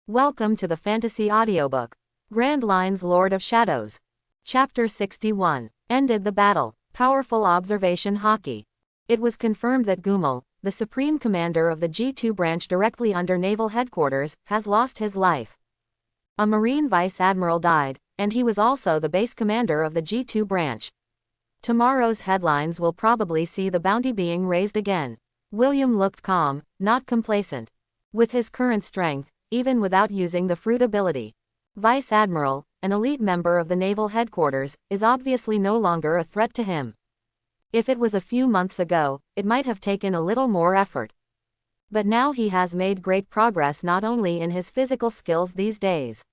Welcome to the Fantasy Audiobook. Grand Line's Lord of Shadows. Chapter 61. Ended the battle. Powerful observation hockey. It was confirmed that Gumal, the supreme commander of the G2 branch directly under Naval Headquarters, has lost his life. A Marine Vice Admiral died, and he was also the base commander of the G2 branch. Tomorrow's headlines will probably see the bounty being raised again. William looked calm, not complacent. With his current strength, even without using the fruit ability, Vice Admiral, an elite member of the Naval Headquarters, is obviously no longer a threat to him. If it was a few months ago, it might have taken a little more effort. But now he has made great progress not only in his physical skills these days.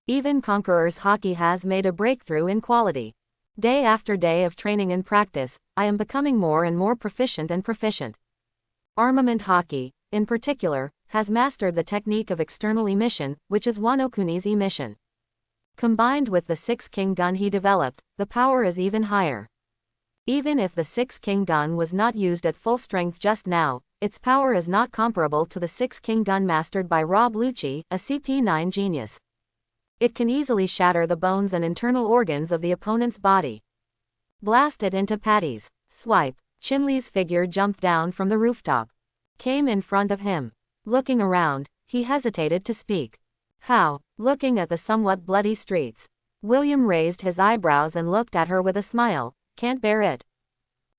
Even Conqueror's hockey has made a breakthrough in quality. Day after day of training and practice, I am becoming more and more proficient. Armament hockey, in particular, has mastered the technique of external emission, which is Wano Kuni's emission. Combined with the 6 King gun he developed, the power is even higher. Even if the 6 King gun was not used at full strength just now, its power is not comparable to the 6 King gun mastered by Rob Lucci, a CP9 genius. It can easily shatter the bones and internal organs of the opponent's body. Blast it into patties. Swipe. Chinley's figure jumped down from the rooftop. Came in front of him. Looking around, he hesitated to speak. How? Looking at the somewhat bloody streets. William raised his eyebrows and looked at her with a smile. Can't bear it.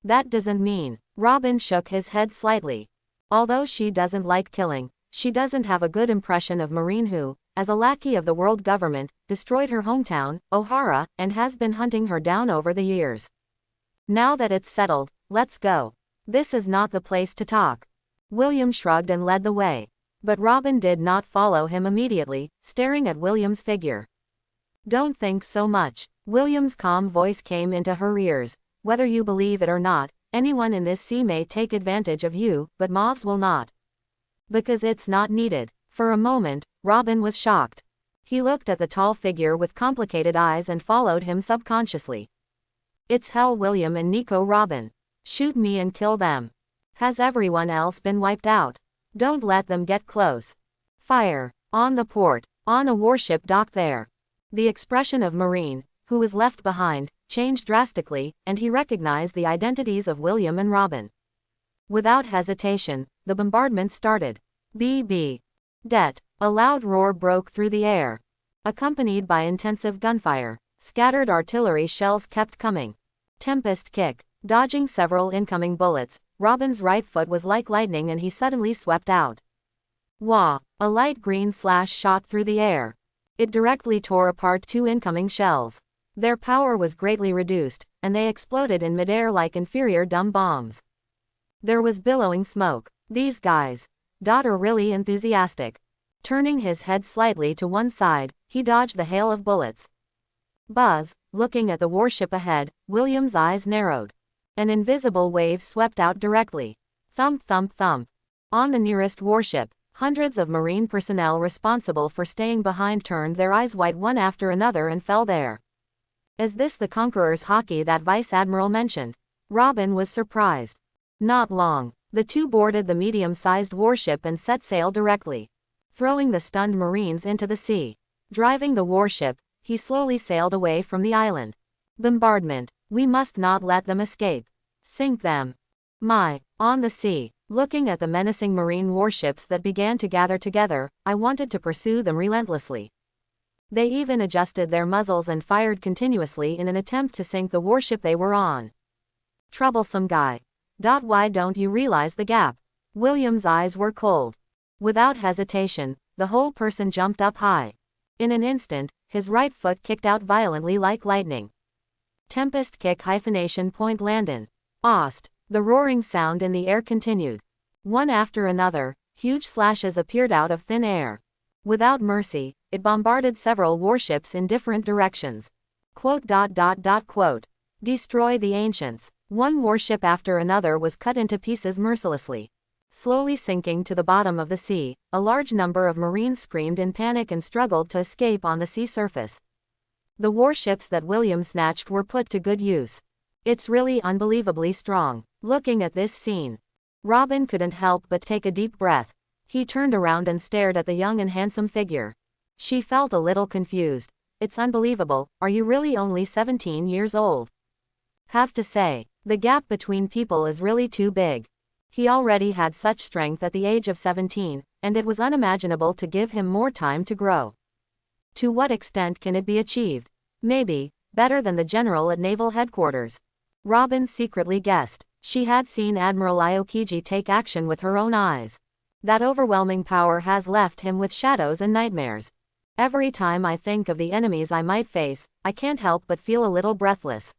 That doesn't mean. Robin shook his head slightly. Although she doesn't like killing, she doesn't have a good impression of Marine who, as a lackey of the world government, destroyed her hometown, O'Hara, and has been hunting her down over the years. Now that it's settled, let's go. This is not the place to talk. William shrugged and led the way. But Robin did not follow him immediately, staring at William's figure. Don't think so much. William's calm voice came into her ears. Whether you believe it or not, anyone in this sea may take advantage of you, but mobs will not. Because it's not needed. For a moment, Robin was shocked. He looked at the tall figure with complicated eyes and followed him subconsciously. It's hell, William and Nico. Robin. Shoot me and kill them. Has everyone else been wiped out? Don't let them get close. Fire. On the port. On a warship docked there. The expression of Marine, who was left behind, changed drastically, and he recognized the identities of William and Robin. Without hesitation, the bombardment started. BB. Det. A loud roar broke through the air. Accompanied by intensive gunfire. Scattered artillery shells kept coming. Tempest kick. Dodging several incoming bullets, Robin's right foot was like lightning and he suddenly swept out. Wah! A light green slash shot through the air. It directly tore apart 2 incoming shells. Their power was greatly reduced, and they exploded in midair like inferior dumb bombs. There was billowing smoke. These guys are really enthusiastic. Turning his head slightly to one side, he dodged the hail of bullets. Buzz, looking at the warship ahead, William's eyes narrowed. An invisible wave swept out directly. Thump thump thump. On the nearest warship, hundreds of Marine personnel responsible for staying behind turned their eyes white one after another and fell there. Is this the Conqueror's hockey that Vice Admiral mentioned? Robin was surprised. Not long. The two boarded the medium-sized warship and set sail directly, throwing the stunned Marines into the sea. Driving the warship, he slowly sailed away from the island. Bombardment. We must not let them escape. Sink them. On the sea, looking at the menacing Marine warships that began to gather together, I wanted to pursue them relentlessly. They even adjusted their muzzles and fired continuously in an attempt to sink the warship they were on. Troublesome guy. Why don't you realize the gap? William's eyes were cold. Without hesitation, the whole person jumped up high. In an instant, his right foot kicked out violently like lightning. Tempest kick _point Landon. Ost. The roaring sound in the air continued. One after another, huge slashes appeared out of thin air. Without mercy, it bombarded several warships in different directions. Destroy the ancients. One warship after another was cut into pieces mercilessly. Slowly sinking to the bottom of the sea, a large number of Marines screamed in panic and struggled to escape on the sea surface. The warships that William snatched were put to good use. It's really unbelievably strong. Looking at this scene, Robin couldn't help but take a deep breath. He turned around and stared at the young and handsome figure. She felt a little confused. It's unbelievable, are you really only 17 years old? Have to say, the gap between people is really too big. He already had such strength at the age of 17, and it was unimaginable to give him more time to grow. To what extent can it be achieved? Maybe, better than the general at naval headquarters. Robin secretly guessed. She had seen Admiral Aokiji take action with her own eyes. That overwhelming power has left him with shadows and nightmares. Every time I think of the enemies I might face, I can't help but feel a little breathless.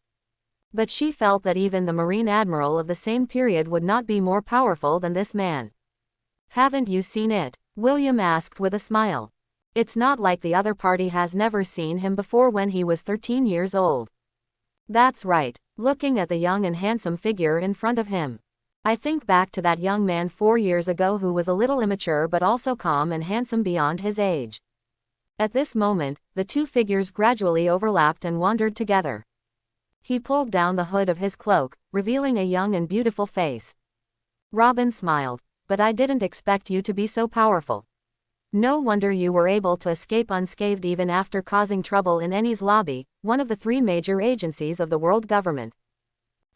But she felt that even the Marine Admiral of the same period would not be more powerful than this man. Haven't you seen it? William asked with a smile. It's not like the other party has never seen him before when he was 13 years old. That's right, looking at the young and handsome figure in front of him. I think back to that young man 4 years ago who was a little immature but also calm and handsome beyond his age. At this moment, the two figures gradually overlapped and wandered together. He pulled down the hood of his cloak, revealing a young and beautiful face. Robin smiled. But I didn't expect you to be so powerful. No wonder you were able to escape unscathed even after causing trouble in Eni's lobby, one of the 3 major agencies of the world government.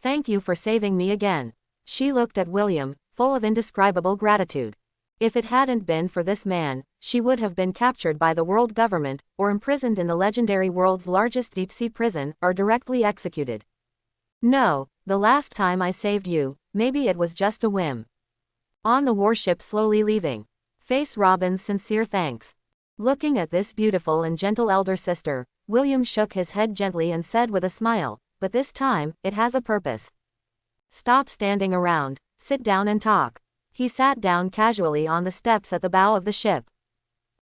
Thank you for saving me again. She looked at William, full of indescribable gratitude. If it hadn't been for this man, she would have been captured by the world government, or imprisoned in the legendary world's largest deep-sea prison, or directly executed. No, the last time I saved you, maybe it was just a whim. On the warship slowly leaving. Face Robin's sincere thanks. Looking at this beautiful and gentle elder sister, William shook his head gently and said with a smile, but this time, it has a purpose. Stop standing around, sit down and talk. He sat down casually on the steps at the bow of the ship.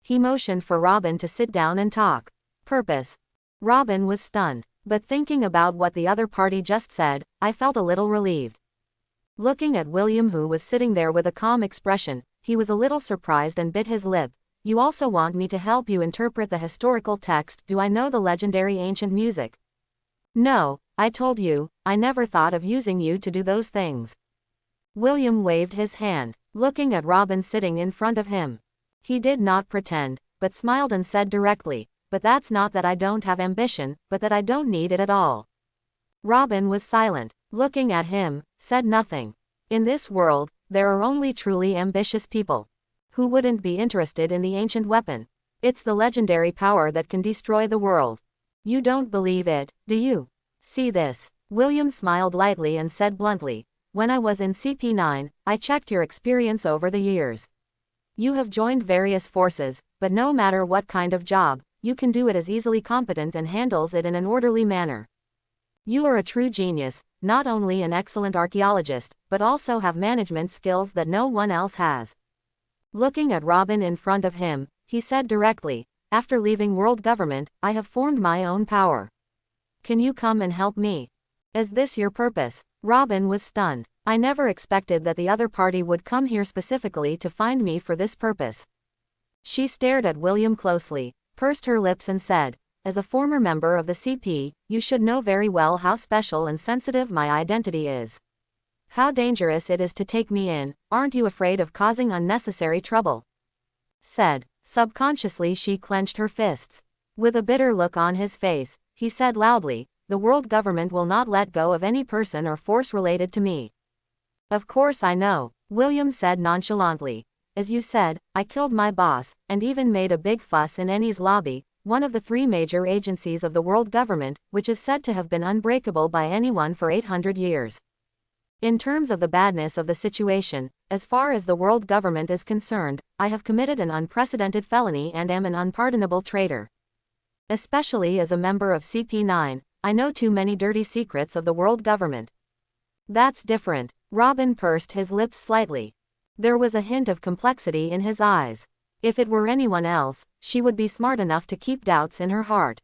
He motioned for Robin to sit down and talk. Purpose. Robin was stunned, but thinking about what the other party just said, I felt a little relieved. Looking at William, who was sitting there with a calm expression, he was a little surprised and bit his lip. You also want me to help you interpret the historical text? Do I know the legendary ancient music? No, I told you, I never thought of using you to do those things. William waved his hand, looking at Robin sitting in front of him. He did not pretend, but smiled and said directly, but that's not that I don't have ambition, but that I don't need it at all. Robin was silent, looking at him, said nothing. In this world, there are only truly ambitious people. Who wouldn't be interested in the ancient weapon? It's the legendary power that can destroy the world. You don't believe it, do you? See this. William smiled lightly and said bluntly, when I was in CP9, I checked your experience over the years. You have joined various forces, but no matter what kind of job, you can do it as easily competent and handles it in an orderly manner. You are a true genius, not only an excellent archaeologist, but also have management skills that no one else has. Looking at Robin in front of him, he said directly, after leaving world government, I have formed my own power. Can you come and help me? Is this your purpose? Robin was stunned. I never expected that the other party would come here specifically to find me for this purpose. She stared at William closely, pursed her lips and said, as a former member of the CP, you should know very well how special and sensitive my identity is. How dangerous it is to take me in, aren't you afraid of causing unnecessary trouble? Said. Subconsciously she clenched her fists. With a bitter look on his face, he said loudly, the world government will not let go of any person or force related to me. Of course I know, William said nonchalantly. As you said, I killed my boss, and even made a big fuss in Eni's lobby, one of the 3 major agencies of the world government, which is said to have been unbreakable by anyone for 800 years. In terms of the badness of the situation, as far as the world government is concerned, I have committed an unprecedented felony and am an unpardonable traitor. Especially as a member of CP9, I know too many dirty secrets of the world government. That's different. Robin pursed his lips slightly. There was a hint of complexity in his eyes. If it were anyone else, she would be smart enough to keep doubts in her heart.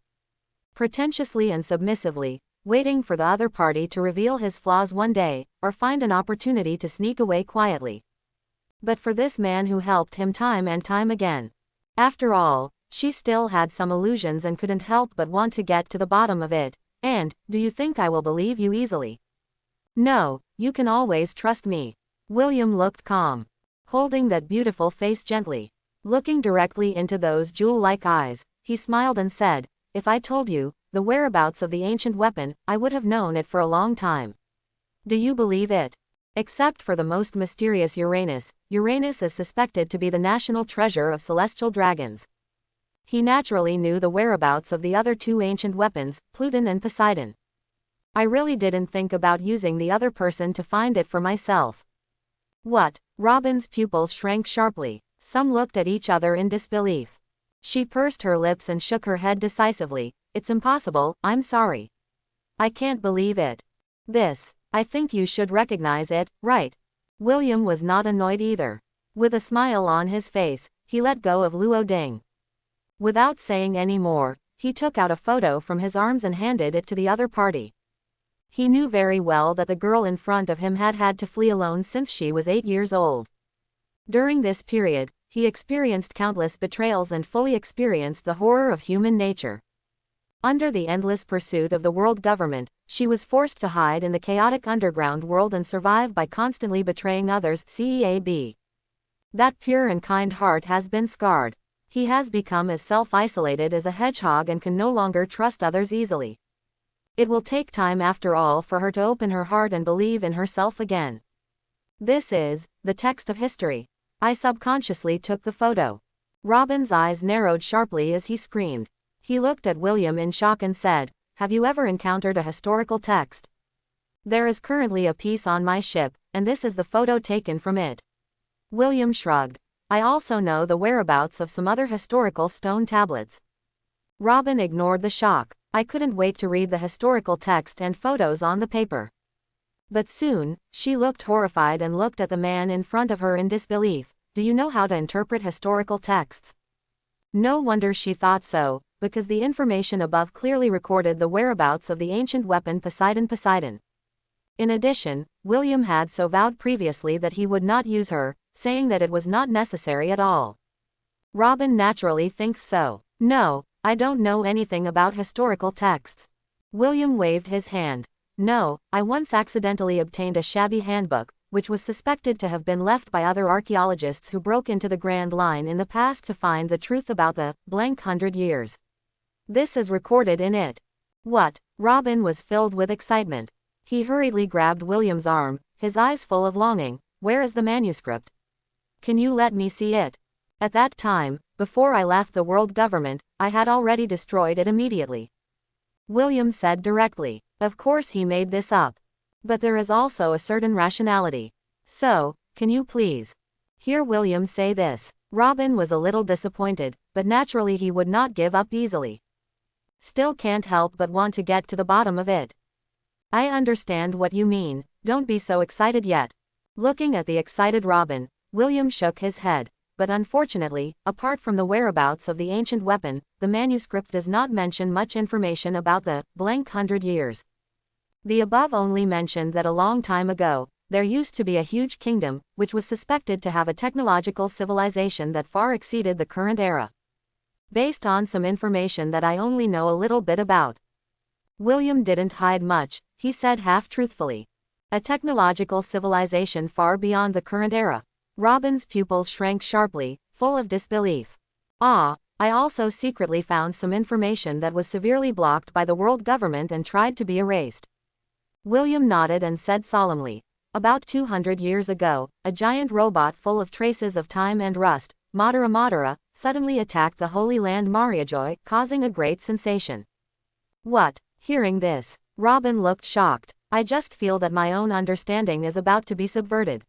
Pretentiously and submissively, waiting for the other party to reveal his flaws one day, or find an opportunity to sneak away quietly. But for this man who helped him time and time again. After all, she still had some illusions and couldn't help but want to get to the bottom of it. And, do you think I will believe you easily? No, you can always trust me. William looked calm. holding that beautiful face gently. Looking directly into those jewel-like eyes, he smiled and said, "If I told you the whereabouts of the ancient weapon, I would have known it for a long time. Do you believe it? Except for the most mysterious Uranus, Uranus is suspected to be the national treasure of celestial dragons." He naturally knew the whereabouts of the other two ancient weapons, Pluton and Poseidon. "I really didn't think about using the other person to find it for myself." "What?" Robin's pupils shrank sharply. Some looked at each other in disbelief. She pursed her lips and shook her head decisively. "It's impossible, I'm sorry. I can't believe it. I think you should recognize it, right?" William was not annoyed either. With a smile on his face, he let go of Luo Ding. Without saying any more, he took out a photo from his arms and handed it to the other party. He knew very well that the girl in front of him had had to flee alone since she was 8 years old. During this period, he experienced countless betrayals and fully experienced the horror of human nature. Under the endless pursuit of the world government, she was forced to hide in the chaotic underground world and survive by constantly betraying others. CEAB. That pure and kind heart has been scarred. He has become as self-isolated as a hedgehog and can no longer trust others easily. It will take time after all for her to open her heart and believe in herself again. This is the text of history. I subconsciously took the photo. Robin's eyes narrowed sharply as he screamed. He looked at William in shock and said, "Have you ever encountered a historical text?" "There is currently a piece on my ship, and this is the photo taken from it." William shrugged. "I also know the whereabouts of some other historical stone tablets." Robin ignored the shock. "I couldn't wait to read the historical text and photos on the paper." But soon, she looked horrified and looked at the man in front of her in disbelief. "Do you know how to interpret historical texts?" No wonder she thought so, because the information above clearly recorded the whereabouts of the ancient weapon Poseidon. In addition, William had so vowed previously that he would not use her, saying that it was not necessary at all. Robin naturally thinks so. "No, I don't know anything about historical texts." William waved his hand. "No, I once accidentally obtained a shabby handbook, which was suspected to have been left by other archaeologists who broke into the Grand Line in the past to find the truth about the blank 100 years. This is recorded in it." "What?" Robin was filled with excitement. He hurriedly grabbed William's arm, his eyes full of longing. "Where is the manuscript? Can you let me see it? At that time, before I left the world government, I had already destroyed it immediately." William said directly. Of course he made this up. But there is also a certain rationality. "So, can you please hear William say this?" Robin was a little disappointed, but naturally he would not give up easily. "Still can't help but want to get to the bottom of it." "I understand what you mean, don't be so excited yet." Looking at the excited Robin, William shook his head. "But unfortunately, apart from the whereabouts of the ancient weapon, the manuscript does not mention much information about the blank 100 years. The above only mentioned that a long time ago, there used to be a huge kingdom, which was suspected to have a technological civilization that far exceeded the current era. Based on some information that I only know a little bit about." William didn't hide much, he said half-truthfully. "A technological civilization far beyond the current era." Robin's pupils shrank sharply, full of disbelief. "Ah, I also secretly found some information that was severely blocked by the world government and tried to be erased." William nodded and said solemnly, "About 200 years ago, a giant robot full of traces of time and rust, Madara, suddenly attacked the Holy Land Mariajoy, causing a great sensation." "What?" Hearing this, Robin looked shocked. "I just feel that my own understanding is about to be subverted."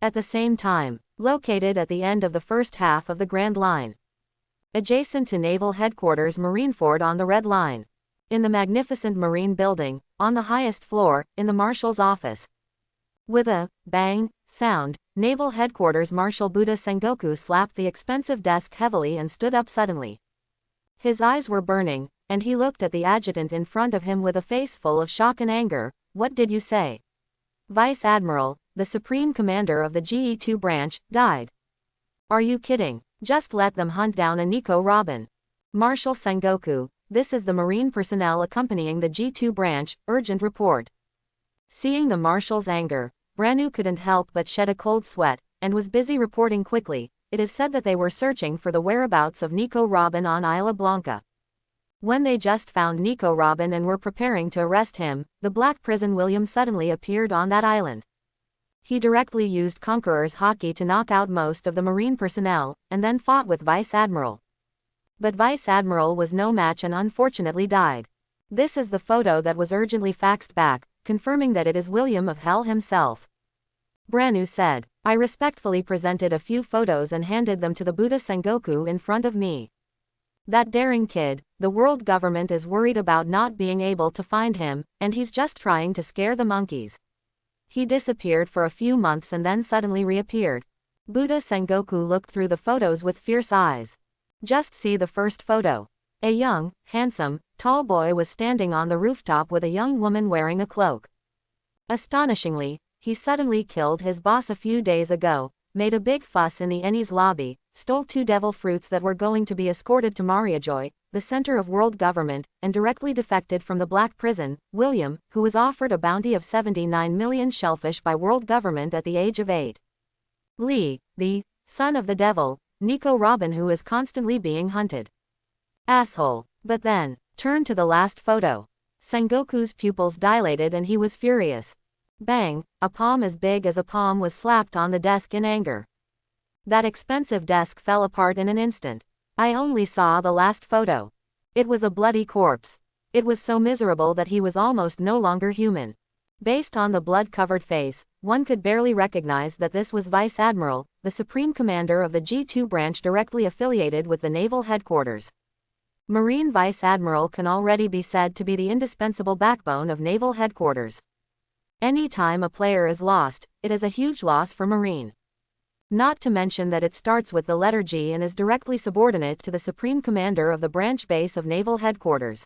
At the same time, located at the end of the first half of the Grand Line, adjacent to Naval Headquarters Marineford on the Red Line, in the magnificent Marine building, on the highest floor, in the Marshal's office. With a bang sound, Naval Headquarters Marshal Buddha Sengoku slapped the expensive desk heavily and stood up suddenly. His eyes were burning, and he looked at the adjutant in front of him with a face full of shock and anger. "What did you say?" "Vice Admiral, the Supreme Commander of the GE2 branch, died." "Are you kidding? Just let them hunt down Aniko Robin." "Marshal Sengoku, this is the Marine personnel accompanying the G2 branch, urgent report." Seeing the Marshal's anger, Branu couldn't help but shed a cold sweat. and was busy reporting quickly. It is said that they were searching for the whereabouts of Nico Robin on Isla Blanca. When they just found Nico Robin and were preparing to arrest him, the Black Prison William suddenly appeared on that island. He directly used Conqueror's hockey to knock out most of the Marine personnel, and then fought with Vice Admiral. But Vice Admiral was no match and unfortunately died. This is the photo that was urgently faxed back, confirming that it is William of Hell himself. Branu said, I respectfully presented a few photos and handed them to the Buddha Sengoku in front of me. That daring kid, the world government is worried about not being able to find him, and he's just trying to scare the monkeys. He disappeared for a few months and then suddenly reappeared. Buddha Sengoku looked through the photos with fierce eyes. Just see the first photo. A young, handsome, tall boy was standing on the rooftop with a young woman wearing a cloak. Astonishingly, he suddenly killed his boss a few days ago, made a big fuss in the Eni's lobby, stole 2 devil fruits that were going to be escorted to Mariajoy, the center of world government, and directly defected from the Black Prison. William, who was offered a bounty of 79 million shellfish by world government at the age of 8. Lee, the son of the devil, Nico Robin, who is constantly being hunted. Asshole. But then, turn to the last photo. Sengoku's pupils dilated and he was furious. Bang, a palm as big as a palm was slapped on the desk in anger. That expensive desk fell apart in an instant. I only saw the last photo. It was a bloody corpse. It was so miserable that he was almost no longer human. Based on the blood-covered face, one could barely recognize that this was Vice Admiral, the Supreme Commander of the G2 branch directly affiliated with the Naval Headquarters. Marine Vice Admiral can already be said to be the indispensable backbone of Naval Headquarters. Any time a player is lost, it is a huge loss for Marine. Not to mention that it starts with the letter G and is directly subordinate to the Supreme Commander of the branch base of Naval Headquarters.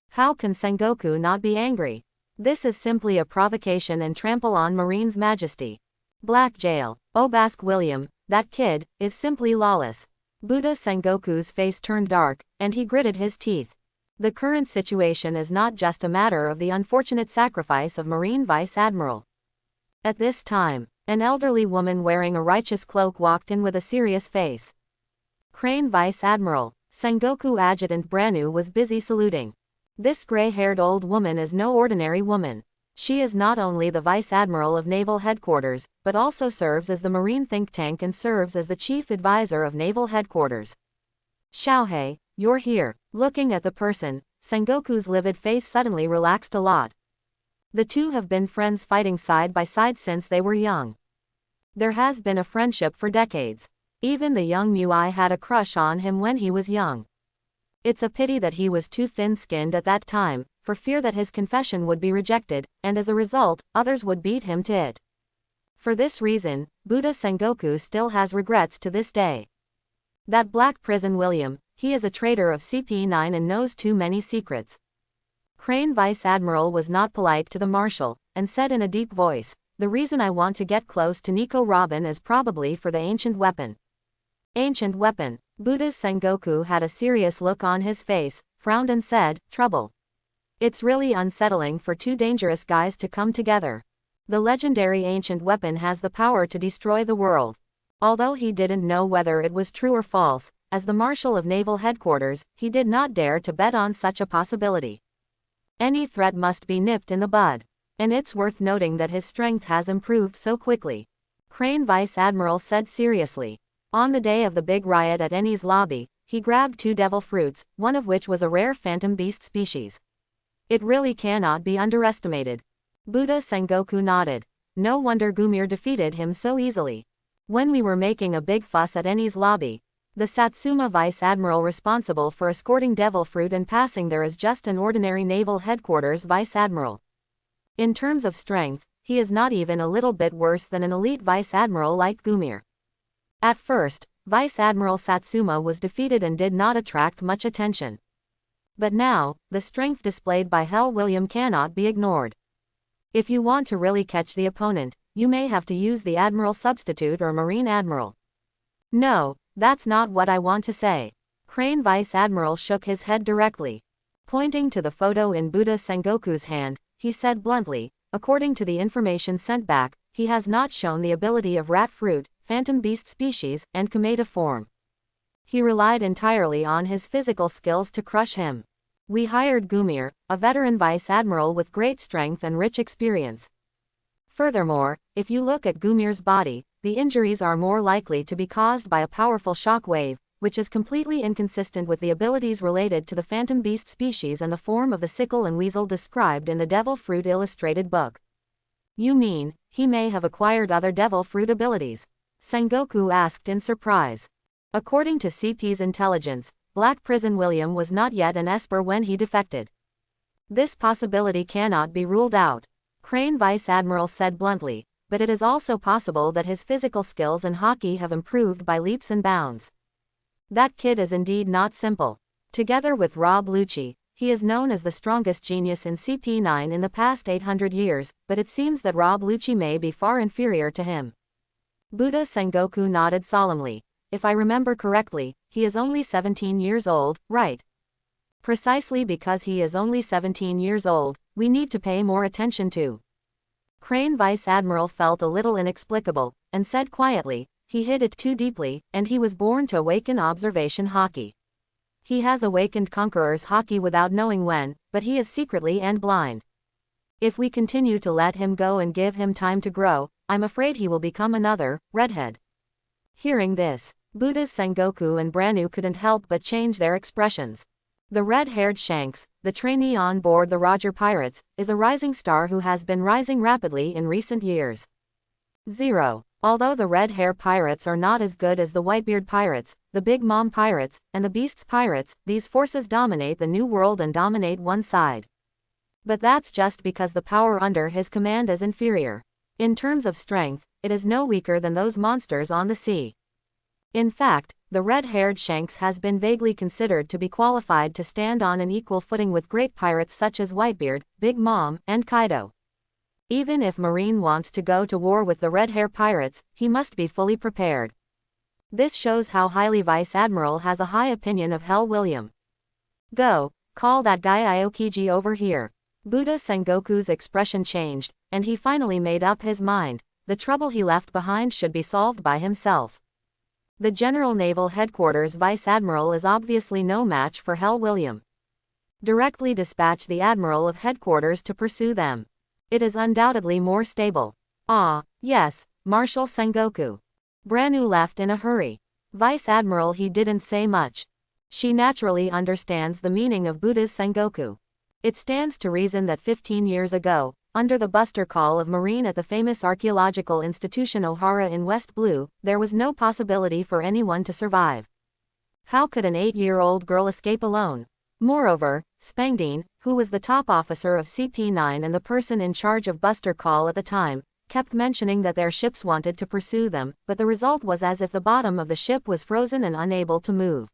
How can Sengoku not be angry? This is simply a provocation and trample on Marine's majesty. Black Jail. Obask William, that kid, is simply lawless. Buddha Sengoku's face turned dark, and he gritted his teeth. The current situation is not just a matter of the unfortunate sacrifice of Marine Vice Admiral. At this time, an elderly woman wearing a righteous cloak walked in with a serious face. Crane Vice Admiral, Sengoku Adjutant Branu was busy saluting. This gray-haired old woman is no ordinary woman. She is not only the Vice Admiral of Naval Headquarters, but also serves as the Marine think tank and serves as the Chief Advisor of Naval Headquarters. Xiaohei, you're here. Looking at the person, Sengoku's livid face suddenly relaxed a lot. The two have been friends fighting side by side since they were young. There has been a friendship for decades. Even the young Mui had a crush on him when he was young. It's a pity that he was too thin-skinned at that time, for fear that his confession would be rejected, and as a result, others would beat him to it. For this reason, Buddha Sengoku still has regrets to this day. That Black Prison William, he is a traitor of CP9 and knows too many secrets. Crane Vice Admiral was not polite to the Marshal, and said in a deep voice, the reason I want to get close to Nico Robin is probably for the ancient weapon. Ancient weapon. Buddha Sengoku had a serious look on his face, frowned and said, trouble. It's really unsettling for 2 dangerous guys to come together. The legendary ancient weapon has the power to destroy the world. Although he didn't know whether it was true or false, as the Marshal of Naval Headquarters, he did not dare to bet on such a possibility. Any threat must be nipped in the bud. And it's worth noting that his strength has improved so quickly. Crane Vice Admiral said seriously. On the day of the big riot at Eni's lobby, he grabbed 2 devil fruits, one of which was a rare phantom beast species. It really cannot be underestimated. Buddha Sengoku nodded. No wonder Gumir defeated him so easily. When we were making a big fuss at Eni's lobby, the Satsuma Vice Admiral responsible for escorting devil fruit and passing there is just an ordinary Naval Headquarters Vice Admiral. In terms of strength, he is not even a little bit worse than an elite Vice Admiral like Gumir. At first, Vice Admiral Satsuma was defeated and did not attract much attention. But now, the strength displayed by Hell William cannot be ignored. If you want to really catch the opponent, you may have to use the Admiral substitute or Marine Admiral. No, that's not what I want to say. Crane Vice Admiral shook his head directly. Pointing to the photo in Buddha Sengoku's hand, he said bluntly, according to the information sent back, he has not shown the ability of rat fruit, phantom beast species, and Kameda form. He relied entirely on his physical skills to crush him. We hired Gumir, a veteran vice admiral with great strength and rich experience. Furthermore, if you look at Gumir's body, the injuries are more likely to be caused by a powerful shock wave, which is completely inconsistent with the abilities related to the phantom beast species and the form of the sickle and weasel described in the Devil Fruit illustrated book. You mean, he may have acquired other Devil Fruit abilities? Sengoku asked in surprise. According to CP's intelligence, Black Prison William was not yet an Esper when he defected. This possibility cannot be ruled out, Crane Vice Admiral said bluntly, but it is also possible that his physical skills and hockey have improved by leaps and bounds. That kid is indeed not simple. Together with Rob Lucci, he is known as the strongest genius in CP9 in the past 800 years, but it seems that Rob Lucci may be far inferior to him. Buddha Sengoku nodded solemnly. If I remember correctly, he is only 17 years old, right? Precisely because he is only 17 years old, we need to pay more attention to. Crane Vice Admiral felt a little inexplicable, and said quietly, he hid it too deeply, and he was born to awaken observation hockey. He has awakened Conqueror's hockey without knowing when, but he is secretly and blind. If we continue to let him go and give him time to grow, I'm afraid he will become another redhead. Hearing this, Buddha's Sengoku and Branu couldn't help but change their expressions. The red-haired Shanks, the trainee on board the Roger Pirates, is a rising star who has been rising rapidly in recent years. 0. Although the Red Hair Pirates are not as good as the Whitebeard Pirates, the Big Mom Pirates, and the Beasts Pirates, these forces dominate the New World and dominate one side. But that's just because the power under his command is inferior. In terms of strength, it is no weaker than those monsters on the sea. In fact, the red-haired Shanks has been vaguely considered to be qualified to stand on an equal footing with great pirates such as Whitebeard, Big Mom, and Kaido. Even if Marine wants to go to war with the Red Hair Pirates, he must be fully prepared. This shows how highly Vice Admiral has a high opinion of Hell William. Go, call that guy Aokiji over here. Buddha Sengoku's expression changed, and he finally made up his mind. The trouble he left behind should be solved by himself. The General Naval Headquarters Vice Admiral is obviously no match for Hell William. Directly dispatch the Admiral of Headquarters to pursue them. It is undoubtedly more stable. Ah, yes, Marshal Sengoku. Branu left in a hurry. Vice Admiral, he didn't say much. She naturally understands the meaning of Buddha's Sengoku. It stands to reason that 15 years ago, under the buster call of Marine at the famous archaeological institution O'Hara in West Blue, there was no possibility for anyone to survive. How could an 8-year-old girl escape alone? Moreover, Spangdine, who was the top officer of CP9 and the person in charge of buster call at the time, kept mentioning that their ships wanted to pursue them, but the result was as if the bottom of the ship was frozen and unable to move.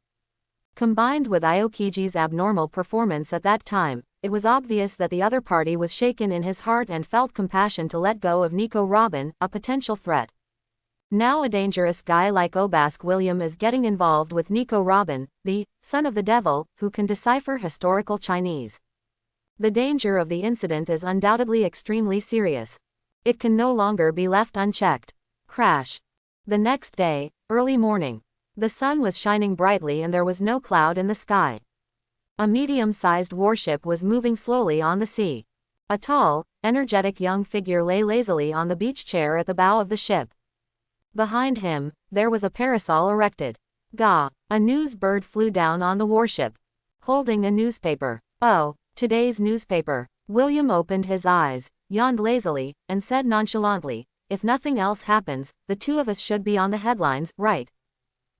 Combined with Aokiji's abnormal performance at that time, it was obvious that the other party was shaken in his heart and felt compassion to let go of Nico Robin, a potential threat. Now a dangerous guy like Obask William is getting involved with Nico Robin, the son of the devil, who can decipher historical Chinese. The danger of the incident is undoubtedly extremely serious. It can no longer be left unchecked. Crash. The next day, early morning. The sun was shining brightly and there was no cloud in the sky. A medium-sized warship was moving slowly on the sea. A tall, energetic young figure lay lazily on the beach chair at the bow of the ship. Behind him, there was a parasol erected. Gah! A news bird flew down on the warship, holding a newspaper. Oh, today's newspaper. William opened his eyes, yawned lazily, and said nonchalantly, if nothing else happens, the two of us should be on the headlines, right?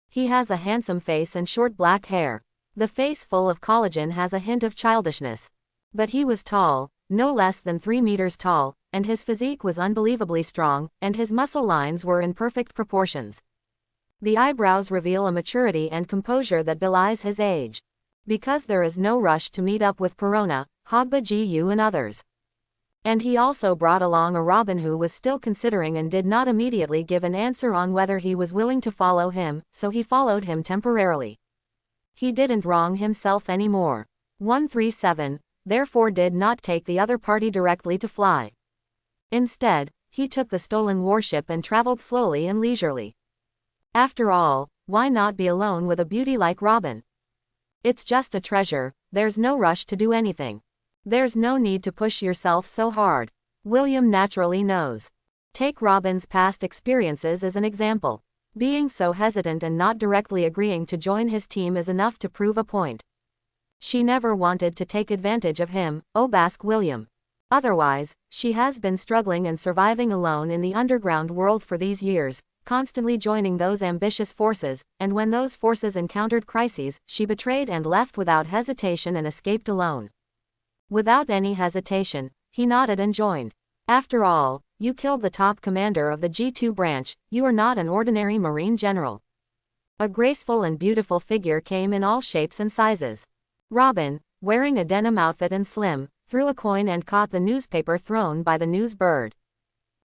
He has a handsome face and short black hair. The face full of collagen has a hint of childishness. But he was tall, no less than 3 meters tall, and his physique was unbelievably strong, and his muscle lines were in perfect proportions. The eyebrows reveal a maturity and composure that belies his age. Because there is no rush to meet up with Perona, Hogba Gu and others. And he also brought along a Robin who was still considering and did not immediately give an answer on whether he was willing to follow him, so he followed him temporarily. He didn't wrong himself anymore. 137, therefore did not take the other party directly to fly. Instead, he took the stolen warship and traveled slowly and leisurely. After all, why not be alone with a beauty like Robin? It's just a treasure, there's no rush to do anything. There's no need to push yourself so hard. William naturally knows. Take Robin's past experiences as an example. Being so hesitant and not directly agreeing to join his team is enough to prove a point. She never wanted to take advantage of him, Obask William. Otherwise, she has been struggling and surviving alone in the underground world for these years, constantly joining those ambitious forces, and when those forces encountered crises, she betrayed and left without hesitation and escaped alone. Without any hesitation, he nodded and joined. After all, you killed the top commander of the G2 branch, you are not an ordinary Marine general. A graceful and beautiful figure came in all shapes and sizes. Robin, wearing a denim outfit and slim, threw a coin and caught the newspaper thrown by the news bird.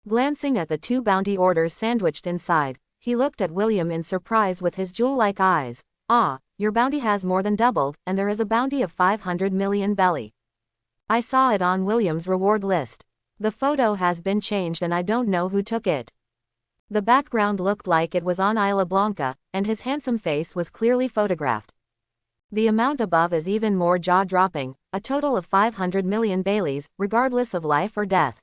Glancing at the 2 bounty orders sandwiched inside, he looked at William in surprise with his jewel-like eyes. Ah, your bounty has more than doubled, and there is a bounty of 500 million belly. I saw it on William's reward list. The photo has been changed and I don't know who took it. The background looked like it was on Isla Blanca, and his handsome face was clearly photographed. The amount above is even more jaw-dropping, a total of 500 million Baileys, regardless of life or death.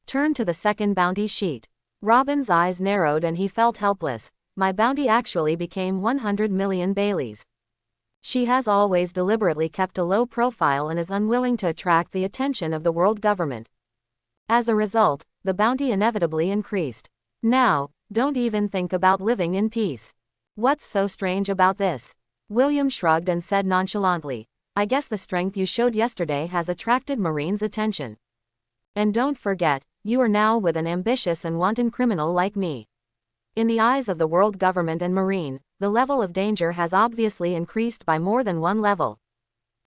Turn to the second bounty sheet. Robin's eyes narrowed and he felt helpless. My bounty actually became 100 million Baileys. She has always deliberately kept a low profile and is unwilling to attract the attention of the world government. As a result, the bounty inevitably increased. Now, don't even think about living in peace. What's so strange about this? William shrugged and said nonchalantly, I guess the strength you showed yesterday has attracted Marine's attention. And don't forget, you are now with an ambitious and wanton criminal like me. In the eyes of the world government and Marine, the level of danger has obviously increased by more than one level.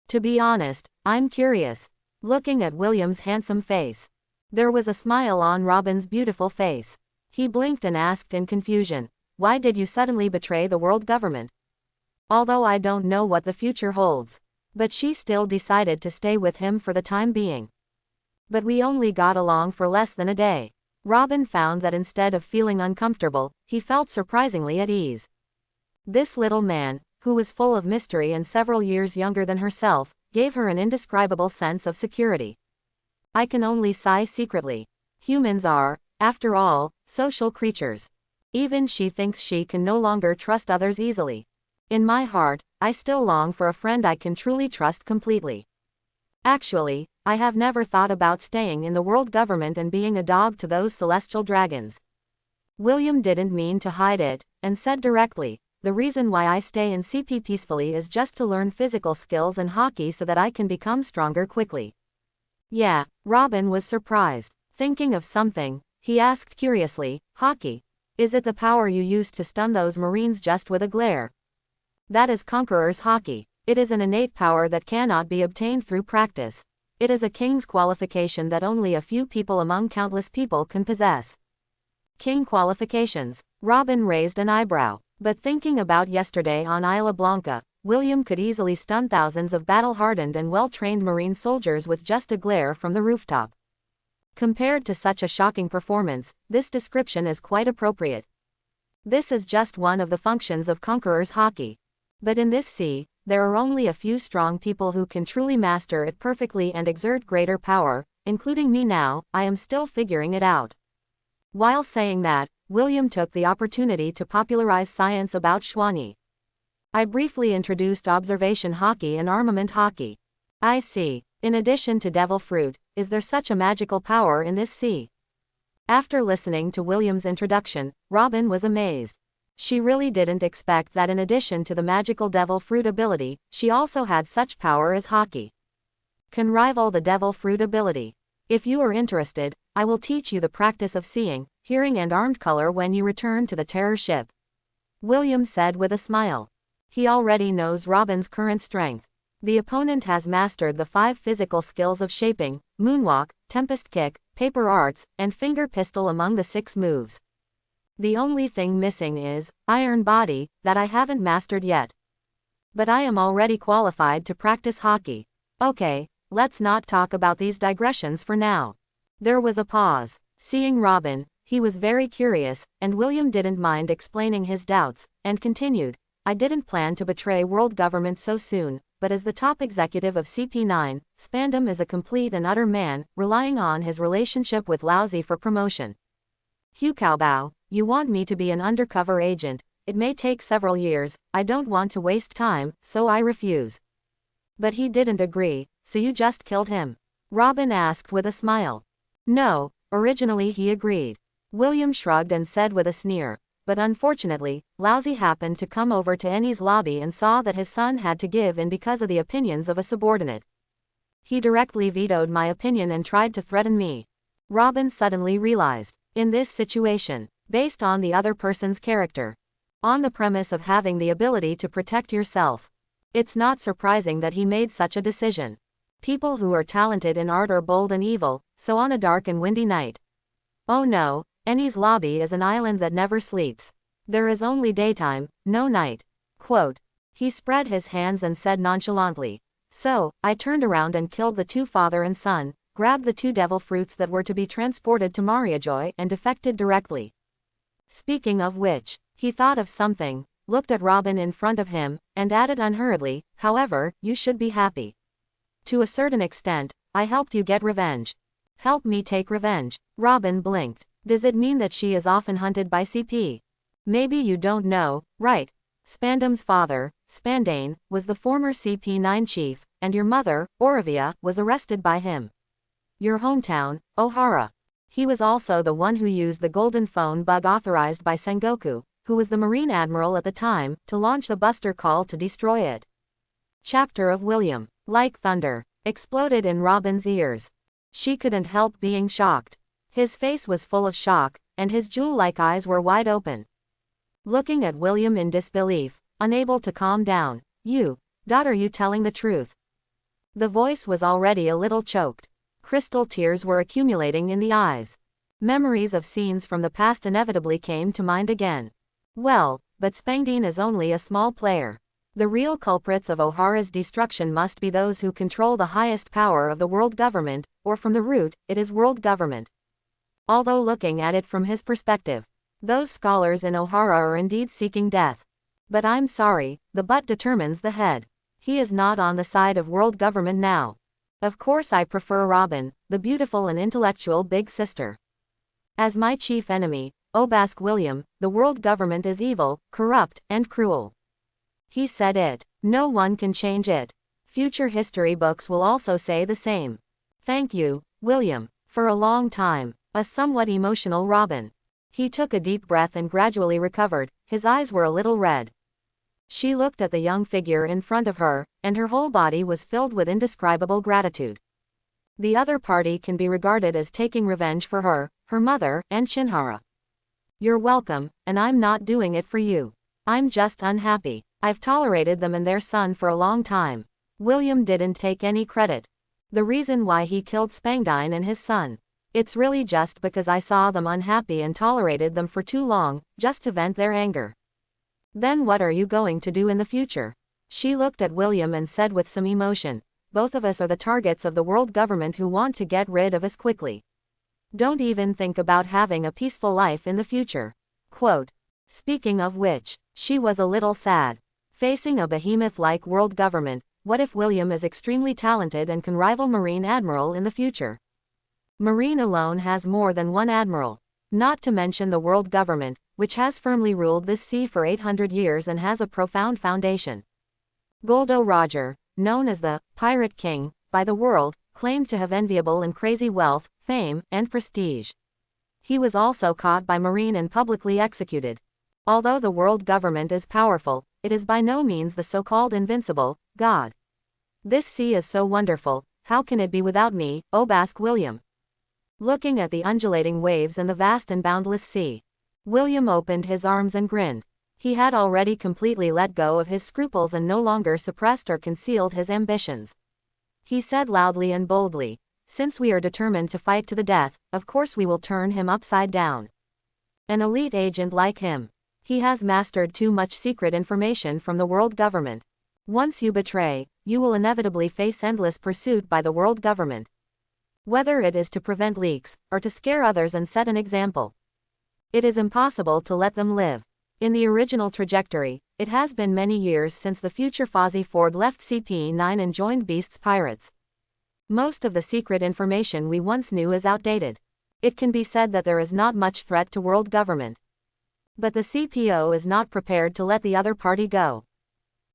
To be honest, I'm curious. Looking at William's handsome face. There was a smile on Robin's beautiful face. He blinked and asked in confusion, why did you suddenly betray the world government? Although I don't know what the future holds. But she still decided to stay with him for the time being. But we only got along for less than a day. Robin found that instead of feeling uncomfortable, he felt surprisingly at ease. This little man, who was full of mystery and several years younger than herself, gave her an indescribable sense of security. I can only sigh secretly. Humans are, after all, social creatures. Even she thinks she can no longer trust others easily. In my heart, I still long for a friend I can truly trust completely. Actually, I have never thought about staying in the world government and being a dog to those celestial dragons. William didn't mean to hide it, and said directly, the reason why I stay in CP peacefully is just to learn physical skills and hockey so that I can become stronger quickly. Yeah, Robin was surprised. Thinking of something, he asked curiously, hockey? Is it the power you used to stun those Marines just with a glare? That is Conqueror's hockey. It is an innate power that cannot be obtained through practice. It is a king's qualification that only a few people among countless people can possess. King qualifications. Robin raised an eyebrow. But thinking about yesterday on Isla Blanca, William could easily stun thousands of battle-hardened and well-trained Marine soldiers with just a glare from the rooftop. Compared to such a shocking performance, this description is quite appropriate. This is just one of the functions of Conqueror's hockey. But in this sea, there are only a few strong people who can truly master it perfectly and exert greater power, including me now. I am still figuring it out. While saying that, William took the opportunity to popularize science about Xuanyi. I briefly introduced observation hockey and armament hockey. I see. In addition to devil fruit, is there such a magical power in this sea? After listening to William's introduction, Robin was amazed. She really didn't expect that in addition to the magical devil fruit ability, she also had such power as hockey. Can rival the devil fruit ability. If you are interested, I will teach you the practice of seeing, hearing and armed color when you return to the terror ship. William said with a smile. He already knows Robin's current strength. The opponent has mastered the 5 physical skills of shaping, moonwalk, tempest kick, paper arts, and finger pistol among the 6 moves. The only thing missing is iron body, that I haven't mastered yet. But I am already qualified to practice hockey. Okay, let's not talk about these digressions for now. There was a pause. Seeing Robin, He was very curious, and William didn't mind explaining his doubts, and continued, I didn't plan to betray world government so soon, but as the top executive of CP9, Spandam is a complete and utter man, relying on his relationship with Laozi for promotion. Hu Caobao, you want me to be an undercover agent. It may take several years, I don't want to waste time, so I refuse. But he didn't agree, so you just killed him? Robin asked with a smile. No, originally he agreed. William shrugged and said with a sneer, but unfortunately, Laozi happened to come over to Annie's lobby and saw that his son had to give in because of the opinions of a subordinate. He directly vetoed my opinion and tried to threaten me. Robin suddenly realized, in this situation, based on the other person's character, on the premise of having the ability to protect yourself, it's not surprising that he made such a decision. People who are talented in art are bold and evil, so on a dark and windy night. Oh no, Annie's lobby is an island that never sleeps. There is only daytime, no night. Quote. He spread his hands and said nonchalantly. So, I turned around and killed the two father and son, grabbed the two devil fruits that were to be transported to Mariajoy and defected directly. Speaking of which, he thought of something, looked at Robin in front of him, and added unhurriedly, however, you should be happy. To a certain extent, I helped you get revenge. Help me take revenge. Robin blinked. Does it mean that she is often hunted by CP? Maybe you don't know, right? Spandam's father, Spandane, was the former CP9 chief, and your mother, Oravia, was arrested by him. Your hometown, Ohara. He was also the one who used the golden phone bug authorized by Sengoku, who was the Marine Admiral at the time, to launch the Buster Call to destroy it. Chapter of William, like thunder, exploded in Robin's ears. She couldn't help being shocked. His face was full of shock, and his jewel-like eyes were wide open. Looking at William in disbelief, unable to calm down. Are you telling the truth? The voice was already a little choked. Crystal tears were accumulating in the eyes. Memories of scenes from the past inevitably came to mind again. Well, but Spangdine is only a small player. The real culprits of Ohara's destruction must be those who control the highest power of the world government, or from the root, it is world government. Although looking at it from his perspective, those scholars in Ohara are indeed seeking death. But I'm sorry, the butt determines the head. He is not on the side of world government now. Of course I prefer Robin, the beautiful and intellectual big sister. As my chief enemy, Obask William, the world government is evil, corrupt, and cruel. He said it. No one can change it. Future history books will also say the same. Thank you, William. For a long time, a somewhat emotional Robin. He took a deep breath and gradually recovered, his eyes were a little red. She looked at the young figure in front of her, and her whole body was filled with indescribable gratitude. The other party can be regarded as taking revenge for her, her mother, and Shinhara. You're welcome, and I'm not doing it for you. I'm just unhappy. I've tolerated them and their son for a long time. William didn't take any credit. The reason why he killed Spangdine and his son. It's really just because I saw them unhappy and tolerated them for too long, just to vent their anger. Then what are you going to do in the future? She looked at William and said with some emotion, both of us are the targets of the world government who want to get rid of us quickly. Don't even think about having a peaceful life in the future. Quote. Speaking of which, she was a little sad. Facing a behemoth-like world government, what if William is extremely talented and can rival Marine Admiral in the future? Marine alone has more than one admiral. Not to mention the world government, which has firmly ruled this sea for 800 years and has a profound foundation. Goldo Roger, known as the Pirate King by the world, claimed to have enviable and crazy wealth, fame, and prestige. He was also caught by Marine and publicly executed. Although the world government is powerful, it is by no means the so-called invincible God. This sea is so wonderful, how can it be without me, Obask William? Looking at the undulating waves and the vast and boundless sea, William opened his arms and grinned. He had already completely let go of his scruples and no longer suppressed or concealed his ambitions. He said loudly and boldly, since we are determined to fight to the death, of course we will turn him upside down. An elite agent like him. He has mastered too much secret information from the world government. Once you betray, you will inevitably face endless pursuit by the world government. Whether it is to prevent leaks, or to scare others and set an example. It is impossible to let them live. In the original trajectory, it has been many years since the future Fozzie Ford left CP9 and joined Beast's pirates. Most of the secret information we once knew is outdated. It can be said that there is not much threat to world government. But the CPO is not prepared to let the other party go.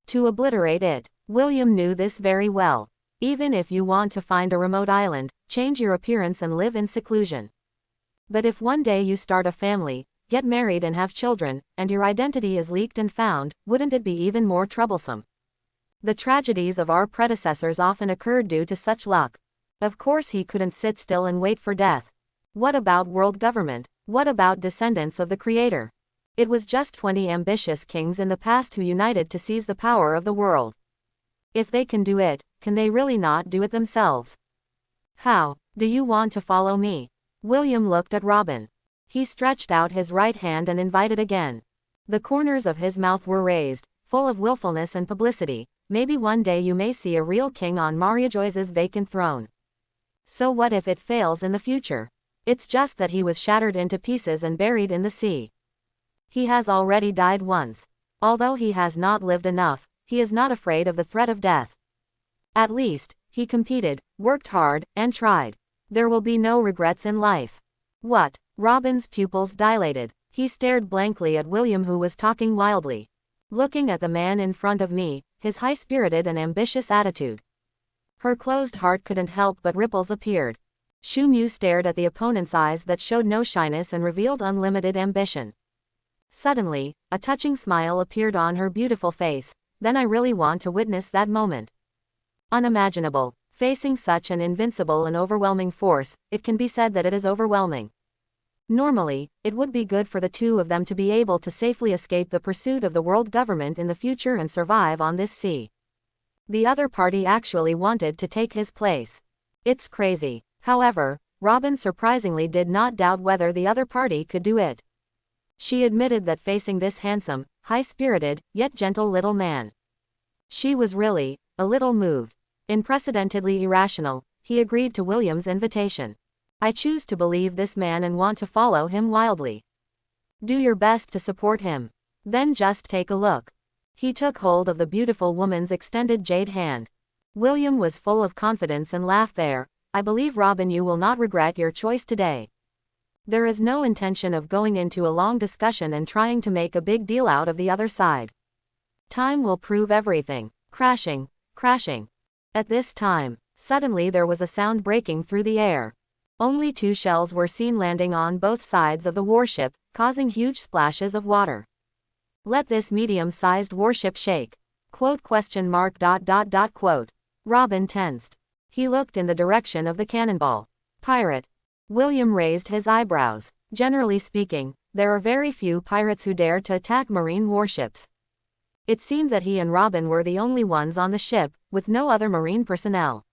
To obliterate it. William knew this very well. Even if you want to find a remote island, change your appearance and live in seclusion. But if one day you start a family, get married and have children, and your identity is leaked and found, wouldn't it be even more troublesome? The tragedies of our predecessors often occurred due to such luck. Of course he couldn't sit still and wait for death. What about world government? What about descendants of the Creator? It was just 20 ambitious kings in the past who united to seize the power of the world. If they can do it, can they really not do it themselves? How? Do you want to follow me? William looked at Robin. He stretched out his right hand and invited again. The corners of his mouth were raised, full of willfulness and publicity. Maybe one day you may see a real king on Mariajoyce's vacant throne. So what if it fails in the future? It's just that he was shattered into pieces and buried in the sea. He has already died once. Although he has not lived enough, he is not afraid of the threat of death. At least, he competed, worked hard, and tried. There will be no regrets in life. What? Robin's pupils dilated. He stared blankly at William, who was talking wildly. Looking at the man in front of me, his high-spirited and ambitious attitude. Her closed heart couldn't help but ripples appeared. Shumu stared at the opponent's eyes that showed no shyness and revealed unlimited ambition. Suddenly, a touching smile appeared on her beautiful face. Then I really want to witness that moment. Unimaginable. Facing such an invincible and overwhelming force, it can be said that it is overwhelming. Normally, it would be good for the two of them to be able to safely escape the pursuit of the world government in the future and survive on this sea. The other party actually wanted to take his place. It's crazy. However, Robin surprisingly did not doubt whether the other party could do it. She admitted that facing this handsome, high-spirited, yet gentle little man, she was really a little moved. Unprecedentedly irrational, he agreed to William's invitation. I choose to believe this man and want to follow him wildly. Do your best to support him. Then just take a look. He took hold of the beautiful woman's extended jade hand. William was full of confidence and laughed there. I believe, Robin, you will not regret your choice today. There is no intention of going into a long discussion and trying to make a big deal out of the other side. Time will prove everything. Crashing, crashing. At this time, suddenly there was a sound breaking through the air. Only 2 shells were seen landing on both sides of the warship, causing huge splashes of water. Let this medium-sized warship shake. Quote? Robin tensed. He looked in the direction of the cannonball. Pirate. William raised his eyebrows. Generally speaking, there are very few pirates who dare to attack marine warships. It seemed that he and Robin were the only ones on the ship, with no other marine personnel.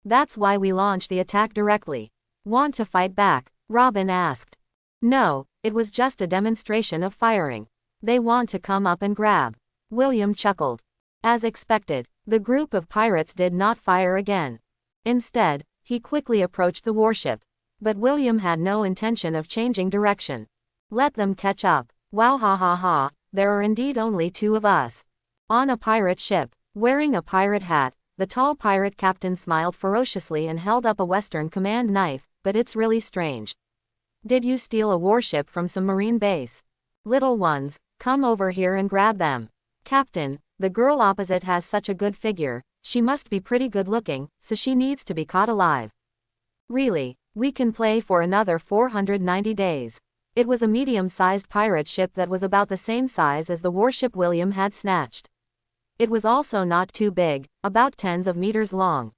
That's why we launched the attack directly. Want to fight back? Robin asked. No, it was just a demonstration of firing. They want to come up and grab. William chuckled. As expected, the group of pirates did not fire again. Instead, he quickly approached the warship. But William had no intention of changing direction. Let them catch up. Wow, ha ha ha, there are indeed only 2 of us. On a pirate ship, wearing a pirate hat, the tall pirate captain smiled ferociously and held up a Western command knife. But it's really strange. Did you steal a warship from some marine base? Little ones, come over here and grab them. Captain, the girl opposite has such a good figure. She must be pretty good looking, so she needs to be caught alive. Really, we can play for another 490 days. It was a medium-sized pirate ship that was about the same size as the warship William had snatched. It was also not too big, about tens of meters long.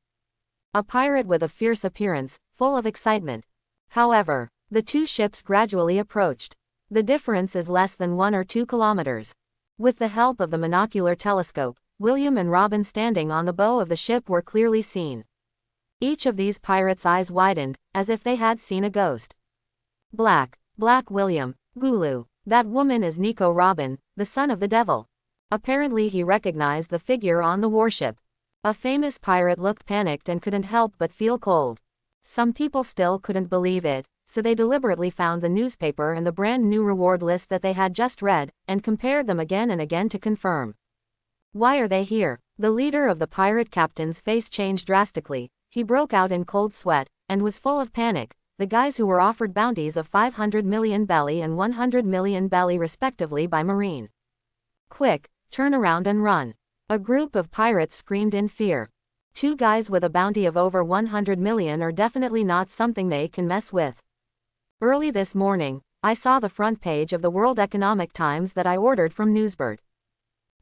A pirate with a fierce appearance, full of excitement. However, the 2 ships gradually approached. The difference is less than 1 or 2 kilometers. With the help of the monocular telescope, William and Robin standing on the bow of the ship were clearly seen. Each of these pirates' eyes widened, as if they had seen a ghost. Black William, Gulu. That woman is Nico Robin, the son of the devil. Apparently he recognized the figure on the warship. A famous pirate looked panicked and couldn't help but feel cold. Some people still couldn't believe it. so they deliberately found the newspaper and the brand new reward list that they had just read, and compared them again and again to confirm. Why are they here? The leader of the pirate captain's face changed drastically. He broke out in cold sweat, and was full of panic. The guys who were offered bounties of 500 million belly and 100 million belly respectively by Marine. Quick, turn around and run. A group of pirates screamed in fear. 2 guys with a bounty of over 100 million are definitely not something they can mess with. Early this morning, I saw the front page of the World Economic Times that I ordered from Newsbird.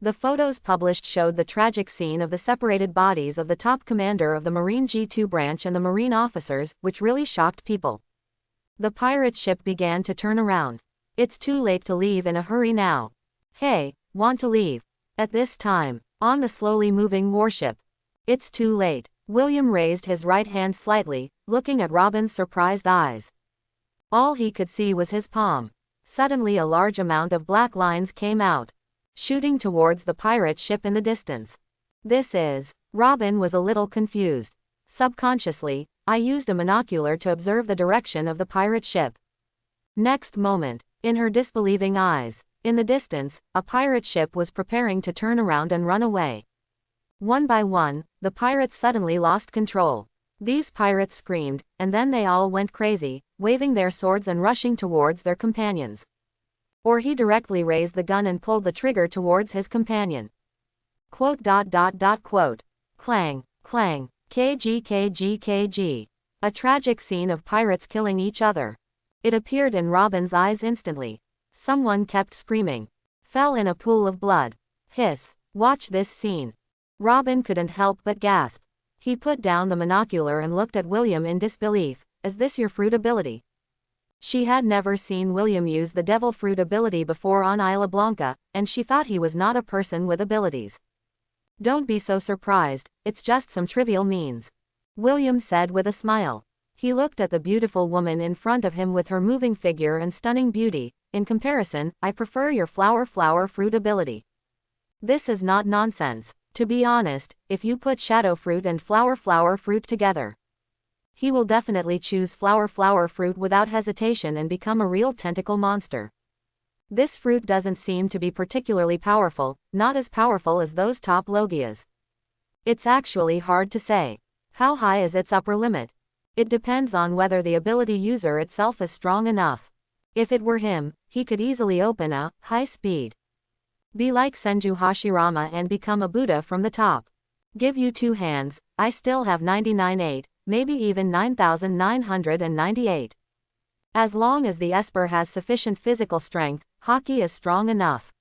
The photos published showed the tragic scene of the separated bodies of the top commander of the Marine G2 branch and the Marine officers, which really shocked people. The pirate ship began to turn around. It's too late to leave in a hurry now. Hey, want to leave? At this time, on the slowly moving warship. It's too late. William raised his right hand slightly, looking at Robin's surprised eyes. All he could see was his palm. Suddenly a large amount of black lines came out, shooting towards the pirate ship in the distance. This is... Robin was a little confused. Subconsciously, I used a monocular to observe the direction of the pirate ship. Next moment, in her disbelieving eyes, in the distance, a pirate ship was preparing to turn around and run away. One by one, the pirates suddenly lost control. These pirates screamed, and then they all went crazy, waving their swords and rushing towards their companions. Or he directly raised the gun and pulled the trigger towards his companion. Quote. Clang, clang, kg. A tragic scene of pirates killing each other. It appeared in Robin's eyes instantly. Someone kept screaming. Fell in a pool of blood. Hiss. Watch this scene. Robin couldn't help but gasp. He put down the monocular and looked at William in disbelief. Is this your fruit ability? She had never seen William use the devil fruit ability before on Isla Blanca, and she thought he was not a person with abilities. Don't be so surprised, it's just some trivial means, William said with a smile. He looked at the beautiful woman in front of him with her moving figure and stunning beauty. In comparison, I prefer your flower fruit ability. This is not nonsense. To be honest, if you put shadow fruit and flower fruit together, he will definitely choose flower fruit without hesitation and become a real tentacle monster. This fruit doesn't seem to be particularly powerful, not as powerful as those top logias. It's actually hard to say. How high is its upper limit? It depends on whether the ability user itself is strong enough. If it were him, he could easily open a high speed. Be like Senju Hashirama and become a Buddha from the top. Give you 2 hands, I still have 99.8, maybe even 9,998. As long as the Esper has sufficient physical strength, Haki is strong enough.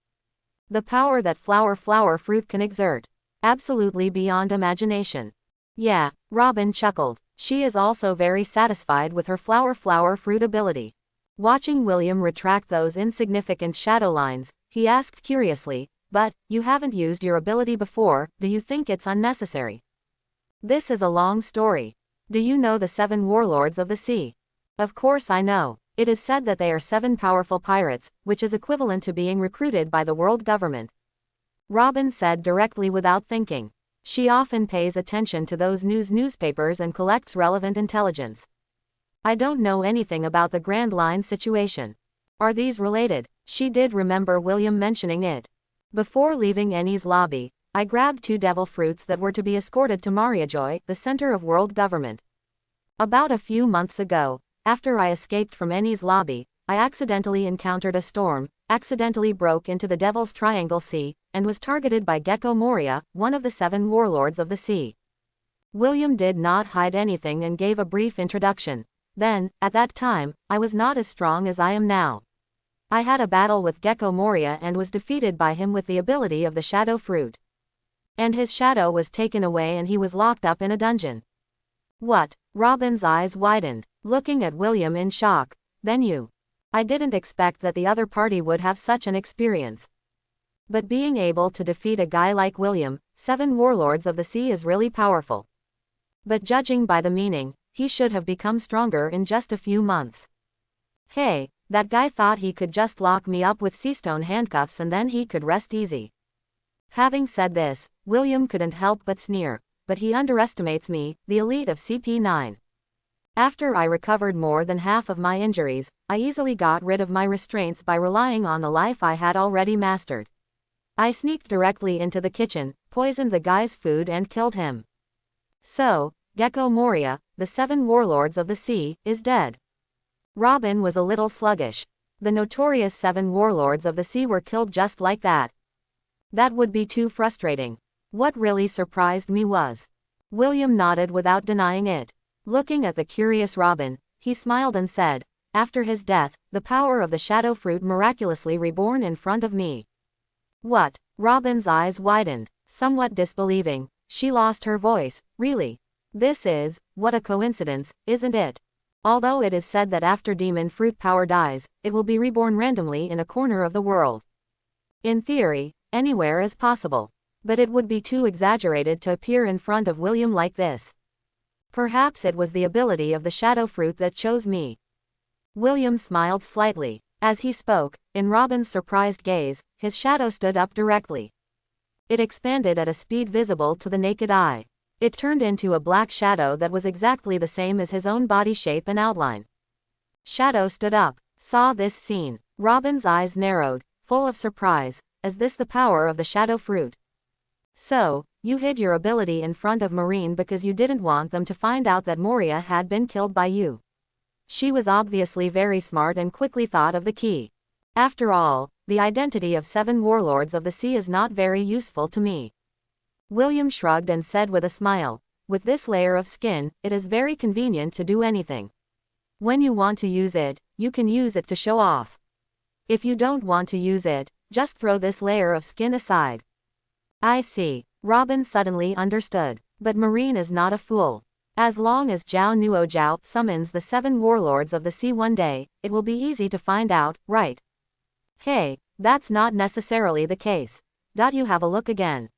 The power that flower fruit can exert. Absolutely beyond imagination. Yeah, Robin chuckled. She is also very satisfied with her flower fruit ability. Watching William retract those insignificant shadow lines, he asked curiously, but, you haven't used your ability before, do you think it's unnecessary? This is a long story. Do you know the 7 warlords of the sea? Of course I know. It is said that they are 7 powerful pirates, which is equivalent to being recruited by the world government. Robin said directly without thinking. She often pays attention to those newspapers and collects relevant intelligence. I don't know anything about the Grand Line situation. Are these related? She did remember William mentioning it. Before leaving Annie's lobby, I grabbed 2 devil fruits that were to be escorted to Mariajoy, the center of world government. About a few months ago, after I escaped from Annie's lobby, I accidentally encountered a storm, accidentally broke into the Devil's Triangle Sea, and was targeted by Gecko Moria, one of the 7 warlords of the sea. William did not hide anything and gave a brief introduction. Then, at that time, I was not as strong as I am now. I had a battle with Gecko Moria and was defeated by him with the ability of the shadow fruit. And his shadow was taken away and he was locked up in a dungeon. What? Robin's eyes widened, looking at William in shock. Then you. I didn't expect that the other party would have such an experience. But being able to defeat a guy like William, 7 warlords of the sea is really powerful. But judging by the meaning, he should have become stronger in just a few months. Hey, that guy thought he could just lock me up with seastone handcuffs and then he could rest easy. Having said this, William couldn't help but sneer, but he underestimates me, the elite of CP9. After I recovered more than half of my injuries, I easily got rid of my restraints by relying on the life I had already mastered. I sneaked directly into the kitchen, poisoned the guy's food and killed him. So, Gecko Moria, the 7 warlords of the sea, is dead. Robin was a little sluggish. The notorious 7 warlords of the sea were killed just like that. That would be too frustrating. What really surprised me was. William nodded without denying it. Looking at the curious Robin, he smiled and said, after his death, the power of the shadow fruit miraculously reborn in front of me. What? Robin's eyes widened, somewhat disbelieving. She lost her voice. Really? What a coincidence, isn't it? Although it is said that after demon fruit power dies, it will be reborn randomly in a corner of the world. In theory, anywhere is possible. But it would be too exaggerated to appear in front of William like this. Perhaps it was the ability of the shadow fruit that chose me. William smiled slightly. As he spoke, in Robin's surprised gaze, his shadow stood up directly. It expanded at a speed visible to the naked eye. It turned into a black shadow that was exactly the same as his own body shape and outline. Shadow stood up, saw this scene. Robin's eyes narrowed, full of surprise. Is this the power of the shadow fruit? So, you hid your ability in front of Marine because you didn't want them to find out that Moria had been killed by you. She was obviously very smart and quickly thought of the key. After all, the identity of 7 warlords of the sea is not very useful to me. William shrugged and said with a smile, with this layer of skin, it is very convenient to do anything. When you want to use it, you can use it to show off. If you don't want to use it, just throw this layer of skin aside. I see. Robin suddenly understood. But Marine is not a fool. As long as Zhao Nuo Zhao summons the 7 warlords of the sea one day, it will be easy to find out, right? Hey, that's not necessarily the case. You have a look again.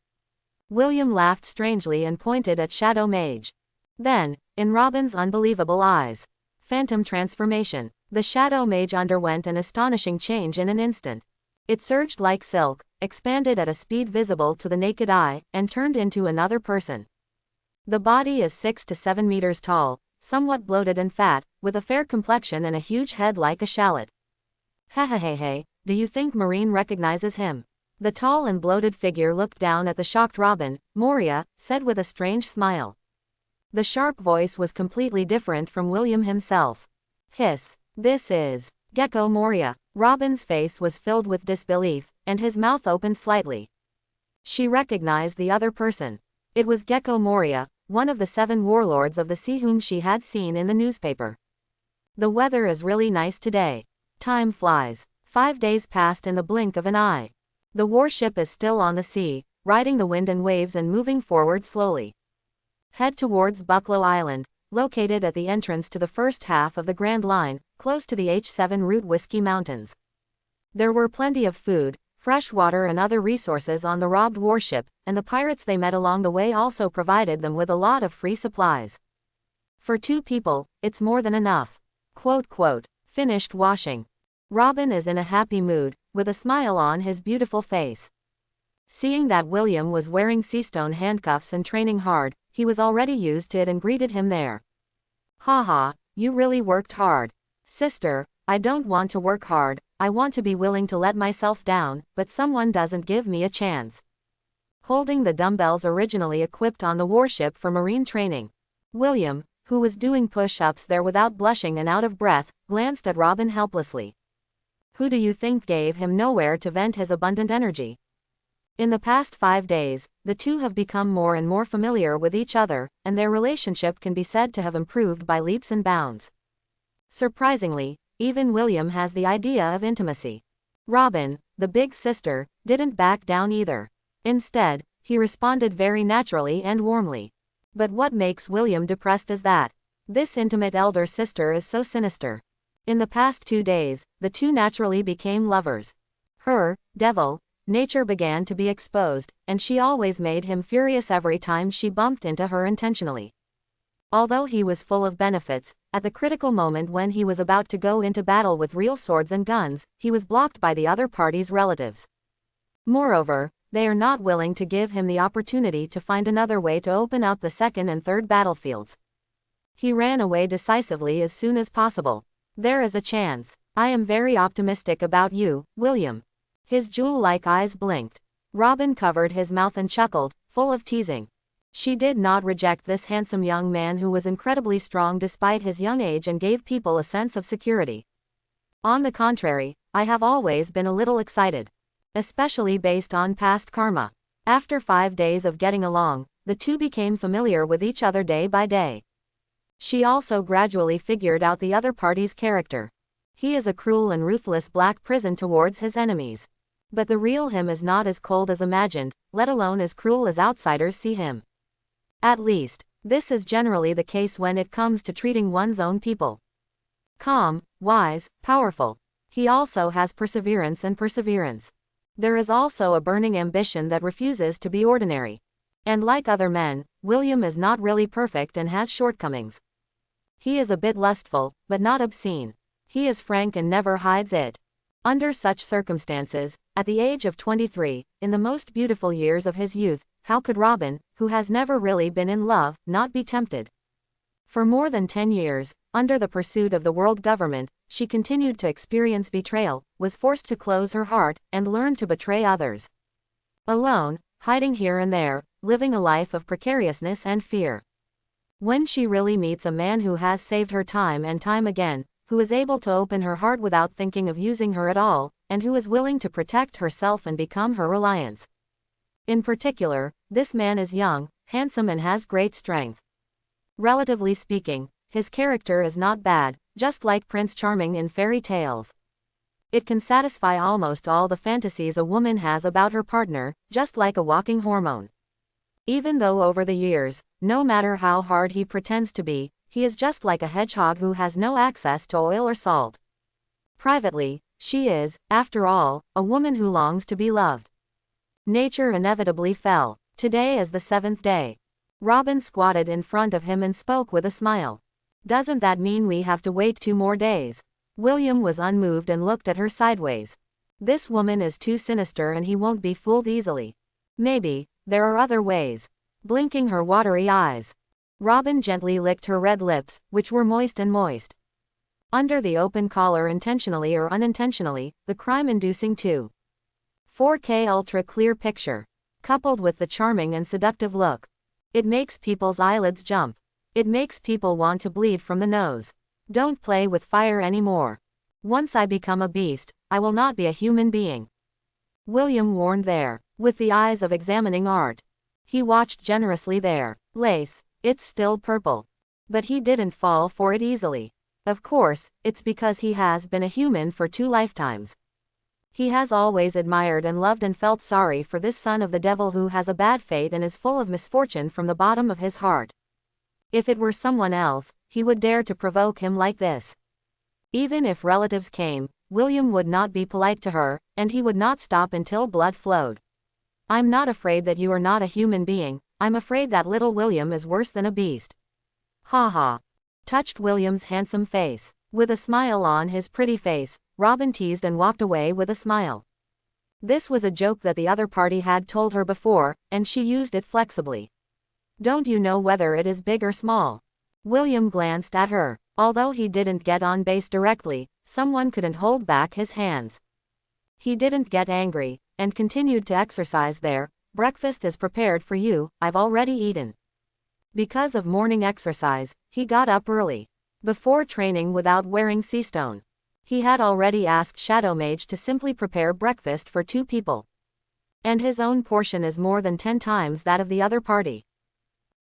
William laughed strangely and pointed at Shadow Mage. Then, in Robin's unbelievable eyes, phantom transformation, the Shadow Mage underwent an astonishing change in an instant. It surged like silk, expanded at a speed visible to the naked eye, and turned into another person. The body is 6 to 7 meters tall, somewhat bloated and fat, with a fair complexion and a huge head like a shallot. Hey, do you think Marine recognizes him? The tall and bloated figure looked down at the shocked Robin. Moria said with a strange smile. The sharp voice was completely different from William himself. Hiss. This is Gecko Moria. Robin's face was filled with disbelief, and his mouth opened slightly. She recognized the other person. It was Gecko Moria, one of the 7 warlords of the sea whom she had seen in the newspaper. The weather is really nice today. Time flies. 5 days passed in the blink of an eye. The warship is still on the sea, riding the wind and waves and moving forward slowly. Head towards Bucklow Island, located at the entrance to the first half of the Grand Line, close to the H7 Route Whiskey Mountains. There were plenty of food, fresh water and other resources on the robbed warship, and the pirates they met along the way also provided them with a lot of free supplies. For 2 people, it's more than enough. Finished washing. Robin is in a happy mood, with a smile on his beautiful face. Seeing that William was wearing seastone handcuffs and training hard, he was already used to it and greeted him there. Haha, you really worked hard. Sister, I don't want to work hard, I want to be willing to let myself down, but someone doesn't give me a chance. Holding the dumbbells originally equipped on the warship for marine training, William, who was doing push-ups there without blushing and out of breath, glanced at Robin helplessly. Who do you think gave him nowhere to vent his abundant energy? In the past 5 days, the two have become more and more familiar with each other, and their relationship can be said to have improved by leaps and bounds. Surprisingly, even William has the idea of intimacy. Robin, the big sister, didn't back down either. Instead, he responded very naturally and warmly. But what makes William depressed is that this intimate elder sister is so sinister. In the past 2 days, the two naturally became lovers. Her devil nature began to be exposed, and she always made him furious every time she bumped into her intentionally. Although he was full of benefits, at the critical moment when he was about to go into battle with real swords and guns, he was blocked by the other party's relatives. Moreover, they are not willing to give him the opportunity to find another way to open up the second and third battlefields. He ran away decisively as soon as possible. There is a chance. I am very optimistic about you, William. His jewel-like eyes blinked. Robin covered his mouth and chuckled, full of teasing. She did not reject this handsome young man who was incredibly strong despite his young age and gave people a sense of security. On the contrary, I have always been a little excited. Especially based on past karma. After 5 days of getting along, the two became familiar with each other day by day. She also gradually figured out the other party's character. He is a cruel and ruthless black prison towards his enemies. But the real him is not as cold as imagined, let alone as cruel as outsiders see him. At least, this is generally the case when it comes to treating one's own people. Calm, wise, powerful. He also has perseverance and perseverance. There is also a burning ambition that refuses to be ordinary. And like other men, William is not really perfect and has shortcomings. He is a bit lustful, but not obscene. He is frank and never hides it. Under such circumstances, at the age of 23, in the most beautiful years of his youth, how could Robin, who has never really been in love, not be tempted? For more than 10 years, under the pursuit of the world government, she continued to experience betrayal, was forced to close her heart, and learn to betray others. Alone, hiding here and there, living a life of precariousness and fear. When she really meets a man who has saved her time and time again, who is able to open her heart without thinking of using her at all, and who is willing to protect herself and become her reliance. In particular, this man is young, handsome and has great strength. Relatively speaking, his character is not bad, just like Prince Charming in fairy tales. It can satisfy almost all the fantasies a woman has about her partner, just like a walking hormone. Even though over the years, no matter how hard he pretends to be, he is just like a hedgehog who has no access to oil or salt. Privately, she is, after all, a woman who longs to be loved. Nature inevitably fell. Today is the 7th day. Robin squatted in front of him and spoke with a smile. Doesn't that mean we have to wait 2 more days? William was unmoved and looked at her sideways. This woman is too sinister and he won't be fooled easily. Maybe, there are other ways. Blinking her watery eyes. Robin gently licked her red lips, which were moist and moist. Under the open collar, intentionally or unintentionally, the crime-inducing 4K ultra-clear picture. Coupled with the charming and seductive look. It makes people's eyelids jump. It makes people want to bleed from the nose. Don't play with fire anymore. Once I become a beast, I will not be a human being. William warned there, with the eyes of examining art. He watched generously there. Lace. It's still purple. But he didn't fall for it easily. Of course, it's because he has been a human for 2 lifetimes. He has always admired and loved and felt sorry for this son of the devil who has a bad fate and is full of misfortune from the bottom of his heart. If it were someone else, he would dare to provoke him like this. Even if relatives came, William would not be polite to her, and he would not stop until blood flowed. I'm not afraid that you are not a human being, I'm afraid that little William is worse than a beast. Ha ha. Touched William's handsome face. With a smile on his pretty face, Robin teased and walked away with a smile. This was a joke that the other party had told her before, and she used it flexibly. Don't you know whether it is big or small? William glanced at her. Although he didn't get on base directly, someone couldn't hold back his hands. He didn't get angry, and continued to exercise there. Breakfast is prepared for you, I've already eaten. Because of morning exercise, he got up early. Before training without wearing seastone. He had already asked Shadow Mage to simply prepare breakfast for 2 people. And his own portion is more than 10 times that of the other party.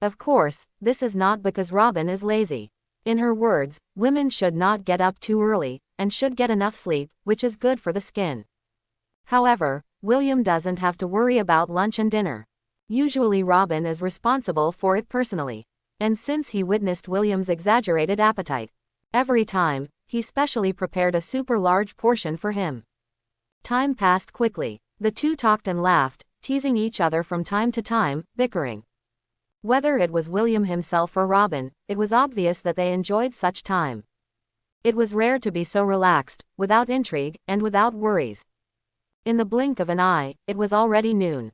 Of course, this is not because Robin is lazy. In her words, women should not get up too early, and should get enough sleep, which is good for the skin. However, William doesn't have to worry about lunch and dinner. Usually Robin is responsible for it personally. And since he witnessed William's exaggerated appetite, every time, he specially prepared a super large portion for him. Time passed quickly. The two talked and laughed, teasing each other from time to time, bickering. Whether it was William himself or Robin, it was obvious that they enjoyed such time. It was rare to be so relaxed, without intrigue, and without worries. In the blink of an eye, it was already noon.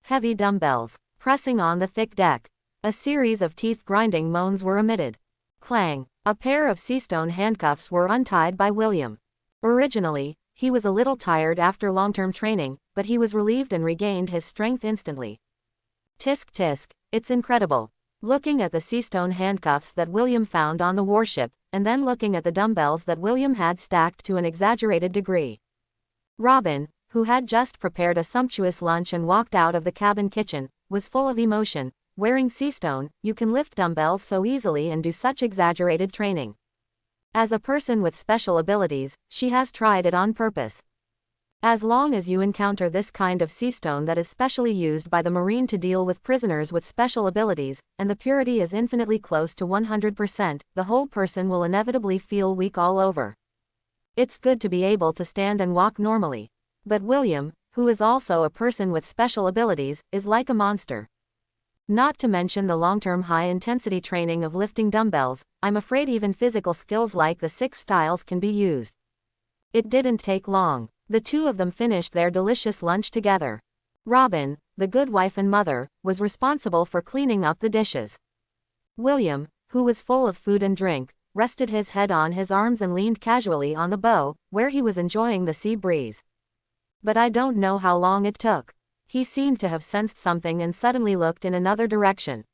Heavy dumbbells. pressing on the thick deck. A series of teeth-grinding moans were emitted. Clang! A pair of sea-stone handcuffs were untied by William. Originally, he was a little tired after long-term training, but he was relieved and regained his strength instantly. Tisk tisk, it's incredible. Looking at the sea-stone handcuffs that William found on the warship, and then looking at the dumbbells that William had stacked to an exaggerated degree. Robin, who had just prepared a sumptuous lunch and walked out of the cabin kitchen, was full of emotion. Wearing sea-stone, you can lift dumbbells so easily and do such exaggerated training. As a person with special abilities, she has tried it on purpose. As long as you encounter this kind of sea-stone that is specially used by the Marine to deal with prisoners with special abilities, and the purity is infinitely close to 100%, the whole person will inevitably feel weak all over. It's good to be able to stand and walk normally. But William, who is also a person with special abilities, is like a monster. Not to mention the long-term high-intensity training of lifting dumbbells, I'm afraid even physical skills like the 6 styles can be used. It didn't take long. The two of them finished their delicious lunch together. Robin, the good wife and mother, was responsible for cleaning up the dishes. William, who was full of food and drink, rested his head on his arms and leaned casually on the bow, where he was enjoying the sea breeze. But I don't know how long it took. He seemed to have sensed something and suddenly looked in another direction.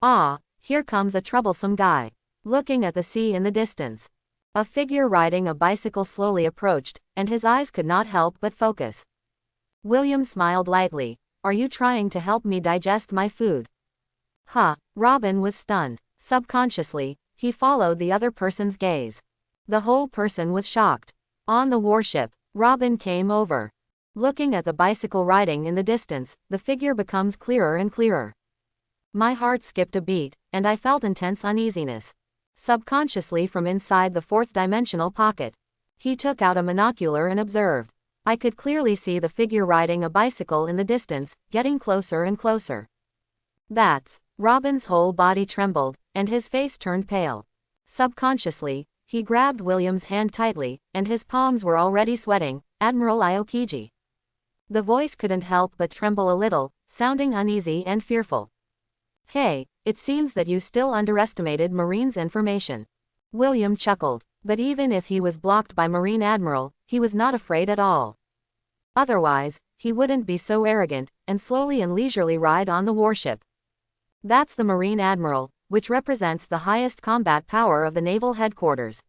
Ah, here comes a troublesome guy. Looking at the sea in the distance. A figure riding a bicycle slowly approached, and his eyes could not help but focus. William smiled lightly. Are you trying to help me digest my food? Huh, Robin was stunned. Subconsciously, he followed the other person's gaze. The whole person was shocked. On the warship, Robin came over. Looking at the bicycle riding in the distance, the figure becomes clearer and clearer. My heart skipped a beat, and I felt intense uneasiness. Subconsciously from inside the fourth-dimensional pocket, he took out a monocular and observed. I could clearly see the figure riding a bicycle in the distance, getting closer and closer. That's... Robin's whole body trembled, and his face turned pale. Subconsciously, he grabbed William's hand tightly, and his palms were already sweating. Admiral Aokiji. The voice couldn't help but tremble a little, sounding uneasy and fearful. Hey, it seems that you still underestimated Marine's information. William chuckled, but even if he was blocked by Marine Admiral, he was not afraid at all. Otherwise, he wouldn't be so arrogant, and slowly and leisurely ride on the warship. That's the Marine Admiral, which represents the highest combat power of the naval headquarters.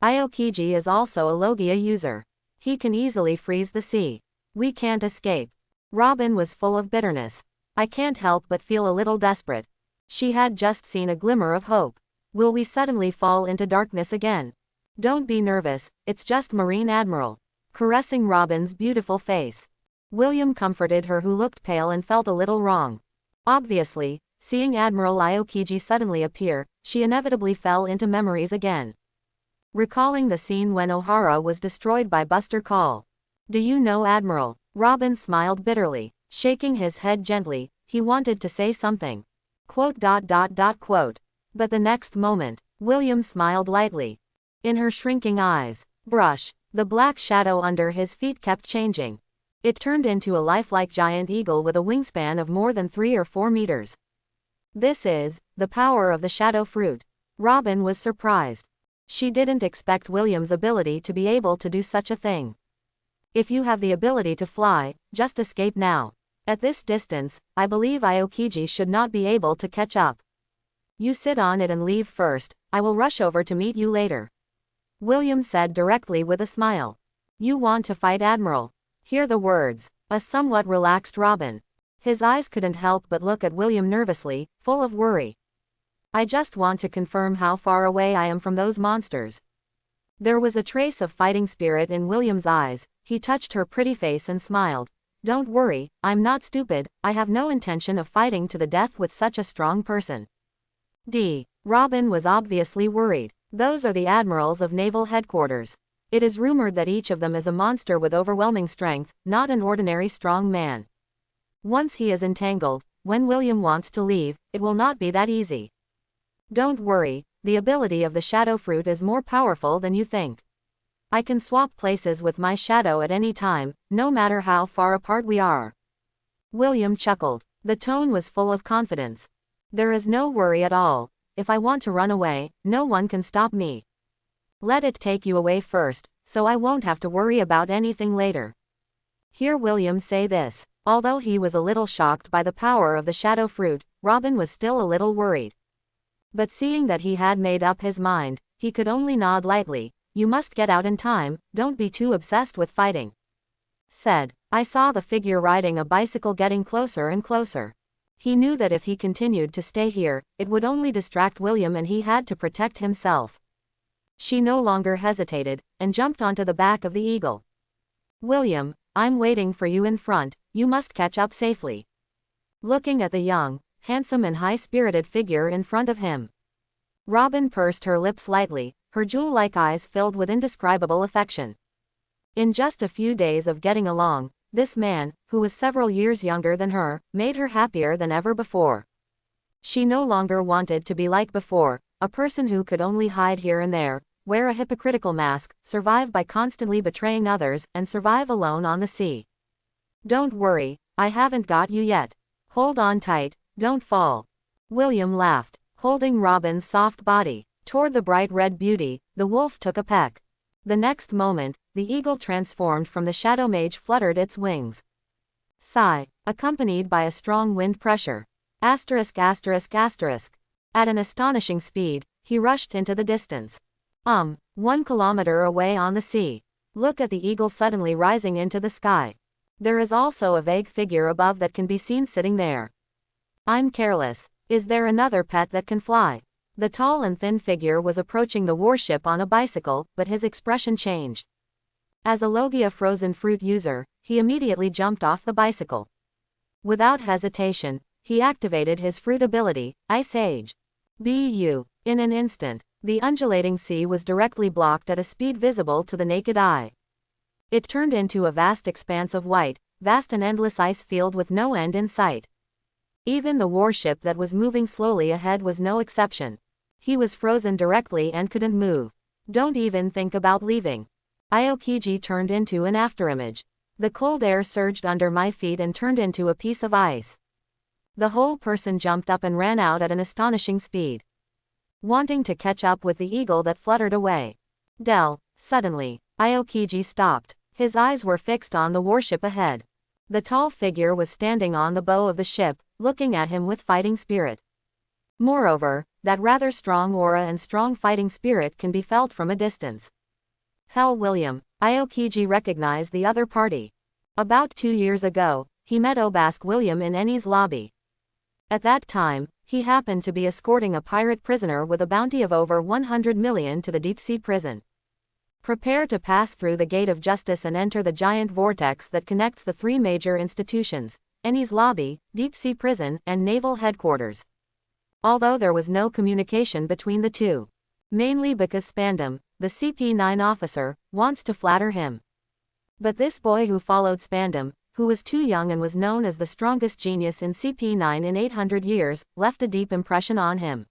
Aokiji is also a Logia user. He can easily freeze the sea. We can't escape. Robin was full of bitterness. I can't help but feel a little desperate. She had just seen a glimmer of hope. Will we suddenly fall into darkness again? Don't be nervous, it's just Marine Admiral. Caressing Robin's beautiful face. William comforted her, who looked pale and felt a little wrong. Obviously, seeing Admiral Aokiji suddenly appear, she inevitably fell into memories again. Recalling the scene when O'Hara was destroyed by Buster Call. Do you know Admiral? Robin smiled bitterly, shaking his head gently. He wanted to say something. Quote. But the next moment, William smiled lightly. In her shrinking eyes, brush, the black shadow under his feet kept changing. It turned into a lifelike giant eagle with a wingspan of more than 3 or 4 meters. This is the power of the shadow fruit. Robin was surprised. She didn't expect William's ability to be able to do such a thing. If you have the ability to fly, just escape now. At this distance, I believe Aokiji should not be able to catch up. You sit on it and leave first, I will rush over to meet you later. William said directly with a smile. You want to fight, Admiral? Hear the words. A somewhat relaxed Robin. His eyes couldn't help but look at William nervously, full of worry. I just want to confirm how far away I am from those monsters. There was a trace of fighting spirit in William's eyes. He touched her pretty face and smiled. Don't worry, I'm not stupid, I have no intention of fighting to the death with such a strong person. Robin was obviously worried. Those are the admirals of naval headquarters. It is rumored that each of them is a monster with overwhelming strength, not an ordinary strong man. Once he is entangled, when William wants to leave, it will not be that easy. Don't worry, the ability of the shadow fruit is more powerful than you think. I can swap places with my shadow at any time, no matter how far apart we are. William chuckled. The tone was full of confidence. There is no worry at all. If I want to run away, no one can stop me. Let it take you away first, so I won't have to worry about anything later. Hear William say this. Although he was a little shocked by the power of the shadow fruit, Robin was still a little worried. But seeing that he had made up his mind, he could only nod lightly. You must get out in time, don't be too obsessed with fighting. Said. I saw the figure riding a bicycle getting closer and closer. He knew that if he continued to stay here, it would only distract William and he had to protect himself. She no longer hesitated, and jumped onto the back of the eagle. William, I'm waiting for you in front, you must catch up safely. Looking at the young, handsome and high-spirited figure in front of him, Robin pursed her lips lightly, her jewel-like eyes filled with indescribable affection. In just a few days of getting along, this man, who was several years younger than her, made her happier than ever before. She no longer wanted to be like before, a person who could only hide here and there, wear a hypocritical mask, survive by constantly betraying others, and survive alone on the sea. Don't worry, I haven't got you yet. Hold on tight, don't fall. William laughed, holding Robin's soft body. Toward the bright red beauty, the wolf took a peck. The next moment, the eagle transformed from the shadow mage fluttered its wings. Sigh, accompanied by a strong wind pressure. At an astonishing speed, he rushed into the distance. 1 kilometer away on the sea. Look at the eagle suddenly rising into the sky. There is also a vague figure above that can be seen sitting there. I'm careless. Is there another pet that can fly? The tall and thin figure was approaching the warship on a bicycle, but his expression changed. As a Logia frozen fruit user, he immediately jumped off the bicycle. Without hesitation, he activated his fruit ability, Ice Age. In an instant, the undulating sea was directly blocked at a speed visible to the naked eye. It turned into a vast expanse of white, vast and endless ice field with no end in sight. Even the warship that was moving slowly ahead was no exception. He was frozen directly and couldn't move. Don't even think about leaving. Aokiji turned into an afterimage. The cold air surged under my feet and turned into a piece of ice. The whole person jumped up and ran out at an astonishing speed, wanting to catch up with the eagle that fluttered away. Suddenly, Aokiji stopped. His eyes were fixed on the warship ahead. The tall figure was standing on the bow of the ship, looking at him with fighting spirit. Moreover, that rather strong aura and strong fighting spirit can be felt from a distance. Hell, William, Aokiji recognized the other party. About 2 years ago, he met Obask William in Eni's lobby. At that time, he happened to be escorting a pirate prisoner with a bounty of over 100 million to the deep-sea prison. Prepare to pass through the gate of justice and enter the giant vortex that connects the 3 major institutions, Eni's lobby, deep-sea prison, and naval headquarters. Although there was no communication between the two. Mainly because Spandam, the CP9 officer, wants to flatter him. But this boy who followed Spandam, who was too young and was known as the strongest genius in CP9 in 800 years, left a deep impression on him.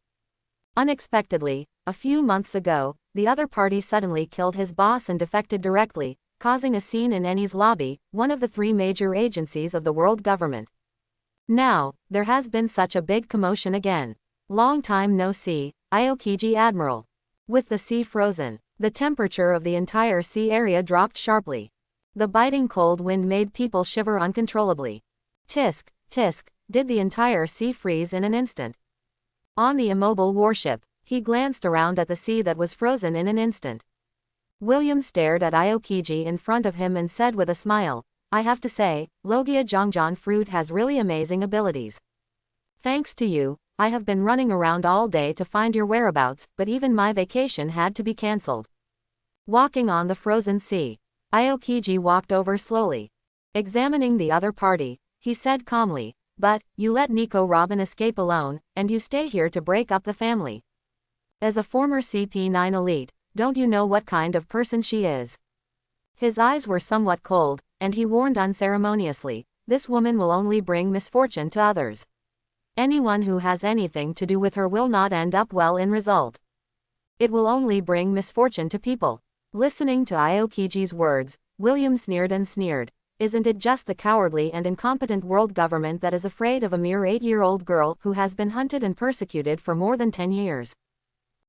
Unexpectedly, a few months ago, the other party suddenly killed his boss and defected directly, causing a scene in Eni's lobby, one of the 3 major agencies of the world government. Now, there has been such a big commotion again. Long time no see, Aokiji Admiral. With the sea frozen, the temperature of the entire sea area dropped sharply. The biting cold wind made people shiver uncontrollably. Tisk, tisk, did the entire sea freeze in an instant. On the immobile warship, he glanced around at the sea that was frozen in an instant. William stared at Aokiji in front of him and said with a smile, I have to say, Logia Jongjon fruit has really amazing abilities. Thanks to you, I have been running around all day to find your whereabouts, but even my vacation had to be cancelled. Walking on the frozen sea, Aokiji walked over slowly. Examining the other party, he said calmly, but, you let Nico Robin escape alone, and you stay here to break up the family. As a former CP9 elite, don't you know what kind of person she is? His eyes were somewhat cold, and he warned unceremoniously, this woman will only bring misfortune to others. Anyone who has anything to do with her will not end up well in result. It will only bring misfortune to people. Listening to Aokiji's words, William sneered and sneered. Isn't it just the cowardly and incompetent world government that is afraid of a mere 8-year-old girl who has been hunted and persecuted for more than 10 years?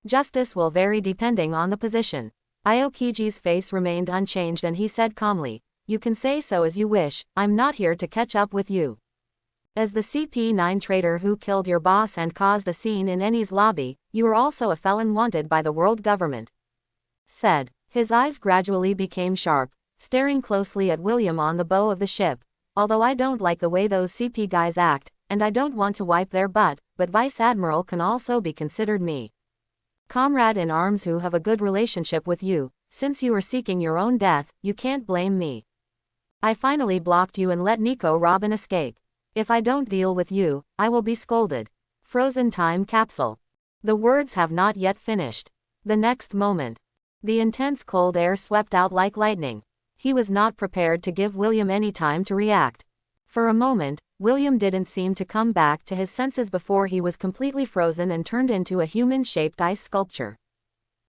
Justice will vary depending on the position. Aokiji's face remained unchanged and he said calmly, "You can say so as you wish, I'm not here to catch up with you. As the CP9 traitor who killed your boss and caused a scene in Eni's lobby, you are also a felon wanted by the world government," said. His eyes gradually became sharp, staring closely at William on the bow of the ship. "Although I don't like the way those CP guys act, and I don't want to wipe their butt, but Vice Admiral can also be considered me. Comrade in arms who have a good relationship with you, since you are seeking your own death, you can't blame me. I finally blocked you and let Nico Robin escape. If I don't deal with you, I will be scolded." Frozen time capsule. The words have not yet finished. The next moment, the intense cold air swept out like lightning. He was not prepared to give William any time to react. For a moment, William didn't seem to come back to his senses before he was completely frozen and turned into a human-shaped ice sculpture.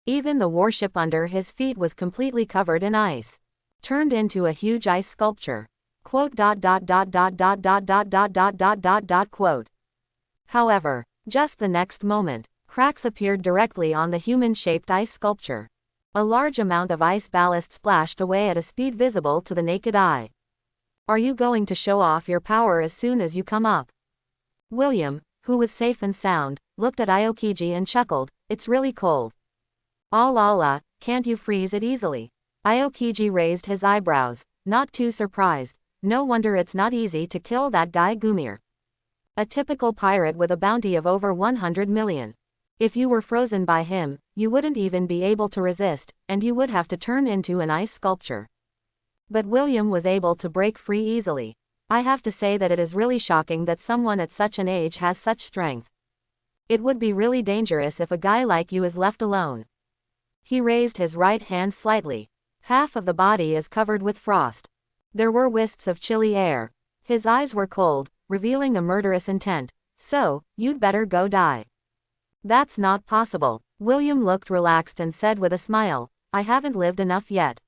Even the warship under his feet was completely covered in ice. Turned into a huge ice sculpture. Quote. However, just the next moment, cracks appeared directly on the human-shaped ice sculpture. A large amount of ice ballast splashed away at a speed visible to the naked eye. "Are you going to show off your power as soon as you come up?" William, who was safe and sound, looked at Aokiji and chuckled, "It's really cold." "Allah, can't you freeze it easily?" Aokiji raised his eyebrows, not too surprised. "No wonder it's not easy to kill that guy Gumir. A typical pirate with a bounty of over 100 million. If you were frozen by him, you wouldn't even be able to resist, and you would have to turn into an ice sculpture." But William was able to break free easily. "I have to say that it is really shocking that someone at such an age has such strength. It would be really dangerous if a guy like you is left alone." He raised his right hand slightly. Half of the body is covered with frost. There were wisps of chilly air. His eyes were cold, revealing a murderous intent. "So, you'd better go die." "That's not possible." William looked relaxed and said with a smile, "I haven't lived enough yet."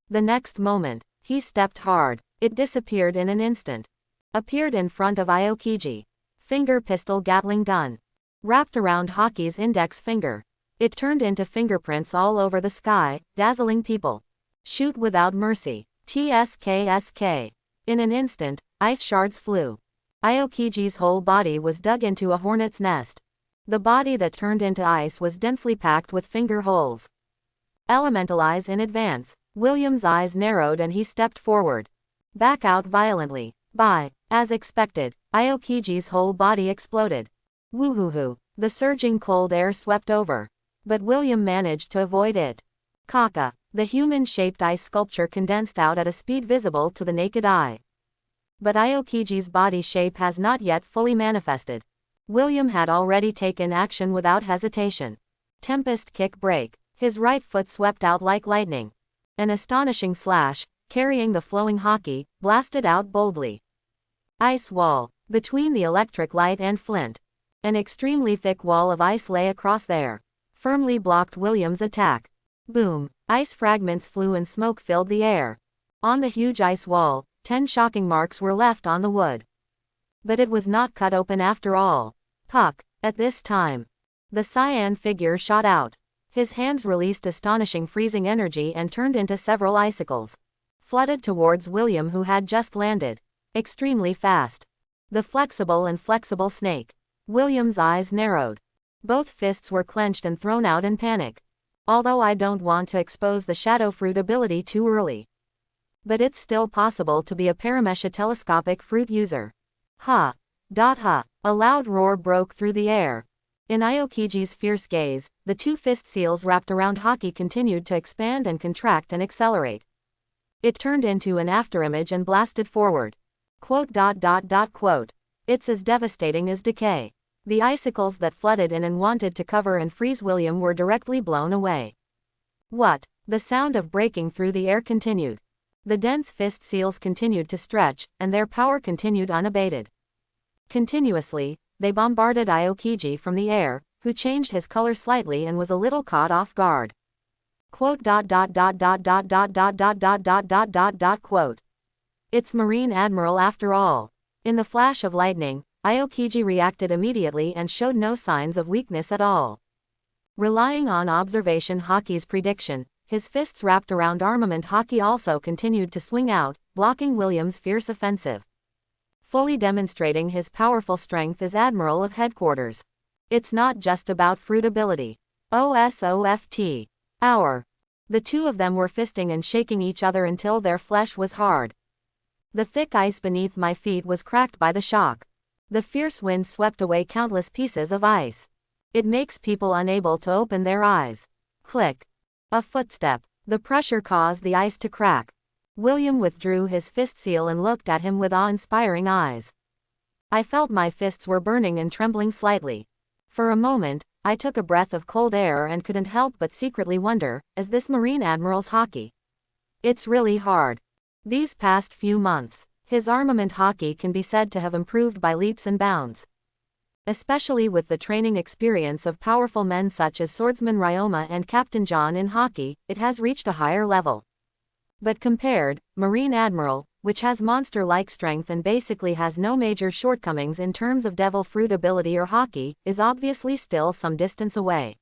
The next moment, he stepped hard. It disappeared in an instant. Appeared in front of Aokiji. Finger pistol Gatling gun. Wrapped around Hoki's index finger. It turned into fingerprints all over the sky, dazzling people. Shoot without mercy. TSKSK. In an instant, ice shards flew. Aokiji's whole body was dug into a hornet's nest. The body that turned into ice was densely packed with finger holes. Elemental eyes in advance. William's eyes narrowed and he stepped forward. Back out violently. As expected, Aokiji's whole body exploded. Woohoo! The surging cold air swept over. But William managed to avoid it. Kaka. The human-shaped ice sculpture condensed out at a speed visible to the naked eye. But Aokiji's body shape has not yet fully manifested. William had already taken action without hesitation. Tempest kick break. His right foot swept out like lightning. An astonishing slash, carrying the flowing Hoki, blasted out boldly. Ice wall. Between the electric light and flint. An extremely thick wall of ice lay across there. Firmly blocked William's attack. Boom. Ice fragments flew and smoke filled the air. On the huge ice wall, 10 shocking marks were left on the wood. But it was not cut open after all. Puck. At this time, the cyan figure shot out. His hands released astonishing freezing energy and turned into several icicles. Flooded towards William who had just landed. Extremely fast. The flexible snake. William's eyes narrowed. Both fists were clenched and thrown out in panic. Although I don't want to expose the shadow fruit ability too early. But it's still possible to be a paramesha telescopic fruit user. Ha! Ha! A loud roar broke through the air. In Aokiji's fierce gaze, the two fist seals wrapped around Hoki continued to expand and contract and accelerate. It turned into an afterimage and blasted forward. Quote. It's as devastating as decay. The icicles that flooded in and wanted to cover and freeze William were directly blown away. What? The sound of breaking through the air continued. The dense fist seals continued to stretch, and their power continued unabated. Continuously, they bombarded Aokiji from the air, who changed his color slightly and was a little caught off guard. Quote. Quote. It's Marine Admiral after all. In the flash of lightning, Aokiji reacted immediately and showed no signs of weakness at all. Relying on observation Haki's prediction, his fists wrapped around armament Haki also continued to swing out, blocking William's fierce offensive. Fully demonstrating his powerful strength as Admiral of Headquarters. It's not just about fruit ability. OSOFT. Hour. The two of them were fisting and shaking each other until their flesh was hard. The thick ice beneath my feet was cracked by the shock. The fierce wind swept away countless pieces of ice. It makes people unable to open their eyes. Click. A footstep. The pressure caused the ice to crack. William withdrew his fist seal and looked at him with awe-inspiring eyes. I felt my fists were burning and trembling slightly. For a moment, I took a breath of cold air and couldn't help but secretly wonder, is this Marine Admiral's Haki? It's really hard. These past few months, his armament Haki can be said to have improved by leaps and bounds. Especially with the training experience of powerful men such as Swordsman Ryoma and Captain John in Haki, it has reached a higher level. But compared, Marine Admiral, which has monster-like strength and basically has no major shortcomings in terms of devil fruit ability or Haki, is obviously still some distance away.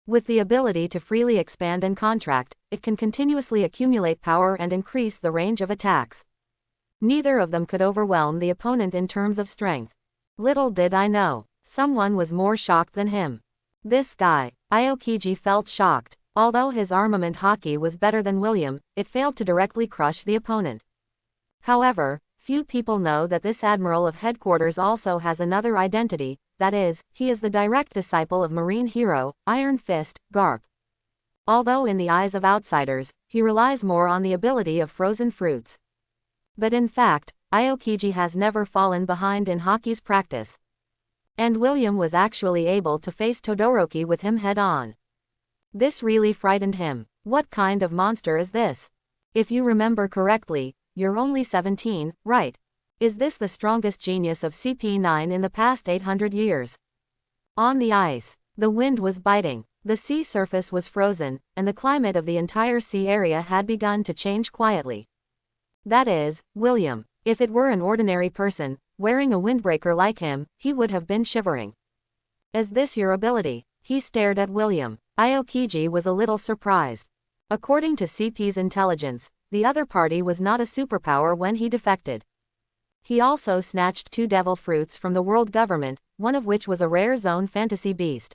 With the ability to freely expand and contract, it can continuously accumulate power and increase the range of attacks. Neither of them could overwhelm the opponent in terms of strength. Little did I know, someone was more shocked than him. This guy. Aokiji felt shocked. Although his armament Haki was better than William, it failed to directly crush the opponent. However, few people know that this Admiral of Headquarters also has another identity, that is, he is the direct disciple of Marine hero, Iron Fist, Garp. Although in the eyes of outsiders, he relies more on the ability of frozen fruits. But in fact, Aokiji has never fallen behind in Haki's practice. And William was actually able to face Todoroki with him head-on. This really frightened him. What kind of monster is this? If you remember correctly, you're only 17, right? Is this the strongest genius of CP9 in the past 800 years? On the ice, the wind was biting, the sea surface was frozen, and the climate of the entire sea area had begun to change quietly. That is, William. If it were an ordinary person, wearing a windbreaker like him, he would have been shivering. Is this your ability? He stared at William. Aokiji was a little surprised. According to CP's intelligence, the other party was not a superpower when he defected. He also snatched 2 devil fruits from the world government, one of which was a rare zone fantasy beast.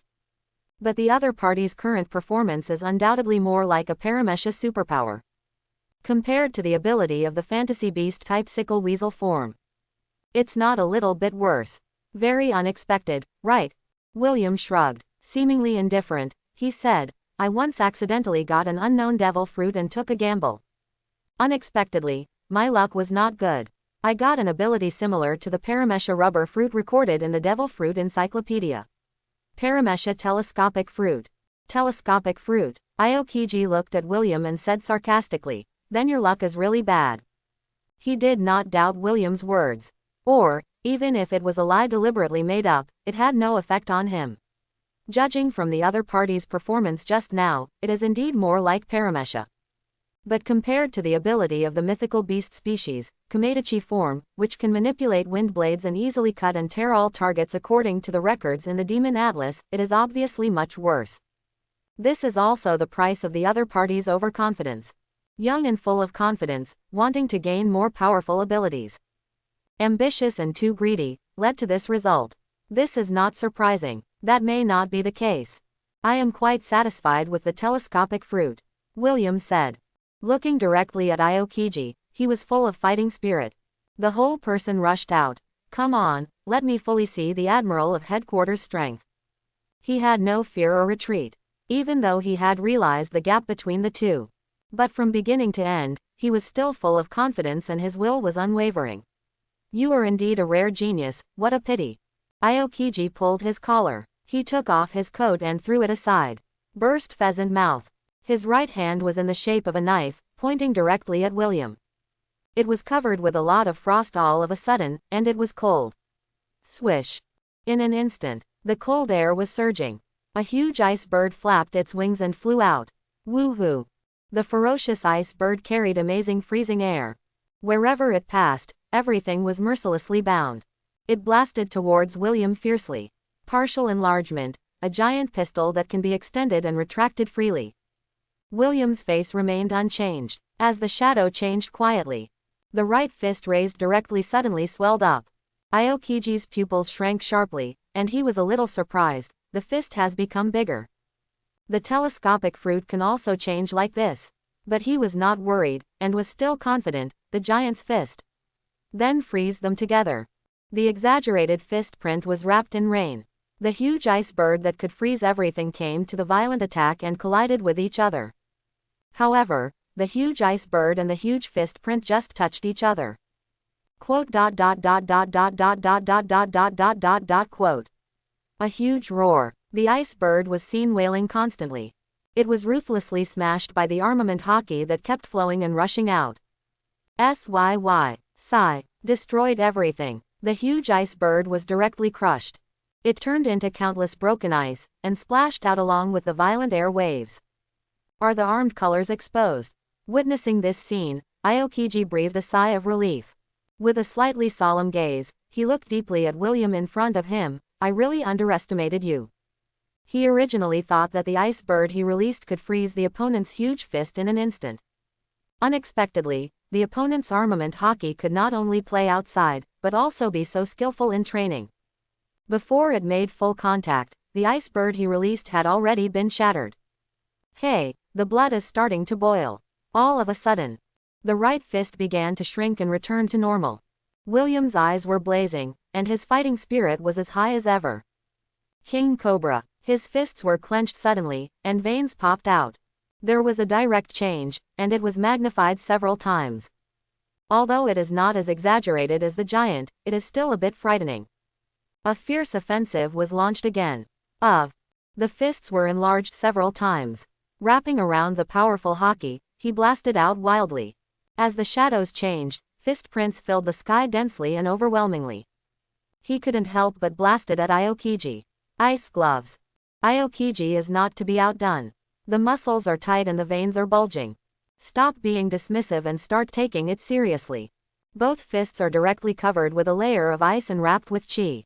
But the other party's current performance is undoubtedly more like a Paramecia superpower. Compared to the ability of the fantasy beast type sickle weasel form. It's not a little bit worse. Very unexpected, right? William shrugged. Seemingly indifferent, he said, I once accidentally got an unknown devil fruit and took a gamble. Unexpectedly, my luck was not good. I got an ability similar to the Paramecia rubber fruit recorded in the devil fruit encyclopedia. Paramecia telescopic fruit. Telescopic fruit. Aokiji looked at William and said sarcastically, then your luck is really bad. He did not doubt William's words. Or, even if it was a lie deliberately made up, it had no effect on him. Judging from the other party's performance just now, it is indeed more like Paramecia. But compared to the ability of the mythical beast species, Komedachi form, which can manipulate wind blades and easily cut and tear all targets according to the records in the Demon Atlas, it is obviously much worse. This is also the price of the other party's overconfidence. Young and full of confidence, wanting to gain more powerful abilities. Ambitious and too greedy, led to this result. This is not surprising. That may not be the case. I am quite satisfied with the telescopic fruit, William said. Looking directly at Aokiji, he was full of fighting spirit. The whole person rushed out. Come on, let me fully see the Admiral of Headquarters' strength. He had no fear or retreat, even though he had realized the gap between the two. But from beginning to end, he was still full of confidence and his will was unwavering. You are indeed a rare genius, what a pity. Aokiji pulled his collar. He took off his coat and threw it aside. Burst pheasant mouth. His right hand was in the shape of a knife, pointing directly at William. It was covered with a lot of frost all of a sudden, and it was cold. Swish. In an instant, the cold air was surging. A huge ice bird flapped its wings and flew out. Woohoo! The ferocious ice bird carried amazing freezing air. Wherever it passed, everything was mercilessly bound. It blasted towards William fiercely. Partial enlargement, a giant pistol that can be extended and retracted freely. William's face remained unchanged. As the shadow changed quietly, the right fist raised directly suddenly swelled up. Aokiji's pupils shrank sharply, and he was a little surprised. The fist has become bigger. The telescopic fruit can also change like this. But he was not worried, and was still confident. The giant's fist. Then freeze them together. The exaggerated fist print was wrapped in rain. The huge ice bird that could freeze everything came to the violent attack and collided with each other. However, the huge ice bird and the huge fist print just touched each other. Quote. Quote. A huge roar. The ice bird was seen wailing constantly. It was ruthlessly smashed by the armament hockey that kept flowing and rushing out. Sigh. Destroyed everything. The huge ice bird was directly crushed. It turned into countless broken ice, and splashed out along with the violent air waves. Are the armed colors exposed? Witnessing this scene, Aokiji breathed a sigh of relief. With a slightly solemn gaze, he looked deeply at William in front of him. I really underestimated you. He originally thought that the ice bird he released could freeze the opponent's huge fist in an instant. Unexpectedly, the opponent's armament hockey could not only play outside, but also be so skillful in training. Before it made full contact, the ice bird he released had already been shattered. Hey, the blood is starting to boil. All of a sudden, the right fist began to shrink and return to normal. William's eyes were blazing, and his fighting spirit was as high as ever. King Cobra. His fists were clenched suddenly, and veins popped out. There was a direct change, and it was magnified several times. Although it is not as exaggerated as the giant, it is still a bit frightening. A fierce offensive was launched again. The fists were enlarged several times. Wrapping around the powerful hockey, he blasted out wildly. As the shadows changed, fist prints filled the sky densely and overwhelmingly. He couldn't help but blasted at Aokiji. Ice gloves. Aokiji is not to be outdone. The muscles are tight and the veins are bulging. Stop being dismissive and start taking it seriously. Both fists are directly covered with a layer of ice and wrapped with chi.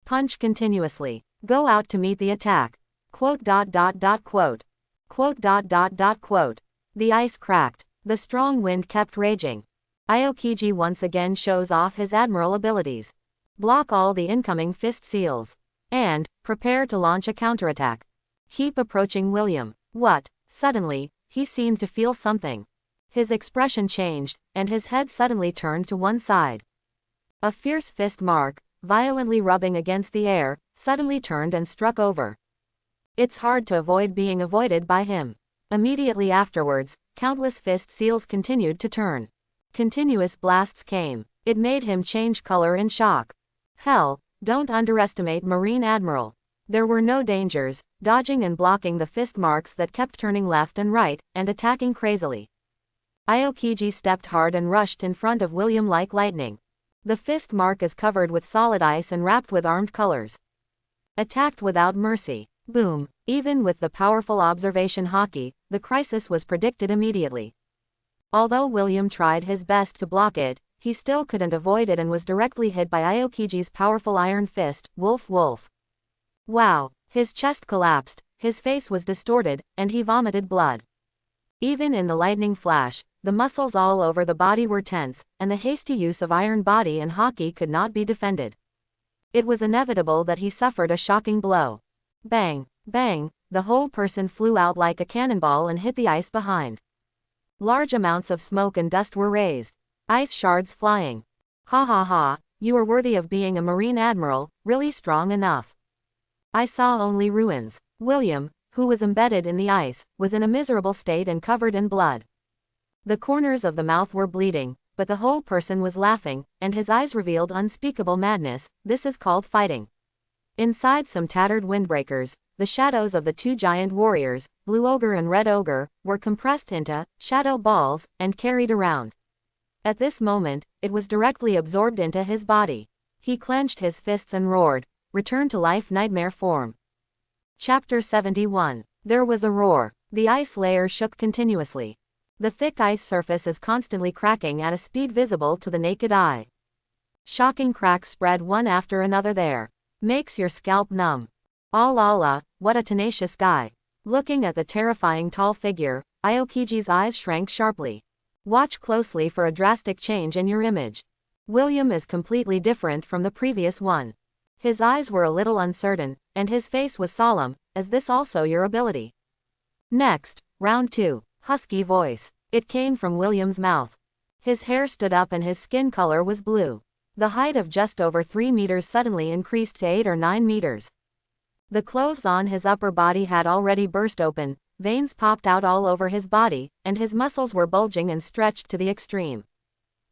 Punch continuously. Go out to meet the attack. Quote. Quote. Quote. The ice cracked. The strong wind kept raging. Aokiji once again shows off his admiral abilities. Block all the incoming fist seals. And prepare to launch a counterattack. Keep approaching William. What? Suddenly, he seemed to feel something. His expression changed, and his head suddenly turned to one side. A fierce fist mark, violently rubbing against the air, suddenly turned and struck over. It's hard to avoid being avoided by him. Immediately afterwards, countless fist seals continued to turn. Continuous blasts came. It made him change color in shock. Hell, don't underestimate Marine Admiral. There were no dangers, dodging and blocking the fist marks that kept turning left and right, and attacking crazily. Aokiji stepped hard and rushed in front of William like lightning. The fist mark is covered with solid ice and wrapped with armed colors. Attacked without mercy. Boom. Even with the powerful observation hockey, the crisis was predicted immediately. Although William tried his best to block it, he still couldn't avoid it and was directly hit by Aokiji's powerful iron fist. Wolf. Wow. His chest collapsed, his face was distorted, and he vomited blood. Even in the lightning flash, the muscles all over the body were tense, and the hasty use of iron body and hockey could not be defended. It was inevitable that he suffered a shocking blow. Bang, bang, the whole person flew out like a cannonball and hit the ice behind. Large amounts of smoke and dust were raised. Ice shards flying. Ha, you are worthy of being a Marine Admiral, really strong enough. I saw only ruins. William, who was embedded in the ice, was in a miserable state and covered in blood. The corners of the mouth were bleeding, but the whole person was laughing, and his eyes revealed unspeakable madness. This is called fighting. Inside some tattered windbreakers, the shadows of the two giant warriors, Blue Ogre and Red Ogre, were compressed into shadow balls and carried around. At this moment, it was directly absorbed into his body. He clenched his fists and roared, "Return to life, nightmare form." Chapter 71. There was a roar. The ice layer shook continuously. The thick ice surface is constantly cracking at a speed visible to the naked eye. Shocking cracks spread one after another there. Makes your scalp numb. Allah, what a tenacious guy. Looking at the terrifying tall figure, Aokiji's eyes shrank sharply. Watch closely for a drastic change in your image. William is completely different from the previous one. His eyes were a little uncertain, and his face was solemn. Is this also your ability? Next, round 2. Husky voice. It came from William's mouth. His hair stood up and his skin color was blue. The height of just over 3 meters suddenly increased to 8 or 9 meters. The clothes on his upper body had already burst open, veins popped out all over his body, and his muscles were bulging and stretched to the extreme.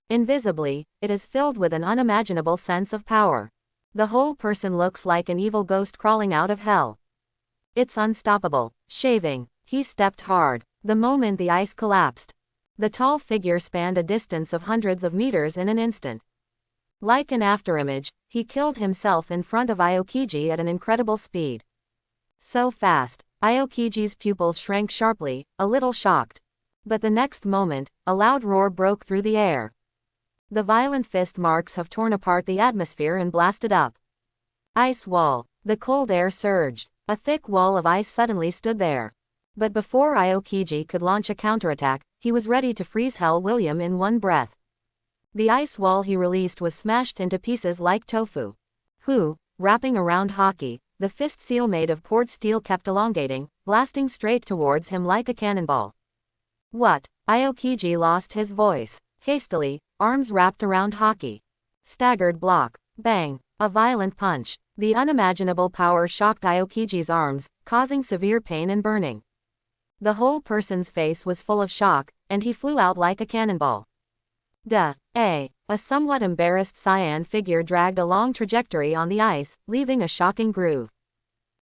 Invisibly, it is filled with an unimaginable sense of power. The whole person looks like an evil ghost crawling out of hell. It's unstoppable. Shaving. He stepped hard. The moment the ice collapsed, the tall figure spanned a distance of hundreds of meters in an instant. Like an afterimage, he killed himself in front of Aokiji at an incredible speed. So fast, Aokiji's pupils shrank sharply, a little shocked. But the next moment, a loud roar broke through the air. The violent fist marks have torn apart the atmosphere and blasted up. Ice wall. The cold air surged. A thick wall of ice suddenly stood there. But before Aokiji could launch a counterattack, he was ready to freeze hell William in one breath. The ice wall he released was smashed into pieces like tofu. Wrapping around Haki, the fist seal made of poured steel kept elongating, blasting straight towards him like a cannonball. What? Aokiji lost his voice. Hastily, arms wrapped around Haki. Staggered block. Bang. A violent punch. The unimaginable power shocked Aokiji's arms, causing severe pain and burning. The whole person's face was full of shock, and he flew out like a cannonball. A somewhat embarrassed cyan figure dragged a long trajectory on the ice, leaving a shocking groove.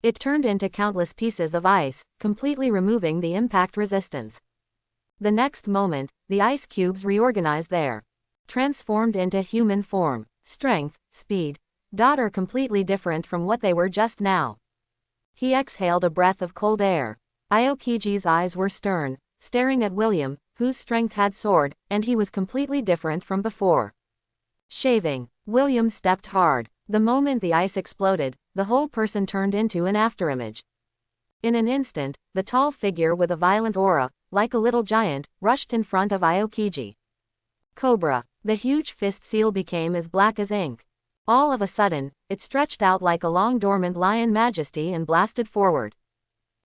It turned into countless pieces of ice, completely removing the impact resistance. The next moment, the ice cubes reorganized there. Transformed into human form, strength, speed, are completely different from what they were just now. He exhaled a breath of cold air. Aokiji's eyes were stern, staring at William, whose strength had soared, and he was completely different from before. Shaving. William stepped hard. The moment the ice exploded, the whole person turned into an afterimage. In an instant, the tall figure with a violent aura, like a little giant, rushed in front of Aokiji. Cobra. The huge fist seal became as black as ink. All of a sudden, it stretched out like a long dormant lion majesty and blasted forward.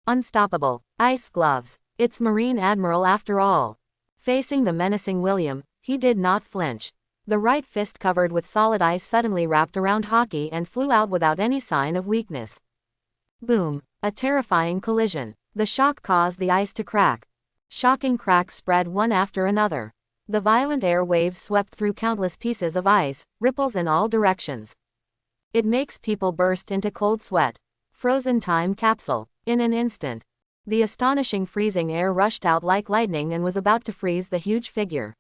Unstoppable. Ice gloves. It's Marine Admiral after all. Facing the menacing William, he did not flinch. The right fist covered with solid ice suddenly wrapped around Haki and flew out without any sign of weakness. Boom. A terrifying collision. The shock caused the ice to crack. Shocking cracks spread one after another. The violent air waves swept through countless pieces of ice, ripples in all directions. It makes people burst into cold sweat. Frozen time capsule. In an instant, the astonishing freezing air rushed out like lightning and was about to freeze the huge figure.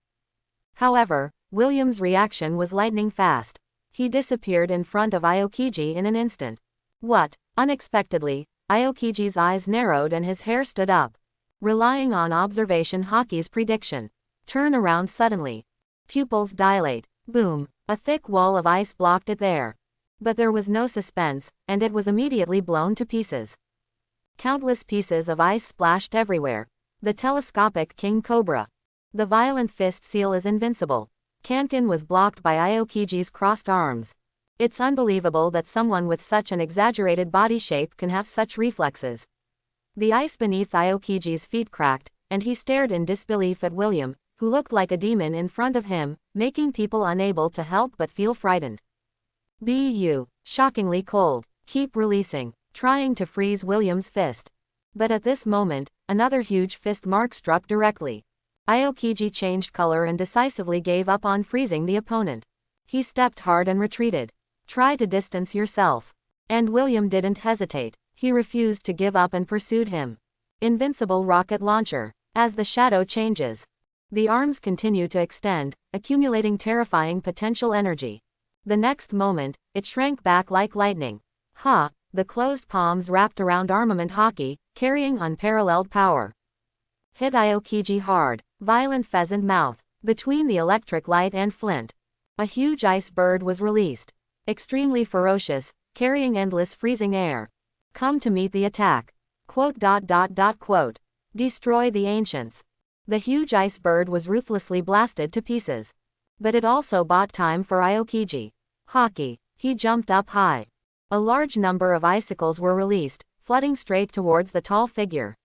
However, William's reaction was lightning fast. He disappeared in front of Aokiji in an instant. What? Unexpectedly, Aokiji's eyes narrowed and his hair stood up. Relying on observation, Haki's prediction. Turn around suddenly. Pupils dilate. Boom. A thick wall of ice blocked it there. But there was no suspense, and it was immediately blown to pieces. Countless pieces of ice splashed everywhere. The telescopic king cobra. The violent fist seal is invincible. Kankin was blocked by Aokiji's crossed arms. It's unbelievable that someone with such an exaggerated body shape can have such reflexes. The ice beneath Aokiji's feet cracked, and he stared in disbelief at William, who looked like a demon in front of him, making people unable to help but feel frightened. Shockingly cold. Keep releasing. Trying to freeze William's fist. But at this moment, another huge fist mark struck directly. Aokiji changed color and decisively gave up on freezing the opponent. He stepped hard and retreated. Try to distance yourself. And William didn't hesitate. He refused to give up and pursued him. Invincible rocket launcher. As the shadow changes, the arms continue to extend, accumulating terrifying potential energy. The next moment, it shrank back like lightning. The closed palms wrapped around armament Haki, carrying unparalleled power. Hit Aokiji hard. Violent pheasant mouth. Between the electric light and flint, a huge ice bird was released. Extremely ferocious, carrying endless freezing air. Come to meet the attack. Quote. Destroy the ancients. The huge ice bird was ruthlessly blasted to pieces. But it also bought time for Aokiji. Haki. He jumped up high. A large number of icicles were released, flooding straight towards the tall figure.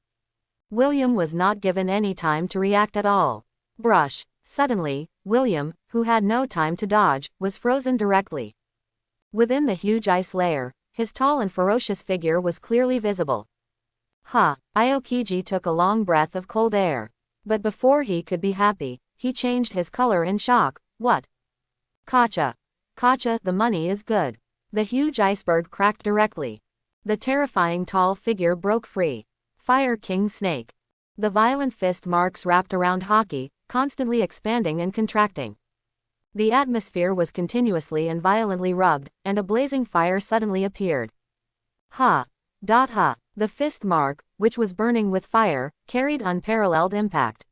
William was not given any time to react at all. Brush. Suddenly, William, who had no time to dodge, was frozen directly. Within the huge ice layer, his tall and ferocious figure was clearly visible. Aokiji took a long breath of cold air. But before he could be happy, he changed his color in shock. What? Kacha. Kacha, the money is good. The huge iceberg cracked directly. The terrifying tall figure broke free. Fire King Snake. The violent fist marks wrapped around Haki, constantly expanding and contracting. The atmosphere was continuously and violently rubbed, and a blazing fire suddenly appeared. The fist mark, which was burning with fire, carried unparalleled impact.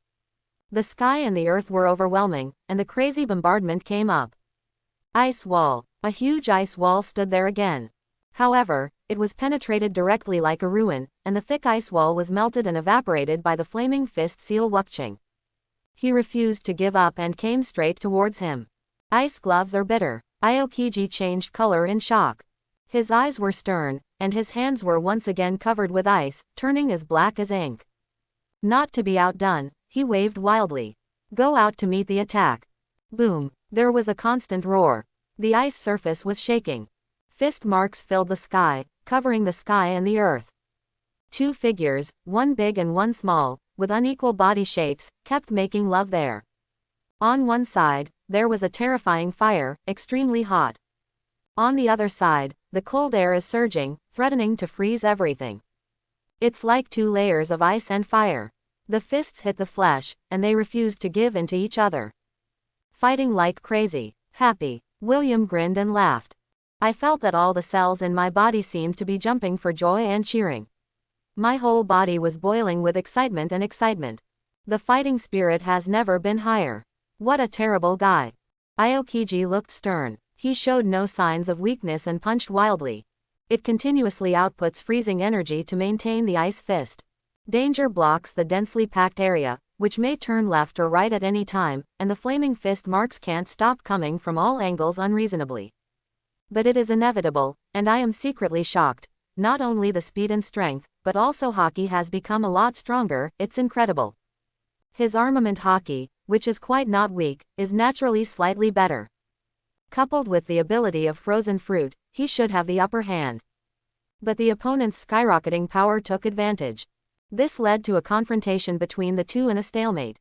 The sky and the earth were overwhelming, and the crazy bombardment came up. Ice wall. A huge ice wall stood there again. However, it was penetrated directly like a ruin, and the thick ice wall was melted and evaporated by the flaming fist seal Wuching. He refused to give up and came straight towards him. Ice gloves are bitter. Aokiji changed color in shock. His eyes were stern, and his hands were once again covered with ice, turning as black as ink. Not to be outdone, he waved wildly. Go out to meet the attack. Boom. There was a constant roar. The ice surface was shaking. Fist marks filled the sky, covering the sky and the earth. Two figures, one big and one small, with unequal body shapes, kept making love there. On one side, there was a terrifying fire, extremely hot. On the other side, the cold air is surging, threatening to freeze everything. It's like two layers of ice and fire. The fists hit the flesh, and they refused to give in to each other. Fighting like crazy. Happy. William grinned and laughed. I felt that all the cells in my body seemed to be jumping for joy and cheering. My whole body was boiling with excitement and excitement. The fighting spirit has never been higher. What a terrible guy. Aokiji looked stern. He showed no signs of weakness and punched wildly. It continuously outputs freezing energy to maintain the ice fist. Danger blocks the densely packed area, which may turn left or right at any time, and the flaming fist marks can't stop coming from all angles unreasonably. But it is inevitable, and I am secretly shocked. Not only the speed and strength, but also Haki has become a lot stronger, it's incredible. His armament Haki, which is quite not weak, is naturally slightly better. Coupled with the ability of frozen fruit, he should have the upper hand. But the opponent's skyrocketing power took advantage. This led to a confrontation between the two and a stalemate.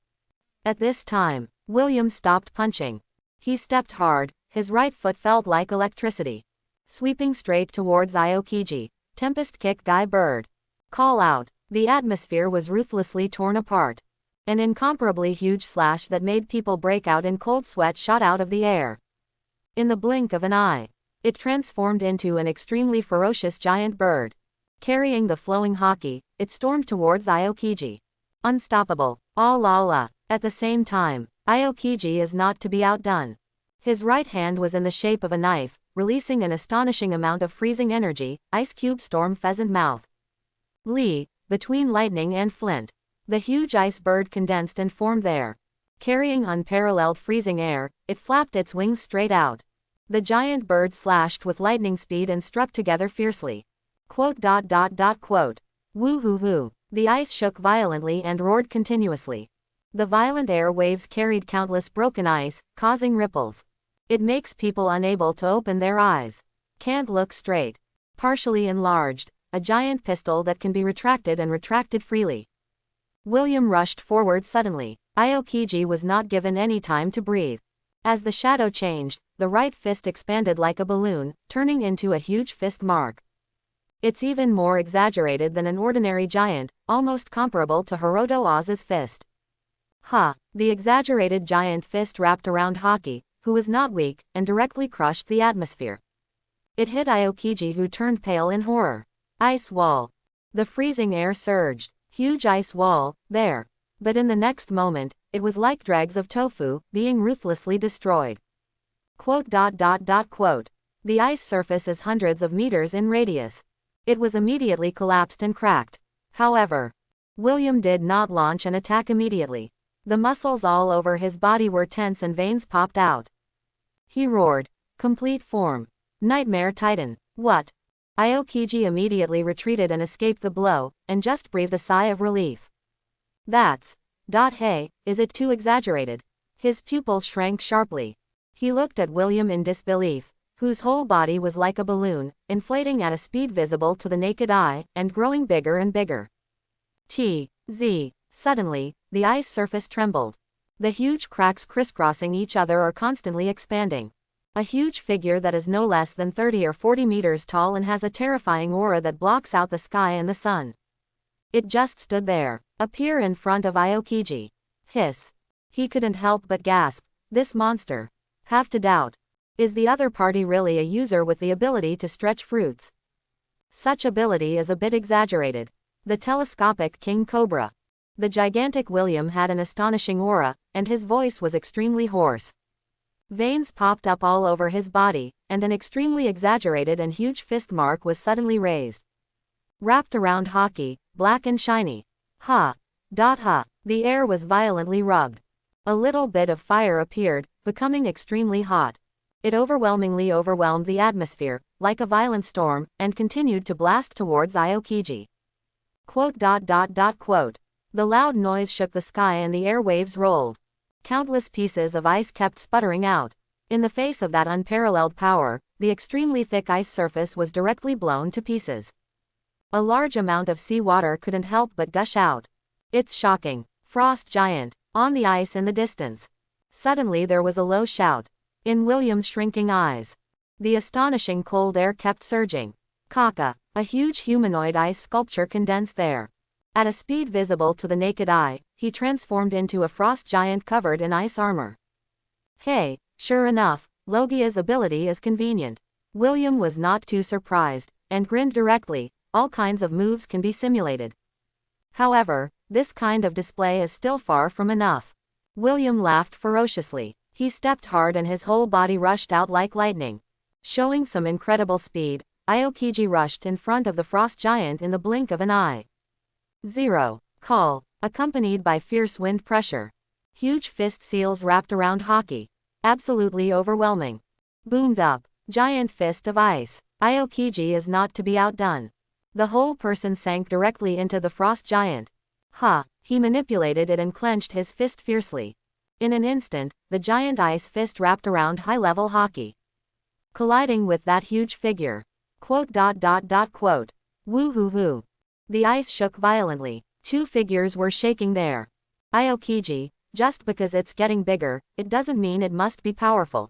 At this time, William stopped punching. He stepped hard, his right foot felt like electricity. Sweeping straight towards Aokiji. Tempest kick guy bird. Call out. The atmosphere was ruthlessly torn apart. An incomparably huge slash that made people break out in cold sweat shot out of the air. In the blink of an eye, it transformed into an extremely ferocious giant bird. Carrying the flowing Haki, it stormed towards Aokiji. Unstoppable. All la la. At the same time, Aokiji is not to be outdone. His right hand was in the shape of a knife, releasing an astonishing amount of freezing energy. Ice cube storm pheasant mouth. Lee, between lightning and flint. The huge ice bird condensed and formed there. Carrying unparalleled freezing air, it flapped its wings straight out. The giant bird slashed with lightning speed and struck together fiercely. Quote. Woo hoo hoo. The ice shook violently and roared continuously. The violent air waves carried countless broken ice, causing ripples. It makes people unable to open their eyes. Can't look straight. Partially enlarged, a giant pistol that can be retracted and retracted freely. William rushed forward suddenly. Aokiji was not given any time to breathe. As the shadow changed, the right fist expanded like a balloon, turning into a huge fist mark. It's even more exaggerated than an ordinary giant, almost comparable to Hiroto Oza's fist. The exaggerated giant fist wrapped around Haki, who was not weak, and directly crushed the atmosphere. It hit Aokiji, who turned pale in horror. Ice wall. The freezing air surged. Huge ice wall, there. But in the next moment, it was like dregs of tofu, being ruthlessly destroyed. Quote. The ice surface is hundreds of meters in radius. It was immediately collapsed and cracked. However, William did not launch an attack immediately. The muscles all over his body were tense and veins popped out. He roared, "Complete form. Nightmare Titan. What?" Aokiji immediately retreated and escaped the blow, and just breathed a sigh of relief. That's. Hey, is it too exaggerated? His pupils shrank sharply. He looked at William in disbelief, whose whole body was like a balloon, inflating at a speed visible to the naked eye, and growing bigger and bigger. Suddenly, the ice surface trembled. The huge cracks crisscrossing each other are constantly expanding. A huge figure that is no less than 30 or 40 meters tall and has a terrifying aura that blocks out the sky and the sun. It just stood there, appear in front of Aokiji. Hiss. He couldn't help but gasp. This monster. Have to doubt. Is the other party really a user with the ability to stretch fruits? Such ability is a bit exaggerated. The telescopic King Cobra. The gigantic William had an astonishing aura, and his voice was extremely hoarse. Veins popped up all over his body, and an extremely exaggerated and huge fist mark was suddenly raised. Wrapped around Haki, black and shiny. Ha. The air was violently rubbed. A little bit of fire appeared, becoming extremely hot. It overwhelmingly overwhelmed the atmosphere, like a violent storm, and continued to blast towards Aokiji. Quote. The loud noise shook the sky and the airwaves rolled. Countless pieces of ice kept sputtering out. In the face of that unparalleled power, the extremely thick ice surface was directly blown to pieces. A large amount of seawater couldn't help but gush out. It's shocking. Frost giant. On the ice in the distance. Suddenly there was a low shout. In William's shrinking eyes. The astonishing cold air kept surging. Kaka, a huge humanoid ice sculpture condensed there. At a speed visible to the naked eye, he transformed into a frost giant covered in ice armor. Hey, sure enough, Logia's ability is convenient. William was not too surprised, and grinned directly. All kinds of moves can be simulated. However, this kind of display is still far from enough. William laughed ferociously. He stepped hard and his whole body rushed out like lightning. Showing some incredible speed, Aokiji rushed in front of the frost giant in the blink of an eye. Zero. Call, accompanied by fierce wind pressure. Huge fist seals wrapped around Haki. Absolutely overwhelming. Boomed up. Giant fist of ice. Aokiji is not to be outdone. The whole person sank directly into the frost giant. He manipulated it and clenched his fist fiercely. In an instant, the giant ice fist wrapped around high-level Haki, colliding with that huge figure. Quote. Woo-hoo-hoo. The ice shook violently. Two figures were shaking there. Aokiji, just because it's getting bigger, it doesn't mean it must be powerful.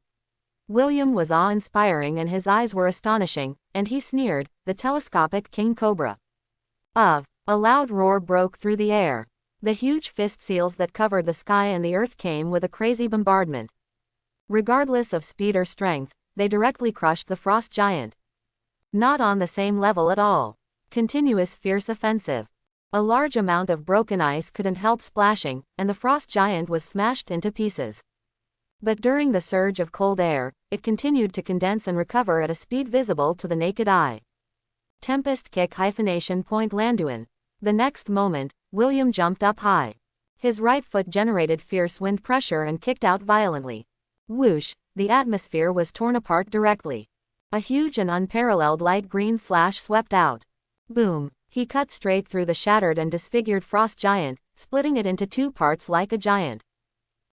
William was awe-inspiring and his eyes were astonishing, and he sneered, the telescopic King Cobra. A loud roar broke through the air. The huge fist seals that covered the sky and the earth came with a crazy bombardment. Regardless of speed or strength, they directly crushed the frost giant. Not on the same level at all. Continuous fierce offensive. A large amount of broken ice couldn't help splashing, and the frost giant was smashed into pieces. But during the surge of cold air, it continued to condense and recover at a speed visible to the naked eye. Tempest kick _point Landuin. The next moment, William jumped up high. His right foot generated fierce wind pressure and kicked out violently. Whoosh, the atmosphere was torn apart directly. A huge and unparalleled light green slash swept out. Boom, he cut straight through the shattered and disfigured frost giant, splitting it into two parts like a giant.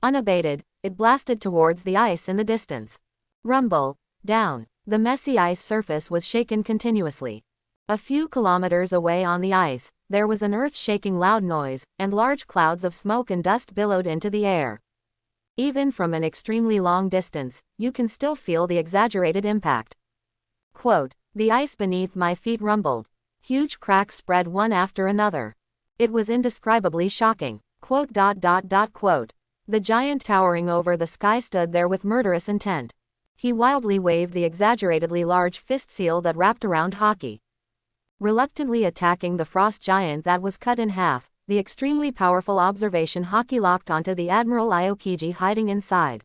Unabated, it blasted towards the ice in the distance. Rumble, down. The messy ice surface was shaken continuously. A few kilometers away on the ice, there was an earth-shaking loud noise, and large clouds of smoke and dust billowed into the air. Even from an extremely long distance, you can still feel the exaggerated impact. Quote, the ice beneath my feet rumbled. Huge cracks spread one after another. It was indescribably shocking. Quote. The giant towering over the sky stood there with murderous intent. He wildly waved the exaggeratedly large fist seal that wrapped around Haki. Reluctantly attacking the frost giant that was cut in half, the extremely powerful observation haki locked onto the Admiral Aokiji hiding inside.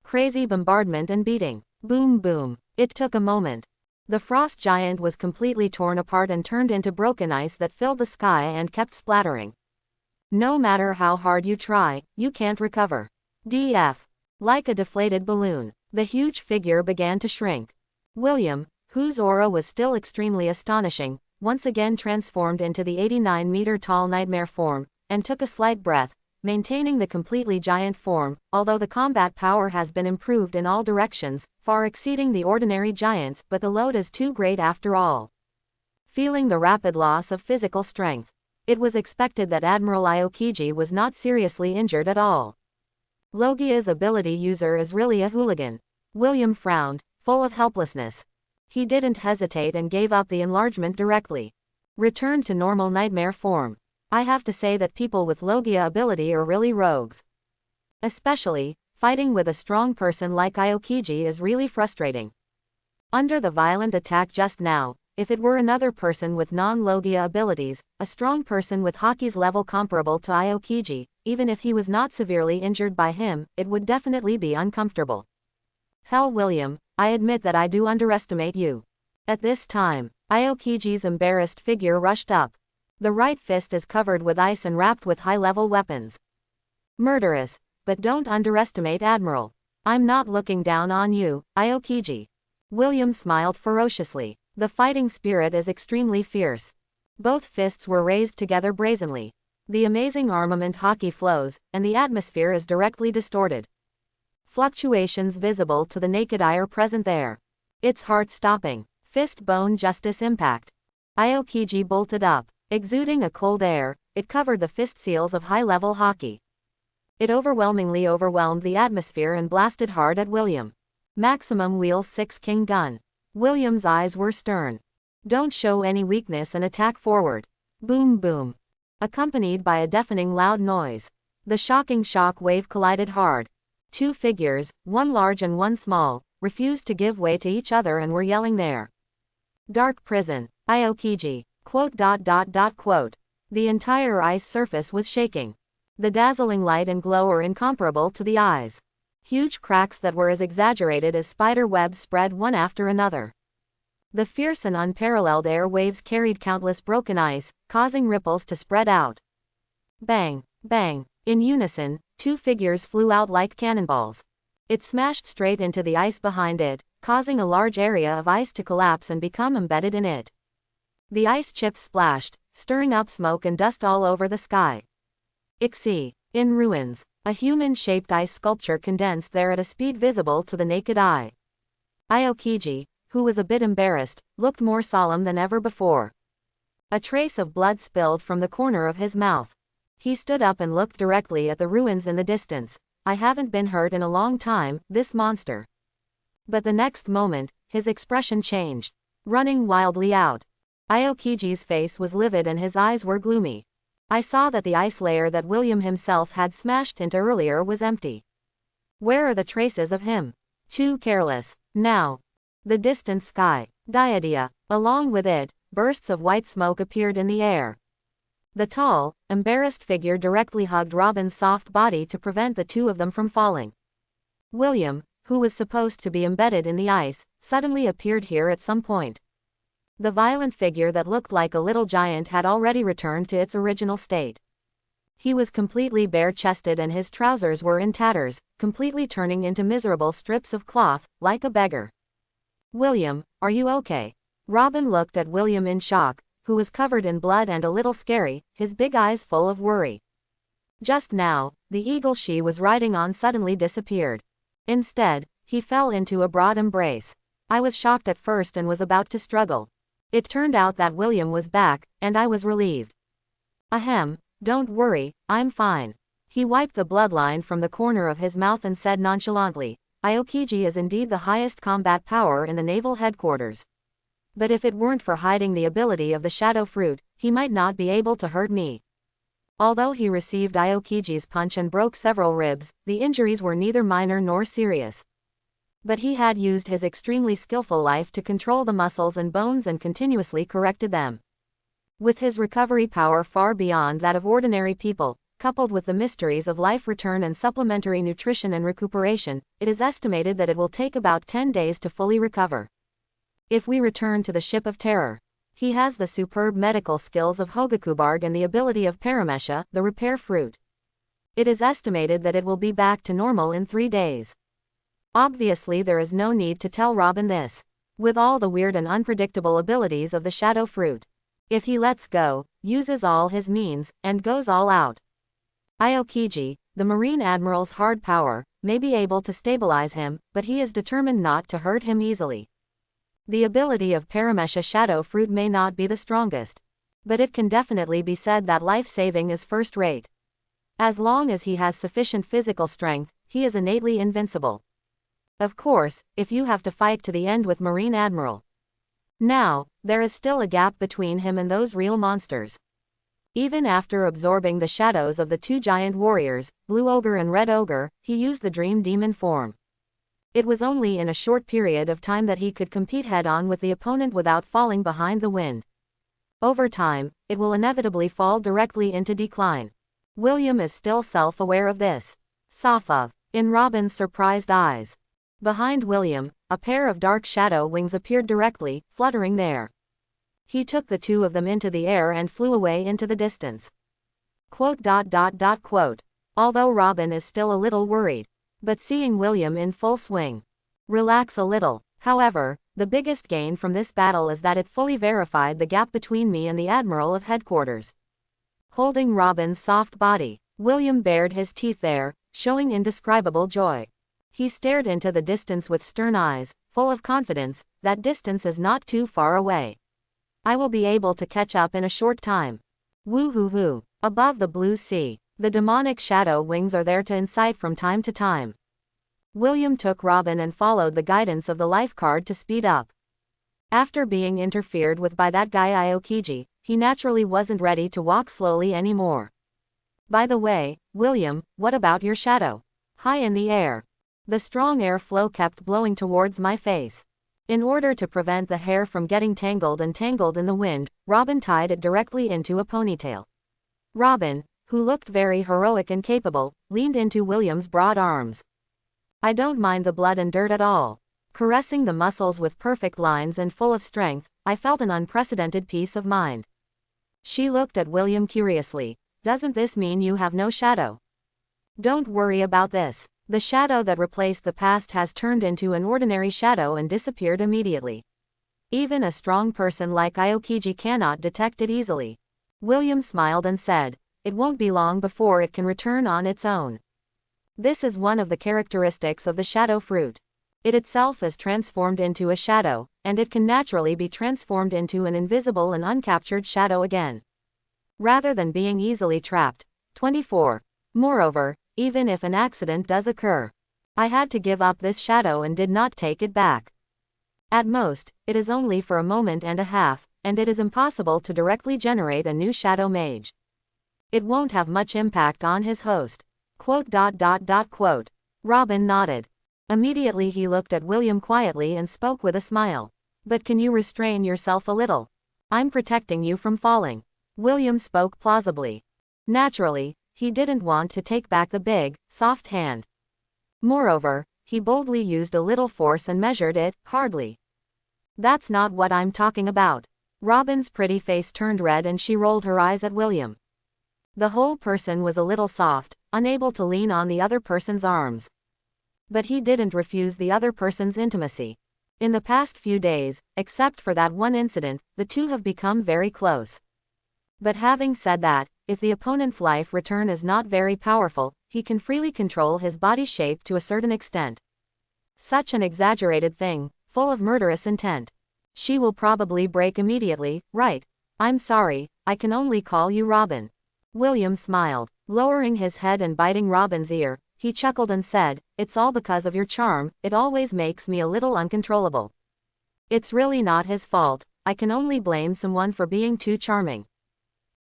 Crazy bombardment and beating. Boom boom. It took a moment. The frost giant was completely torn apart and turned into broken ice that filled the sky and kept splattering. No matter how hard you try, you can't recover. DF. Like a deflated balloon, the huge figure began to shrink. William, whose aura was still extremely astonishing, once again transformed into the 89-meter-tall nightmare form, and took a slight breath, maintaining the completely giant form, although the combat power has been improved in all directions, far exceeding the ordinary giants, but the load is too great after all. Feeling the rapid loss of physical strength, it was expected that Admiral Aokiji was not seriously injured at all. Logia's ability user is really a hooligan. William frowned, full of helplessness. He didn't hesitate and gave up the enlargement directly. Returned to normal nightmare form. I have to say that people with Logia ability are really rogues. Especially, fighting with a strong person like Aokiji is really frustrating. Under the violent attack just now, if it were another person with non-Logia abilities, a strong person with Haki's level comparable to Aokiji, even if he was not severely injured by him, it would definitely be uncomfortable. Hell William, I admit that I do underestimate you. At this time, Aokiji's embarrassed figure rushed up. The right fist is covered with ice and wrapped with high-level weapons. Murderous, but don't underestimate Admiral. I'm not looking down on you, Aokiji. William smiled ferociously. The fighting spirit is extremely fierce. Both fists were raised together brazenly. The amazing armament haki flows, and the atmosphere is directly distorted. Fluctuations visible to the naked eye are present there. It's heart-stopping. Fist bone justice impact. Aokiji bolted up. Exuding a cold air, it covered the fist seals of high-level haki. It overwhelmingly overwhelmed the atmosphere and blasted hard at William. Maximum wheel 6 King gun. William's eyes were stern. Don't show any weakness and attack forward. Boom boom. Accompanied by a deafening loud noise. The shocking shock wave collided hard. Two figures, one large and one small, refused to give way to each other and were yelling there. Dark prison. Aokiji. ... The entire ice surface was shaking. The dazzling light and glow are incomparable to the eyes. Huge cracks that were as exaggerated as spider webs spread one after another. The fierce and unparalleled air waves carried countless broken ice, causing ripples to spread out. Bang, bang. In unison, two figures flew out like cannonballs. It smashed straight into the ice behind it, causing a large area of ice to collapse and become embedded in it. The ice chips splashed, stirring up smoke and dust all over the sky. Ixi. In ruins, a human-shaped ice sculpture condensed there at a speed visible to the naked eye. Aokiji, who was a bit embarrassed, looked more solemn than ever before. A trace of blood spilled from the corner of his mouth. He stood up and looked directly at the ruins in the distance. I haven't been hurt in a long time, this monster. But the next moment, his expression changed. Running wildly out. Aokiji's face was livid and his eyes were gloomy. I saw that the ice layer that William himself had smashed into earlier was empty. Where are the traces of him? Too careless. Now. The distant sky. Diadia. Along with it, bursts of white smoke appeared in the air. The tall, embarrassed figure directly hugged Robin's soft body to prevent the two of them from falling. William, who was supposed to be embedded in the ice, suddenly appeared here at some point. The violent figure that looked like a little giant had already returned to its original state. He was completely bare-chested and his trousers were in tatters, completely turning into miserable strips of cloth, like a beggar. William, are you okay? Robin looked at William in shock, who was covered in blood and a little scary, his big eyes full of worry. Just now, the eagle she was riding on suddenly disappeared. Instead, he fell into a broad embrace. I was shocked at first and was about to struggle. It turned out that William was back, and I was relieved. Ahem, don't worry, I'm fine. He wiped the bloodline from the corner of his mouth and said nonchalantly, Aokiji is indeed the highest combat power in the naval headquarters. But if it weren't for hiding the ability of the shadow fruit, he might not be able to hurt me. Although he received Aokiji's punch and broke several ribs, the injuries were neither minor nor serious. But he had used his extremely skillful life to control the muscles and bones and continuously corrected them. With his recovery power far beyond that of ordinary people, coupled with the mysteries of life return and supplementary nutrition and recuperation, it is estimated that it will take about 10 days to fully recover. If we return to the Ship of Terror, he has the superb medical skills of Hogakubarg and the ability of Paramesha, the repair fruit. It is estimated that it will be back to normal in 3 days. Obviously there is no need to tell Robin this. With all the weird and unpredictable abilities of the shadow fruit, if he lets go, uses all his means, and goes all out, Aokiji, the Marine Admiral's hard power, may be able to stabilize him, but he is determined not to hurt him easily. The ability of Paramesha shadow fruit may not be the strongest, but it can definitely be said that life-saving is first-rate. As long as he has sufficient physical strength, he is innately invincible. Of course, if you have to fight to the end with Marine Admiral. Now, there is still a gap between him and those real monsters. Even after absorbing the shadows of the 2 giant warriors, Blue Ogre and Red Ogre, he used the Dream Demon form. It was only in a short period of time that he could compete head-on with the opponent without falling behind the wind. Over time, it will inevitably fall directly into decline. William is still self-aware of this. Safa, in Robin's surprised eyes. Behind William, a pair of dark shadow wings appeared directly, fluttering there. He took the 2 of them into the air and flew away into the distance. Although Robin is still a little worried, but seeing William in full swing, relax a little. However, the biggest gain from this battle is that it fully verified the gap between me and the Admiral of Headquarters. Holding Robin's soft body, William bared his teeth there, showing indescribable joy. He stared into the distance with stern eyes, full of confidence. That distance is not too far away. I will be able to catch up in a short time. Woo-hoo-hoo. Above the blue sea, the demonic shadow wings are there to incite from time to time. William took Robin and followed the guidance of the life card to speed up. After being interfered with by that guy Aokiji, he naturally wasn't ready to walk slowly anymore. By the way, William, what about your shadow? High in the air. The strong air flow kept blowing towards my face. In order to prevent the hair from getting tangled in the wind, Robin tied it directly into a ponytail. Robin, who looked very heroic and capable, leaned into William's broad arms. I don't mind the blood and dirt at all. Caressing the muscles with perfect lines and full of strength, I felt an unprecedented peace of mind. She looked at William curiously. Doesn't this mean you have no shadow? Don't worry about this. The shadow that replaced the past has turned into an ordinary shadow and disappeared immediately. Even a strong person like Aokiji cannot detect it easily. William smiled and said, it won't be long before it can return on its own. This is one of the characteristics of the shadow fruit. It itself is transformed into a shadow, and it can naturally be transformed into an invisible and uncaptured shadow again, rather than being easily trapped. 24. Moreover, even if an accident does occur, I had to give up this shadow and did not take it back. At most, it is only for a moment and a half, and it is impossible to directly generate a new shadow mage. It won't have much impact on his host. Robin nodded. Immediately he looked at William quietly and spoke with a smile. But can you restrain yourself a little? I'm protecting you from falling. William spoke plausibly. Naturally, he didn't want to take back the big, soft hand. Moreover, he boldly used a little force and measured it, hardly. That's not what I'm talking about. Robin's pretty face turned red and she rolled her eyes at William. The whole person was a little soft, unable to lean on the other person's arms. But he didn't refuse the other person's intimacy. In the past few days, except for that one incident, the two have become very close. But having said that, if the opponent's life return is not very powerful, he can freely control his body shape to a certain extent. Such an exaggerated thing, full of murderous intent. She will probably break immediately, right? I'm sorry, I can only call you Robin. William smiled, lowering his head and biting Robin's ear. He chuckled and said, it's all because of your charm, it always makes me a little uncontrollable. It's really not his fault, I can only blame someone for being too charming.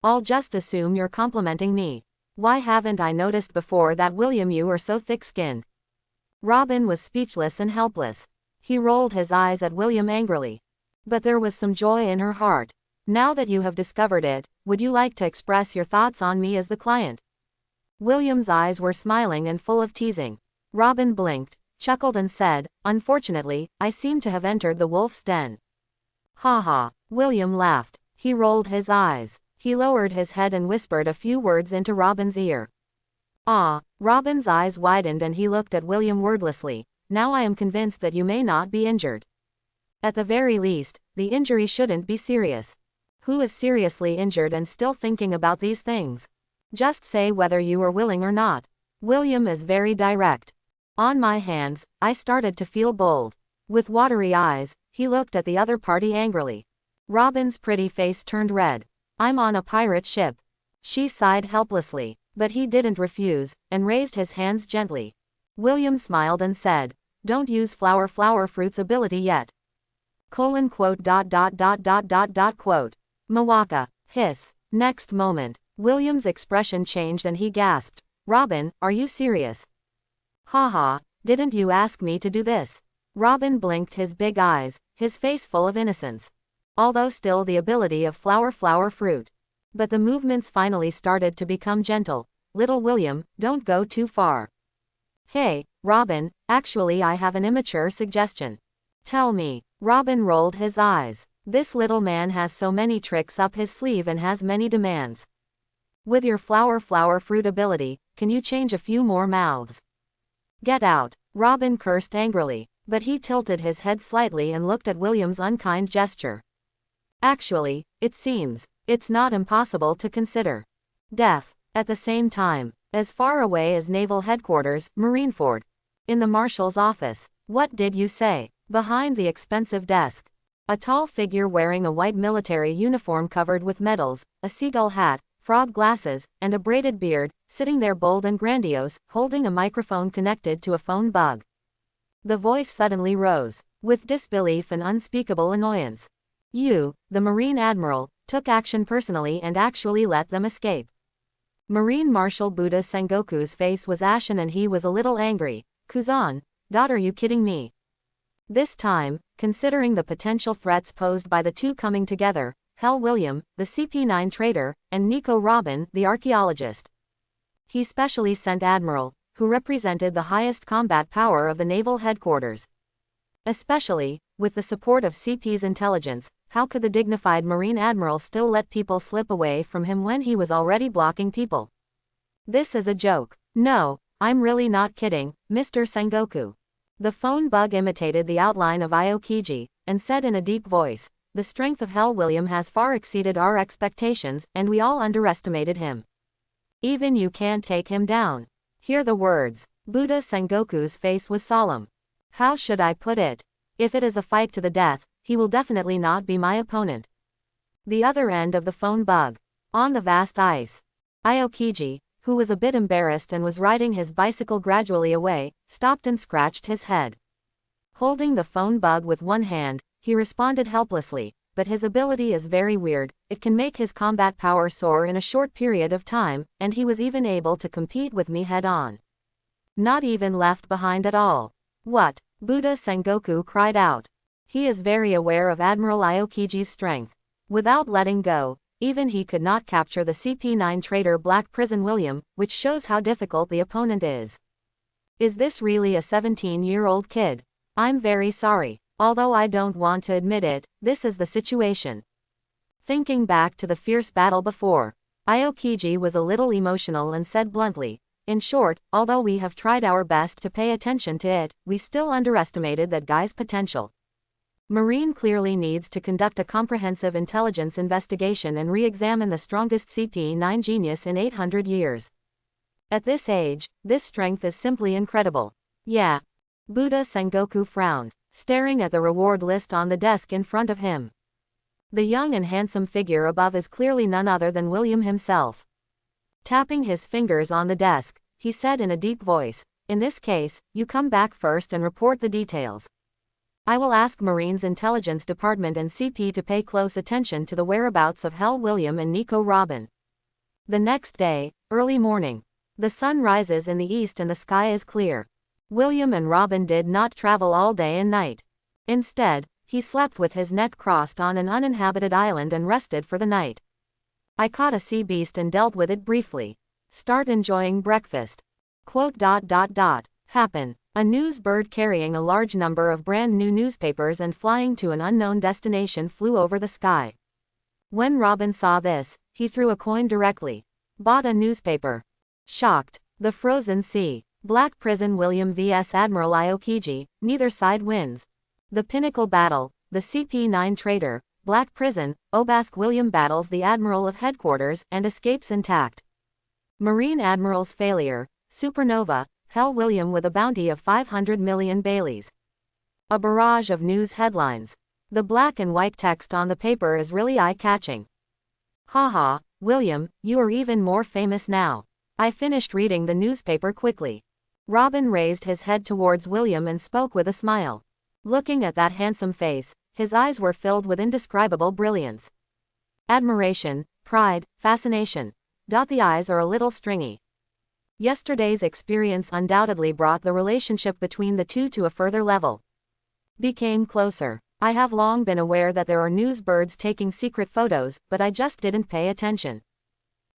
I'll just assume you're complimenting me. Why haven't I noticed before that, William, you are so thick-skinned? Robin was speechless and helpless. He rolled his eyes at William angrily. But there was some joy in her heart. Now that you have discovered it, would you like to express your thoughts on me as the client? William's eyes were smiling and full of teasing. Robin blinked, chuckled and said, unfortunately, I seem to have entered the wolf's den. Ha ha. William laughed. He rolled his eyes. He lowered his head and whispered a few words into Robin's ear. Ah. Robin's eyes widened and he looked at William wordlessly. Now I am convinced that you may not be injured. At the very least, the injury shouldn't be serious. Who is seriously injured and still thinking about these things? Just say whether you are willing or not. William is very direct. On my hands, I started to feel bold. With watery eyes, he looked at the other party angrily. Robin's pretty face turned red. I'm on a pirate ship. She sighed helplessly, but he didn't refuse, and raised his hands gently. William smiled and said, don't use flower fruit's ability yet. Quote. Mawaka. Hiss. Next moment, William's expression changed and he gasped, Robin, are you serious? Haha, didn't you ask me to do this? Robin blinked his big eyes, his face full of innocence. Although still the ability of flower fruit. But the movements finally started to become gentle. Little William, don't go too far. Hey, Robin, actually I have an immature suggestion. Tell me. Robin rolled his eyes. This little man has so many tricks up his sleeve and has many demands. With your flower fruit ability, can you change a few more mouths? Get out. Robin cursed angrily, but he tilted his head slightly and looked at William's unkind gesture. Actually, it seems, it's not impossible to consider. Death. At the same time, as far away as Naval Headquarters, Marineford. In the Marshal's office. What did you say? Behind the expensive desk. A tall figure wearing a white military uniform covered with medals, a seagull hat, frog glasses, and a braided beard, sitting there bold and grandiose, holding a microphone connected to a phone bug. The voice suddenly rose, with disbelief and unspeakable annoyance. You, the Marine Admiral, took action personally and actually let them escape. Marine Marshal Buddha Sengoku's face was ashen and he was a little angry. Kuzan, are you kidding me? This time, considering the potential threats posed by the two coming together, Hell William, the CP9 traitor, and Nico Robin, the archaeologist. He specially sent Admiral, who represented the highest combat power of the naval headquarters. Especially, with the support of CP's intelligence, how could the dignified Marine Admiral still let people slip away from him when he was already blocking people? This is a joke. No, I'm really not kidding, Mr. Sengoku. The phone bug imitated the outline of Aokiji, and said in a deep voice, the strength of Hell William has far exceeded our expectations, and we all underestimated him. Even you can't take him down. Hear the words. Buddha Sengoku's face was solemn. How should I put it? If it is a fight to the death, he will definitely not be my opponent. The other end of the phone bug. On the vast ice. Aokiji, who was a bit embarrassed and was riding his bicycle gradually away, stopped and scratched his head. Holding the phone bug with one hand, he responded helplessly, but his ability is very weird, it can make his combat power soar in a short period of time, and he was even able to compete with me head-on. Not even left behind at all. What? Buddha Sengoku cried out. He is very aware of Admiral Aokiji's strength. Without letting go, even he could not capture the CP9 traitor Black Prison William, which shows how difficult the opponent is. Is this really a 17-year-old kid? I'm very sorry. Although I don't want to admit it, this is the situation. Thinking back to the fierce battle before, Aokiji was a little emotional and said bluntly, in short, although we have tried our best to pay attention to it, we still underestimated that guy's potential. Marine clearly needs to conduct a comprehensive intelligence investigation and re-examine the strongest CP9 genius in 800 years. At this age, this strength is simply incredible. Yeah. Buddha Sengoku frowned, staring at the reward list on the desk in front of him. The young and handsome figure above is clearly none other than William himself. Tapping his fingers on the desk, he said in a deep voice, in this case, you come back first and report the details. I will ask Marine's Intelligence Department and CP to pay close attention to the whereabouts of Hell William and Nico Robin. The next day, early morning. The sun rises in the east and the sky is clear. William and Robin did not travel all day and night. Instead, He slept with his neck crossed on an uninhabited island and rested for the night. I caught a sea beast and dealt with it briefly. Start enjoying breakfast. Happen. A news bird carrying a large number of brand new newspapers and flying to an unknown destination flew over the sky. When Robin saw this, he threw a coin directly. Bought a newspaper. Shocked. The Frozen Sea. Black Prison William vs Admiral Aokiji, neither side wins. The Pinnacle Battle. The CP9 Traitor, Black Prison, Obask William battles the Admiral of Headquarters and escapes intact. Marine Admiral's failure. Supernova, Hell William with a bounty of 500 million Baileys. A barrage of news headlines. The black and white text on the paper is really eye-catching. Haha, William, you are even more famous now. I finished reading the newspaper quickly. Robin raised his head towards William and spoke with a smile. Looking at that handsome face, his eyes were filled with indescribable brilliance. Admiration, pride, fascination. The eyes are a little stringy. Yesterday's experience undoubtedly brought the relationship between the two to a further level. Became closer. I have long been aware that there are news birds taking secret photos, but I just didn't pay attention.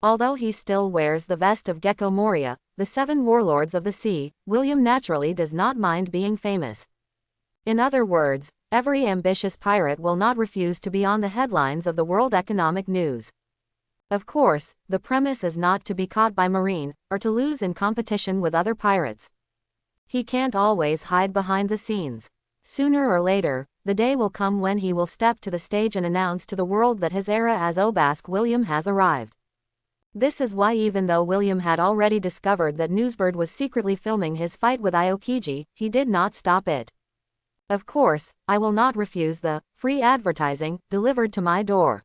Although he still wears the vest of Gecko Moria, the 7 warlords of the sea, William naturally does not mind being famous. In other words, every ambitious pirate will not refuse to be on the headlines of the World Economic News. Of course, the premise is not to be caught by Marine, or to lose in competition with other pirates. He can't always hide behind the scenes. Sooner or later, the day will come when he will step to the stage and announce to the world that his era as Obask William has arrived. This is why even though William had already discovered that Newsbird was secretly filming his fight with Aokiji, he did not stop it. Of course, I will not refuse the free advertising delivered to my door.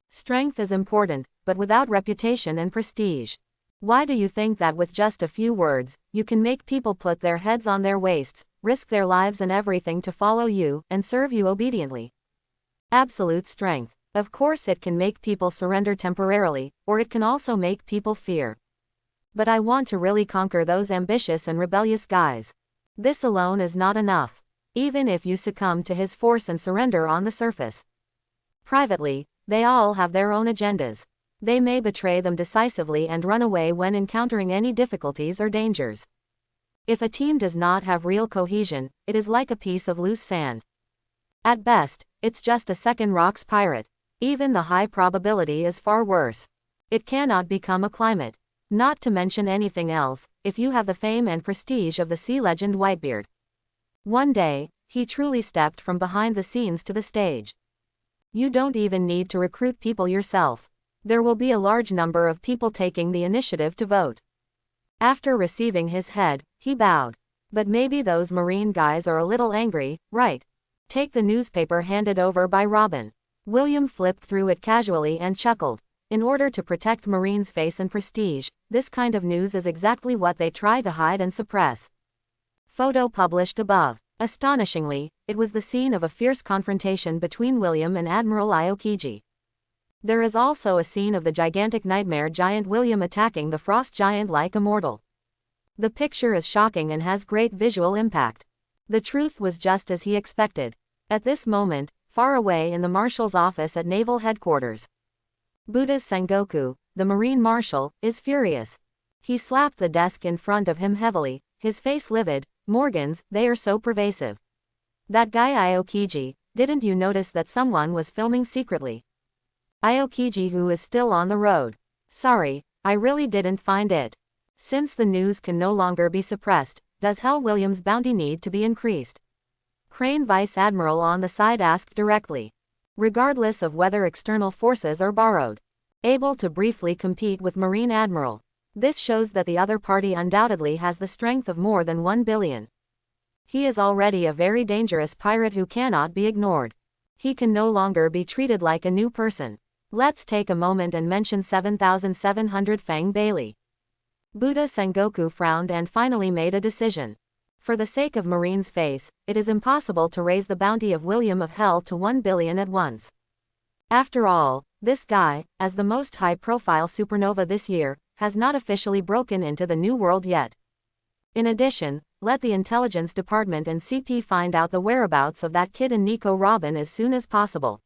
Strength is important, but without reputation and prestige. Why do you think that with just a few words, you can make people put their heads on their waists, risk their lives and everything to follow you, and serve you obediently? Absolute strength. Of course it can make people surrender temporarily, or it can also make people fear. But I want to really conquer those ambitious and rebellious guys. This alone is not enough. Even if you succumb to his force and surrender on the surface. Privately, they all have their own agendas. They may betray them decisively and run away when encountering any difficulties or dangers. If a team does not have real cohesion, it is like a piece of loose sand. At best, it's just a second rocks pirate. Even the high probability is far worse. It cannot become a climate. Not to mention anything else, if you have the fame and prestige of the sea legend Whitebeard. One day, he truly stepped from behind the scenes to the stage. You don't even need to recruit people yourself. There will be a large number of people taking the initiative to vote. After receiving his head, he bowed. But maybe those Marine guys are a little angry, right? Take the newspaper handed over by Robin. William flipped through it casually and chuckled. In order to protect Marine's face and prestige, this kind of news is exactly what they try to hide and suppress. Photo published above. Astonishingly, it was the scene of a fierce confrontation between William and Admiral Aokiji. There is also a scene of the gigantic nightmare giant William attacking the frost giant like a mortal. The picture is shocking and has great visual impact. The truth was just as he expected. At this moment, far away in the marshal's office at Naval Headquarters, Buddha's Sengoku, the Marine Marshal, is furious. He slapped the desk in front of him heavily, his face livid. Morgans, they are so pervasive. That guy Aokiji, didn't you notice that someone was filming secretly? Aokiji, who is still on the road. Sorry, I really didn't find it. Since the news can no longer be suppressed, does Hell William's bounty need to be increased? Crane Vice Admiral on the side asked directly. Regardless of whether external forces are borrowed. Able to briefly compete with Marine Admiral. This shows that the other party undoubtedly has the strength of more than 1 billion. He is already a very dangerous pirate who cannot be ignored. He can no longer be treated like a new person. Let's take a moment and mention 7,700 Fang Bailey. Buddha Sengoku frowned and finally made a decision. For the sake of Marine's face, it is impossible to raise the bounty of William of Hell to 1 billion at once. After all, this guy, as the most high-profile supernova this year, has not officially broken into the New World yet. In addition, let the intelligence department and CP find out the whereabouts of that kid and Nico Robin as soon as possible.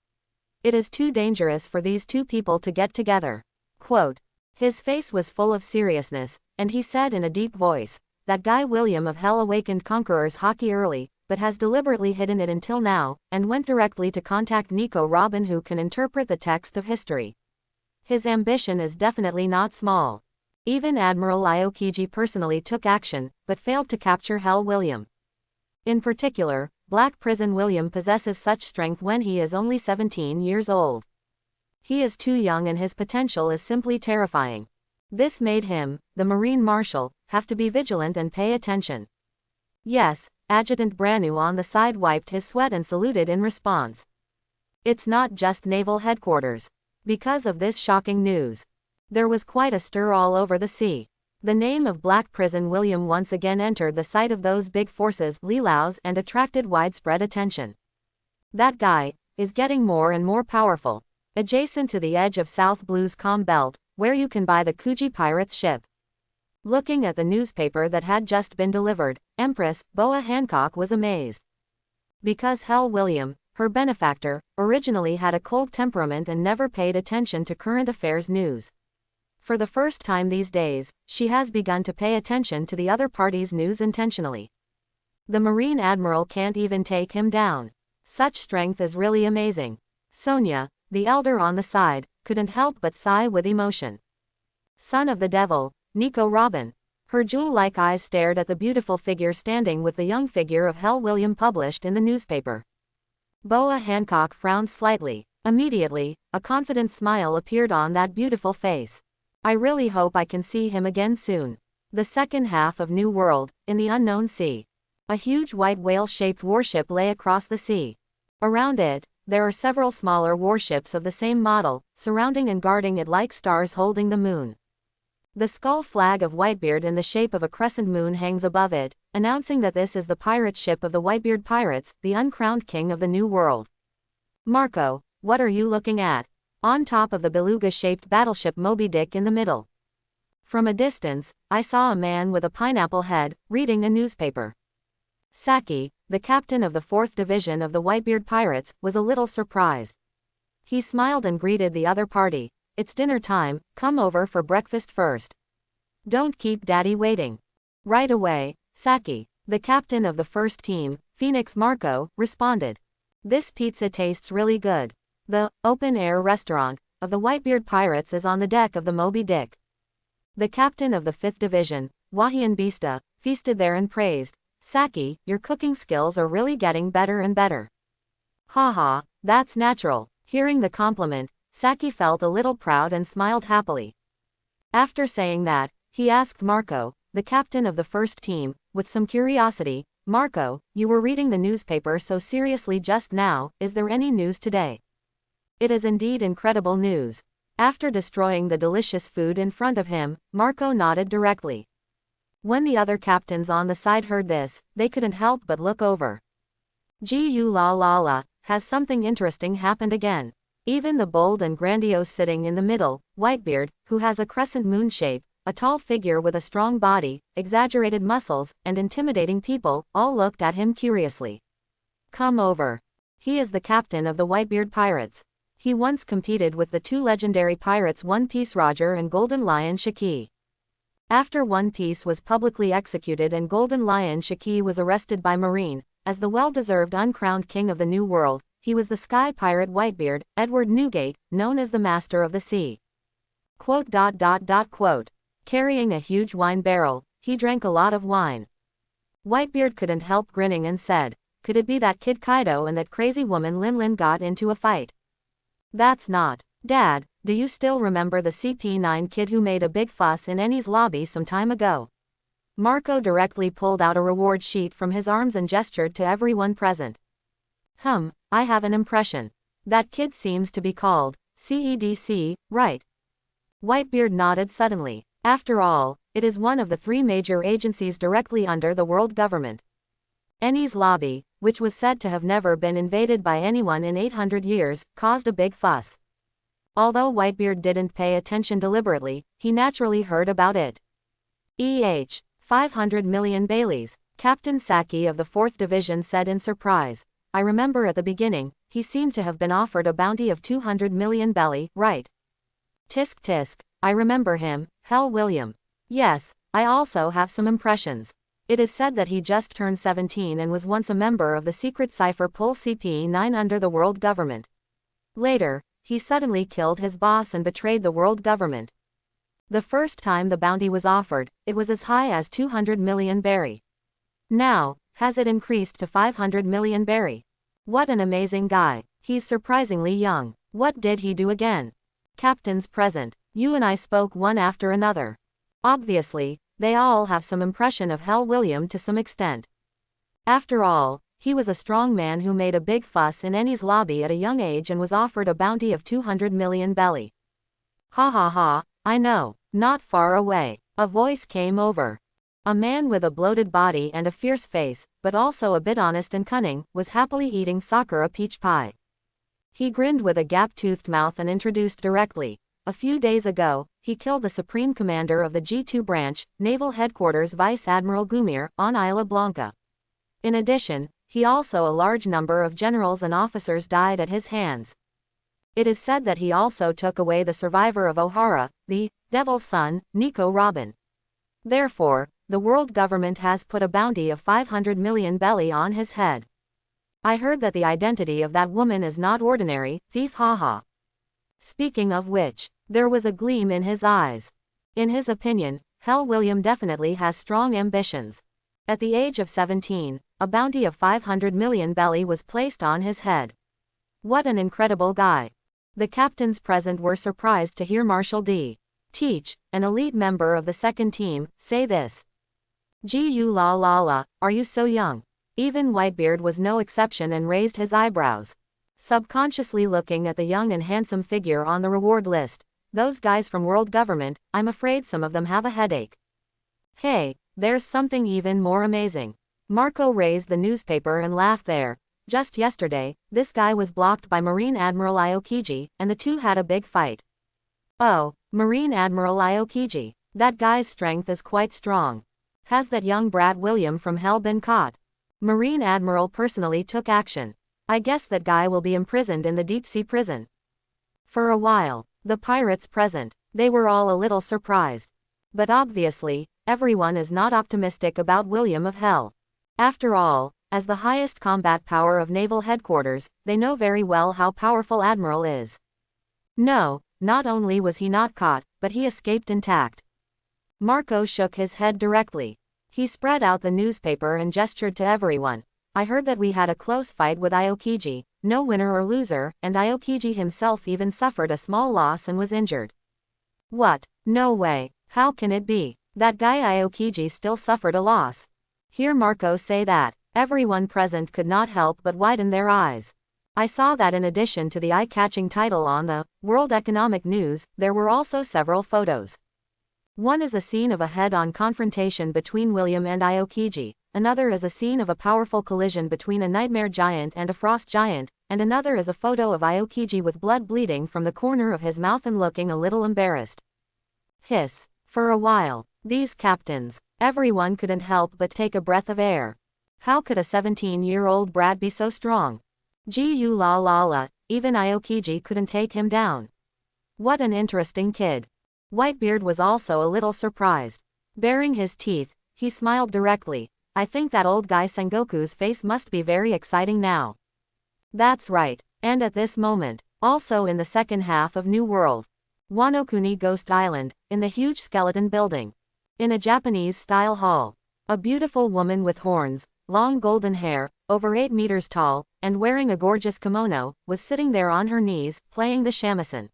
It is too dangerous for these two people to get together. Quote. His face was full of seriousness, and he said in a deep voice, that guy William of Hell awakened Conqueror's hockey early, but has deliberately hidden it until now, and went directly to contact Nico Robin, who can interpret the text of history. His ambition is definitely not small. Even Admiral Aokiji personally took action, but failed to capture Hell William. In particular, Black Prison William possesses such strength when he is only 17 years old. He is too young and his potential is simply terrifying. This made him, the Marine Marshal, have to be vigilant and pay attention. Yes, Adjutant Branu on the side wiped his sweat and saluted in response. It's not just Naval Headquarters. Because of this shocking news, there was quite a stir all over the sea. The name of Black Prison William once again entered the sight of those big forces, Lilaos, and attracted widespread attention. That guy is getting more and more powerful. Adjacent to the edge of South Blue's calm belt, where you can buy the Kuji Pirates ship. Looking at the newspaper that had just been delivered, Empress Boa Hancock was amazed. Because Hell William, her benefactor, originally had a cold temperament and never paid attention to current affairs news. For the first time these days, she has begun to pay attention to the other party's news intentionally. The Marine Admiral can't even take him down. Such strength is really amazing. Sonia, the elder on the side, couldn't help but sigh with emotion. Son of the devil, Nico Robin. Her jewel-like eyes stared at the beautiful figure standing with the young figure of Hell William published in the newspaper. Boa Hancock frowned slightly. Immediately, a confident smile appeared on that beautiful face. I really hope I can see him again soon. The second half of New World, in the unknown sea. A huge white whale-shaped warship lay across the sea. Around it, there are several smaller warships of the same model, surrounding and guarding it like stars holding the moon. The skull flag of Whitebeard in the shape of a crescent moon hangs above it, announcing that this is the pirate ship of the Whitebeard Pirates, the uncrowned king of the New World. Marco, what are you looking at? On top of the beluga-shaped battleship Moby Dick in the middle. From a distance, I saw a man with a pineapple head, reading a newspaper. Saki, the captain of the 4th Division of the Whitebeard Pirates, was a little surprised. He smiled and greeted the other party. It's dinner time, come over for breakfast first. Don't keep Daddy waiting. Right away, Saki, the captain of the first team, Phoenix Marco, responded. This pizza tastes really good. The open-air restaurant of the Whitebeard Pirates is on the deck of the Moby Dick. The captain of the 5th Division, Wahian Bista, feasted there and praised, Saki, your cooking skills are really getting better and better. Haha, that's natural. Hearing the compliment, Saki felt a little proud and smiled happily. After saying that, he asked Marco, the captain of the first team, with some curiosity, Marco, you were reading the newspaper so seriously just now, is there any news today? It is indeed incredible news. After destroying the delicious food in front of him, Marco nodded directly. When the other captains on the side heard this, they couldn't help but look over. La, has something interesting happened again? Even the bold and grandiose sitting in the middle, Whitebeard, who has a crescent moon shape, a tall figure with a strong body, exaggerated muscles, and intimidating people, all looked at him curiously. Come over. He is the captain of the Whitebeard Pirates. He once competed with the two legendary pirates One Piece Roger and Golden Lion Shiki. After One Piece was publicly executed and Golden Lion Shiki was arrested by Marine, as the well-deserved uncrowned king of the New World, he was the sky pirate Whitebeard, Edward Newgate, known as the Master of the Sea. Quote. Carrying a huge wine barrel, he drank a lot of wine. Whitebeard couldn't help grinning and said, could it be that Kid Kaido and that crazy woman Lin Lin got into a fight? That's not. Dad, do you still remember the CP9 kid who made a big fuss in Eni's lobby some time ago? Marco directly pulled out a reward sheet from his arms and gestured to everyone present. I have an impression. That kid seems to be called CEDC, right? Whitebeard nodded suddenly. After all, it is one of the 3 major agencies directly under the world government. Eni's lobby, which was said to have never been invaded by anyone in 800 years, caused a big fuss. Although Whitebeard didn't pay attention deliberately, he naturally heard about it. 500 million Baileys. Captain Saki of the 4th Division said in surprise. I remember at the beginning, he seemed to have been offered a bounty of 200 million belly, right? Tisk tisk, I remember him, Hell William. Yes, I also have some impressions. It is said that he just turned 17 and was once a member of the secret cipher Pol CP9 under the world government. Later, he suddenly killed his boss and betrayed the world government. The first time the bounty was offered, it was as high as 200 million berry. Now, has it increased to 500 million berry? What an amazing guy. He's surprisingly young. What did he do again? Captains present. You and I spoke one after another. Obviously, they all have some impression of Hell William to some extent. After all, he was a strong man who made a big fuss in Annie's lobby at a young age and was offered a bounty of 200 million belly. Ha ha ha, I know. Not far away. A voice came over. A man with a bloated body and a fierce face, but also a bit honest and cunning, was happily eating Sakura peach pie. He grinned with a gap-toothed mouth and introduced directly. A few days ago, he killed the Supreme Commander of the G2 branch, Naval Headquarters Vice Admiral Gumir, on Isla Blanca. In addition, he also a large number of generals and officers died at his hands. It is said that he also took away the survivor of O'Hara, the Devil's Son, Nico Robin. Therefore, the world government has put a bounty of 500 million belly on his head. I heard that the identity of that woman is not ordinary, thief haha. Speaking of which, there was a gleam in his eyes. In his opinion, Hell William definitely has strong ambitions. At the age of 17, a bounty of 500 million belly was placed on his head. What an incredible guy. The captains present were surprised to hear Marshal D. Teach, an elite member of the second team, say this. Gu la la la, are you so young? Even Whitebeard was no exception and raised his eyebrows. Subconsciously looking at the young and handsome figure on the reward list. Those guys from world government, I'm afraid some of them have a headache. Hey, there's something even more amazing. Marco raised the newspaper and laughed there. Just yesterday, this guy was blocked by Marine Admiral Aokiji, and the two had a big fight. Oh, Marine Admiral Aokiji. That guy's strength is quite strong. Has that young brat William from hell been caught? Marine Admiral personally took action. I guess that guy will be imprisoned in the deep-sea prison. For a while, the pirates present, they were all a little surprised. But obviously, everyone is not optimistic about William of Hell. After all, as the highest combat power of naval headquarters, they know very well how powerful Admiral is. No, not only was he not caught, but he escaped intact. Marco shook his head directly. He spread out the newspaper and gestured to everyone. I heard that we had a close fight with Aokiji, no winner or loser, and Aokiji himself even suffered a small loss and was injured. What? No way. How can it be? That guy Aokiji still suffered a loss. Hear Marco say that. Everyone present could not help but widen their eyes. I saw that in addition to the eye-catching title on the World Economic News, there were also several photos. One is a scene of a head-on confrontation between William and Aokiji, another is a scene of a powerful collision between a nightmare giant and a frost giant, and another is a photo of Aokiji with blood bleeding from the corner of his mouth and looking a little embarrassed. Hiss. For a while, these captains, everyone couldn't help but take a breath of air. How could a 17-year-old brat be so strong? Gu la la la, even Aokiji couldn't take him down. What an interesting kid. Whitebeard was also a little surprised. Baring his teeth, he smiled directly. I think that old guy Sengoku's face must be very exciting now. That's right, and at this moment, also in the second half of New World. Wanokuni Ghost Island, in the huge skeleton building. In a Japanese-style hall. A beautiful woman with horns, long golden hair, over 8 meters tall, and wearing a gorgeous kimono, was sitting there on her knees, playing the shamisen.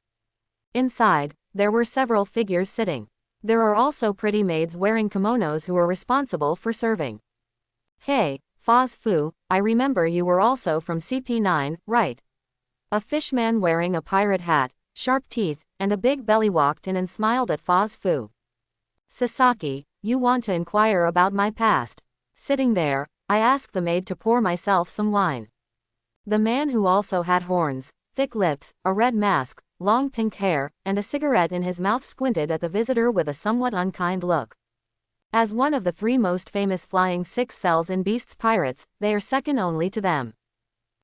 Inside, there were several figures sitting. There are also pretty maids wearing kimonos who are responsible for serving. Hey, Foz Fu, I remember you were also from CP9, right? A fishman wearing a pirate hat, sharp teeth, and a big belly walked in and smiled at Foz Fu. Sasaki, you want to inquire about my past? Sitting there, I asked the maid to pour myself some wine. The man who also had horns, thick lips, a red mask, long pink hair, and a cigarette in his mouth squinted at the visitor with a somewhat unkind look. As one of the 3 most famous flying 6 cells in Beast's pirates, they are second only to them.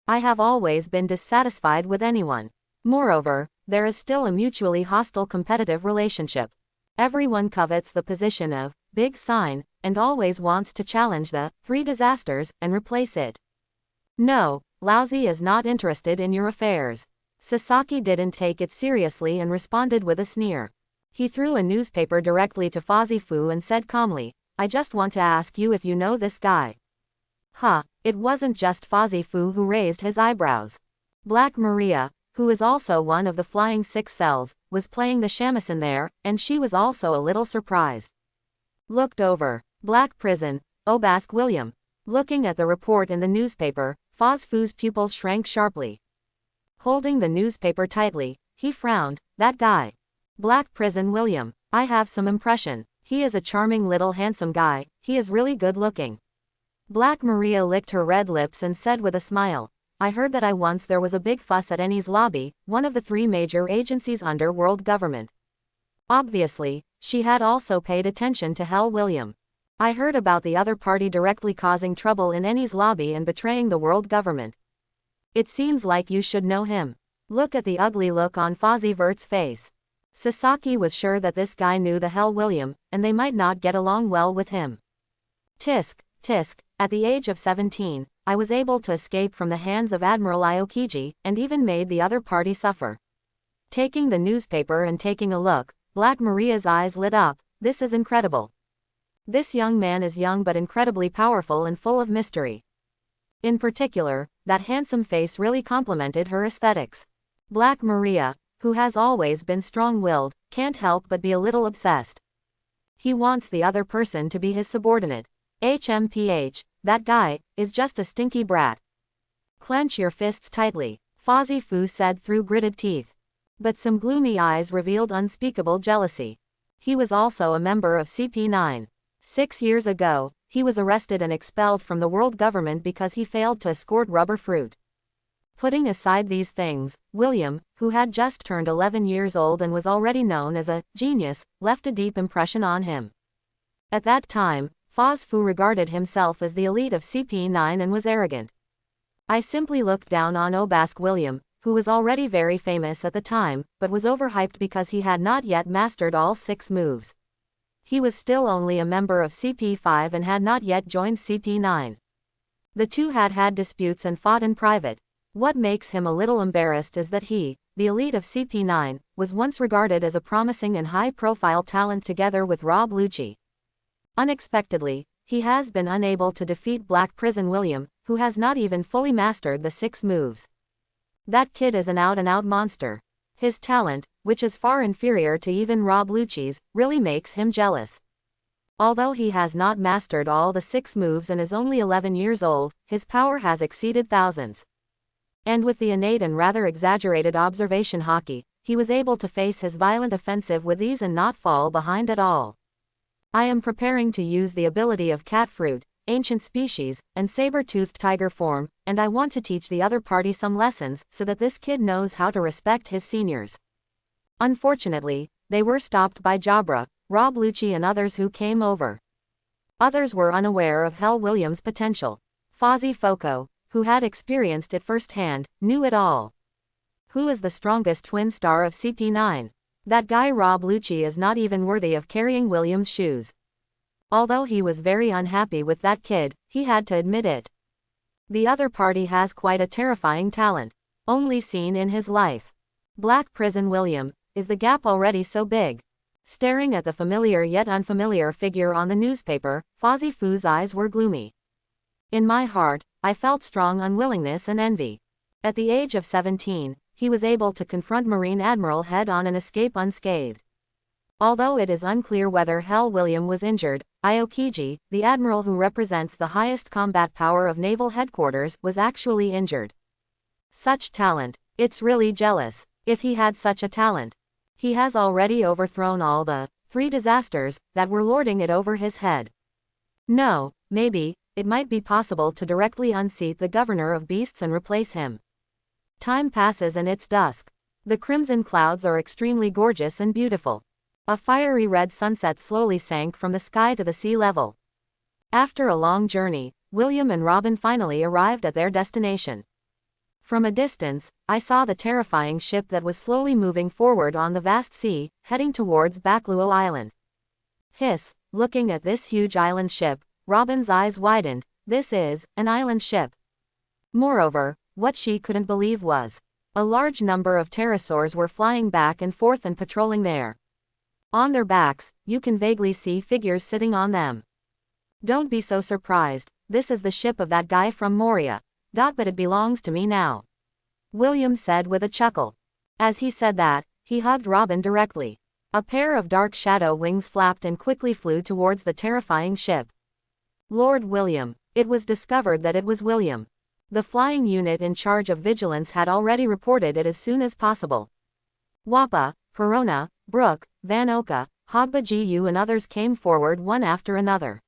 I have always been dissatisfied with anyone. Moreover, there is still a mutually hostile competitive relationship. Everyone covets the position of big sign, and always wants to challenge the 3 disasters and replace it. No, Lousy is not interested in your affairs. Sasaki didn't take it seriously and responded with a sneer. He threw a newspaper directly to Fozzie Fu and said calmly, I just want to ask you if you know this guy. Huh, it wasn't just Fozzie Fu who raised his eyebrows. Black Maria, who is also one of the flying 6 cells, was playing the shamisen there, and she was also a little surprised. Looked over. Black Prison, Obask William. Looking at the report in the newspaper, Foz Fu's pupils shrank sharply. Holding the newspaper tightly, he frowned, that guy. Black Prison William, I have some impression. He is a charming little handsome guy, he is really good looking. Black Maria licked her red lips and said with a smile, I heard that once there was a big fuss at Eni's lobby, one of the 3 major agencies under world government. Obviously, she had also paid attention to Hell William. I heard about the other party directly causing trouble in Eni's lobby and betraying the world government. It seems like you should know him. Look at the ugly look on Fozzie Vert's face. Sasaki was sure that this guy knew the Hell William, and they might not get along well with him. Tisk, tisk, at the age of 17, I was able to escape from the hands of Admiral Aokiji, and even made the other party suffer. Taking the newspaper and taking a look, Black Maria's eyes lit up, this is incredible. This young man is young but incredibly powerful and full of mystery. In particular, that handsome face really complemented her aesthetics. Black Maria, who has always been strong-willed, can't help but be a little obsessed. He wants the other person to be his subordinate. HMPH, that guy, is just a stinky brat. Clench your fists tightly, Fozzie Fu said through gritted teeth. But some gloomy eyes revealed unspeakable jealousy. He was also a member of CP9. 6 years ago, he was arrested and expelled from the world government because he failed to escort rubber fruit. Putting aside these things, William, who had just turned 11 years old and was already known as a genius, left a deep impression on him. At that time, Foz Fu regarded himself as the elite of CP9 and was arrogant. I simply looked down on Obask William, who was already very famous at the time, but was overhyped because he had not yet mastered all 6 moves. He was still only a member of CP5 and had not yet joined CP9. The two had disputes and fought in private. What makes him a little embarrassed is that he, the elite of CP9, was once regarded as a promising and high-profile talent together with Rob Lucci. Unexpectedly, he has been unable to defeat Black Prison William, who has not even fully mastered the 6 moves. That kid is an out-and-out monster. His talent, which is far inferior to even Rob Lucci's, really makes him jealous. Although he has not mastered all the 6 moves and is only 11 years old, his power has exceeded thousands. And with the innate and rather exaggerated observation hockey, he was able to face his violent offensive with ease and not fall behind at all. I am preparing to use the ability of cat fruit, ancient species, and saber-toothed tiger form, and I want to teach the other party some lessons so that this kid knows how to respect his seniors. Unfortunately, they were stopped by Jabra, Rob Lucci and others who came over. Others were unaware of Hell William's potential. Fozzie Foco, who had experienced it firsthand, knew it all. Who is the strongest twin star of CP9? That guy Rob Lucci is not even worthy of carrying William's shoes. Although he was very unhappy with that kid, he had to admit it. The other party has quite a terrifying talent. Only seen in his life. Black Prison William, is the gap already so big? Staring at the familiar yet unfamiliar figure on the newspaper, Fozzie Fu's eyes were gloomy. In my heart, I felt strong unwillingness and envy. At the age of 17, he was able to confront Marine Admiral head-on and escape unscathed. Although it is unclear whether Hell William was injured, Aokiji, the admiral who represents the highest combat power of naval headquarters, was actually injured. Such talent, it's really jealous. If he had such a talent, he has already overthrown all the 3 disasters that were lording it over his head. No, maybe, it might be possible to directly unseat the governor of beasts and replace him. Time passes and it's dusk. The crimson clouds are extremely gorgeous and beautiful. A fiery red sunset slowly sank from the sky to the sea level. After a long journey, William and Robin finally arrived at their destination. From a distance, I saw the terrifying ship that was slowly moving forward on the vast sea, heading towards Bakluo Island. Hiss, looking at this huge island ship, Robin's eyes widened. This is an island ship. Moreover, what she couldn't believe was, a large number of pterosaurs were flying back and forth and patrolling there. On their backs, you can vaguely see figures sitting on them. Don't be so surprised, this is the ship of that guy from Moria. But it belongs to me now, William said with a chuckle. As he said that, he hugged Robin directly. A pair of dark shadow wings flapped and quickly flew towards the terrifying ship. Lord William. It was discovered that it was William. The flying unit in charge of vigilance had already reported it as soon as possible. Wappa, Perona, Brooke, Van Oka, Hogba Gu and others came forward one after another.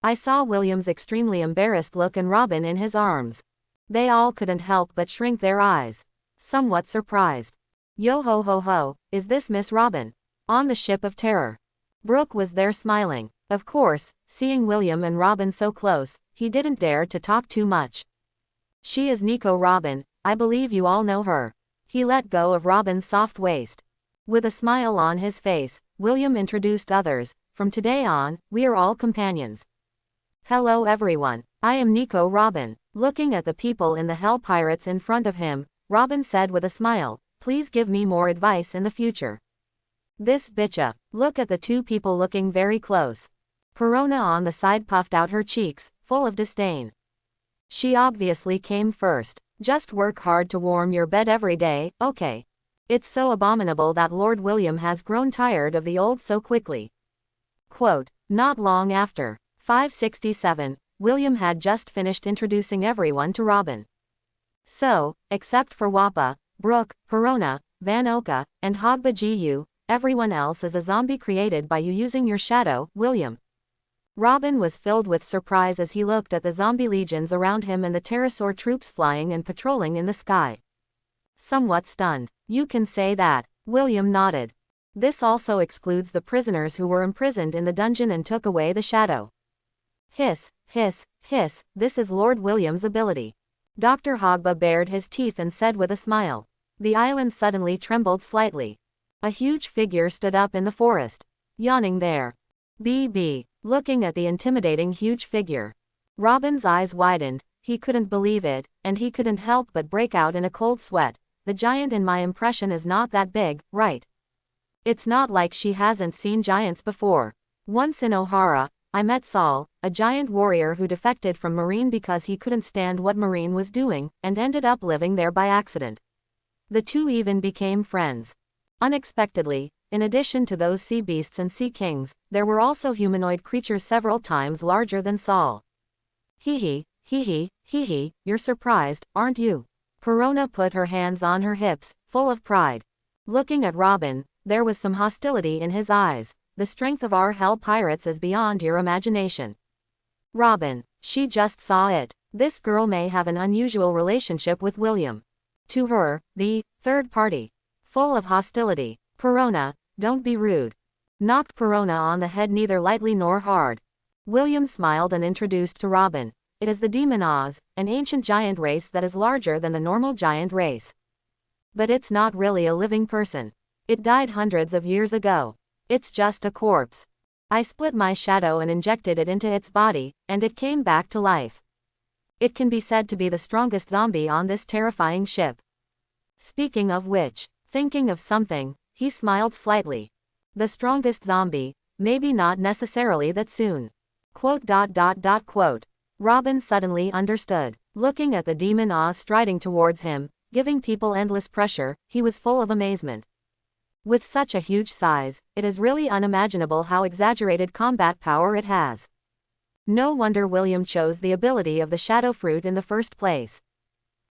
I saw William's extremely embarrassed look and Robin in his arms. They all couldn't help but shrink their eyes. Somewhat surprised. Yo ho ho ho, is this Miss Robin? On the ship of terror. Brooke was there smiling. Of course, seeing William and Robin so close, he didn't dare to talk too much. She is Nico Robin, I believe you all know her. He let go of Robin's soft waist. With a smile on his face, William introduced others. From today on, we are all companions. Hello everyone, I am Nico Robin. Looking at the people in the Hell Pirates in front of him, Robin said with a smile, please give me more advice in the future. This bitcha. Look at the two people looking very close. Perona on the side puffed out her cheeks, full of disdain. She obviously came first. Just work hard to warm your bed every day, okay? It's so abominable that Lord William has grown tired of the old so quickly. Quote, not long after. 567, William had just finished introducing everyone to Robin. So, except for Wappa, Brooke, Perona, Van Oka, and Hogba Gu, everyone else is a zombie created by you using your shadow, William. Robin was filled with surprise as he looked at the zombie legions around him and the pterosaur troops flying and patrolling in the sky. Somewhat stunned. You can say that. William nodded. This also excludes the prisoners who were imprisoned in the dungeon and took away the shadow. Hiss, hiss, hiss, this is Lord William's ability. Dr. Hogba bared his teeth and said with a smile. The island suddenly trembled slightly. A huge figure stood up in the forest. Yawning there. BB, looking at the intimidating huge figure. Robin's eyes widened, he couldn't believe it, and he couldn't help but break out in a cold sweat. The giant in my impression is not that big, right? It's not like she hasn't seen giants before. Once in O'Hara, I met Saul, a giant warrior who defected from Marine because he couldn't stand what Marine was doing, and ended up living there by accident. The two even became friends. Unexpectedly, in addition to those sea beasts and sea kings, there were also humanoid creatures several times larger than Saul. Hee hee, you're surprised, aren't you? Perona put her hands on her hips, full of pride. Looking at Robin, there was some hostility in his eyes. The strength of our Hell Pirates is beyond your imagination. Robin, she just saw it. This girl may have an unusual relationship with William. To her, the third party. Full of hostility. Perona, don't be rude. Knocked Perona on the head neither lightly nor hard. William smiled and introduced to Robin. It is the Demon Oz, an ancient giant race that is larger than the normal giant race. But it's not really a living person. It died hundreds of years ago. It's just a corpse. I split my shadow and injected it into its body, and it came back to life. It can be said to be the strongest zombie on this terrifying ship. Speaking of which, thinking of something, he smiled slightly. The strongest zombie, maybe not necessarily that soon. Quote. Robin suddenly understood. Looking at the Demon Oz striding towards him, giving people endless pressure, he was full of amazement. With such a huge size, it is really unimaginable how exaggerated combat power it has. No wonder William chose the ability of the Shadow Fruit in the first place.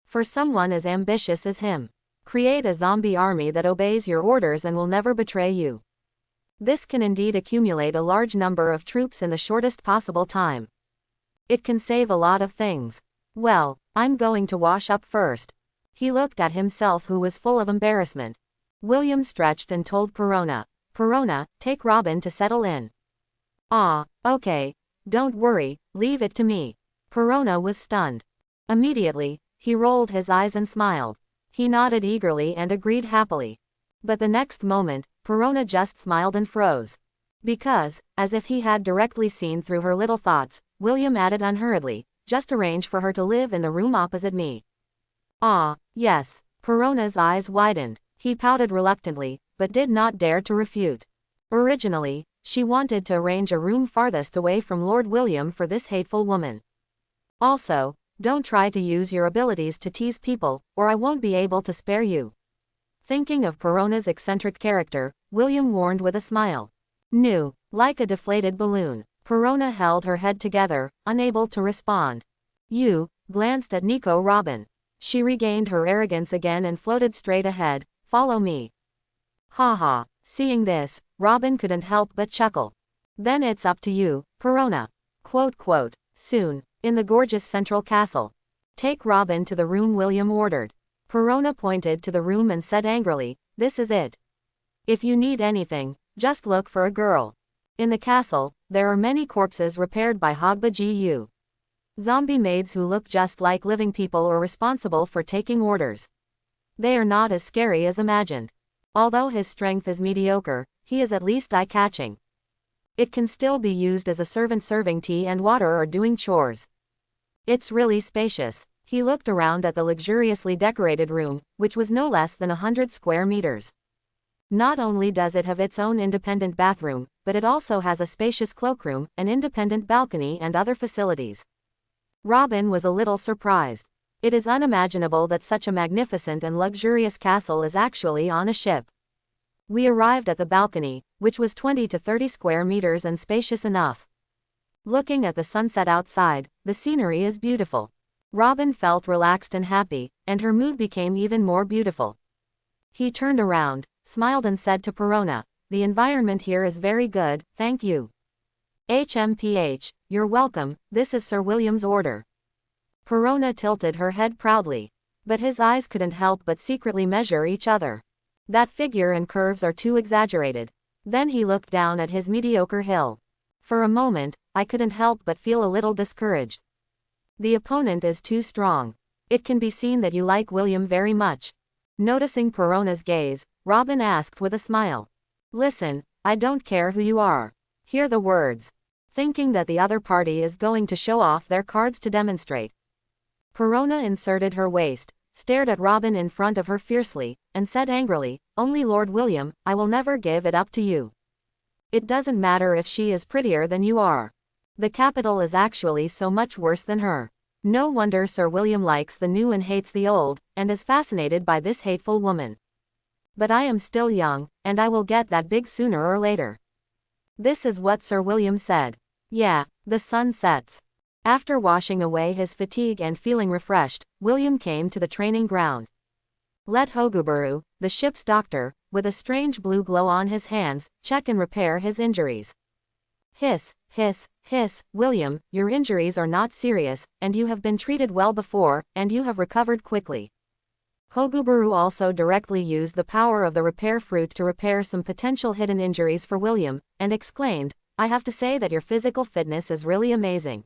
For someone as ambitious as him, create a zombie army that obeys your orders and will never betray you. This can indeed accumulate a large number of troops in the shortest possible time. It can save a lot of things. Well, I'm going to wash up first. He looked at himself, who was full of embarrassment. William stretched and told Perona, Perona, take Robin to settle in. Ah, okay. Don't worry, leave it to me. Perona was stunned. Immediately, he rolled his eyes and smiled. He nodded eagerly and agreed happily. But the next moment, Perona just smiled and froze. Because, as if he had directly seen through her little thoughts, William added unhurriedly, just arrange for her to live in the room opposite me. Ah, yes. Perona's eyes widened. He pouted reluctantly, but did not dare to refute. Originally, she wanted to arrange a room farthest away from Lord William for this hateful woman. Also, don't try to use your abilities to tease people, or I won't be able to spare you. Thinking of Perona's eccentric character, William warned with a smile. New, like a deflated balloon. Perona held her head together, unable to respond. You glanced at Nico Robin. She regained her arrogance again and floated straight ahead. Follow me. Ha ha. Seeing this, Robin couldn't help but chuckle. Then it's up to you, Perona. Quote. Soon, in the gorgeous central castle. Take Robin to the room William ordered. Perona pointed to the room and said angrily, this is it. If you need anything, just look for a girl. In the castle, there are many corpses repaired by Hogba Gu. Zombie maids who look just like living people are responsible for taking orders. They are not as scary as imagined. Although his strength is mediocre, he is at least eye-catching. It can still be used as a servant serving tea and water or doing chores. It's really spacious. He looked around at the luxuriously decorated room, which was no less than 100 square meters. Not only does it have its own independent bathroom, but it also has a spacious cloakroom, an independent balcony and other facilities. Robin was a little surprised. It is unimaginable that such a magnificent and luxurious castle is actually on a ship. We arrived at the balcony, which was 20 to 30 square meters and spacious enough. Looking at the sunset outside, the scenery is beautiful. Robin felt relaxed and happy, and her mood became even more beautiful. He turned around, smiled and said to Perona, the environment here is very good, thank you. HMPH, you're welcome, this is Sir William's order. Perona tilted her head proudly. But his eyes couldn't help but secretly measure each other. That figure and curves are too exaggerated. Then he looked down at his mediocre hill. For a moment, I couldn't help but feel a little discouraged. The opponent is too strong. It can be seen that you like William very much. Noticing Perona's gaze, Robin asked with a smile. Listen, I don't care who you are. Hear the words. Thinking that the other party is going to show off their cards to demonstrate. Perona inserted her waist, stared at Robin in front of her fiercely, and said angrily, only Lord William, I will never give it up to you. It doesn't matter if she is prettier than you are. The capital is actually so much worse than her. No wonder Sir William likes the new and hates the old, and is fascinated by this hateful woman. But I am still young, and I will get that big sooner or later. This is what Sir William said. Yeah, the sun sets. After washing away his fatigue and feeling refreshed, William came to the training ground. Let Hoguburu, the ship's doctor, with a strange blue glow on his hands, check and repair his injuries. Hiss, hiss, hiss, William, your injuries are not serious, and you have been treated well before, and you have recovered quickly. Hoguburu also directly used the power of the repair fruit to repair some potential hidden injuries for William, and exclaimed, I have to say that your physical fitness is really amazing.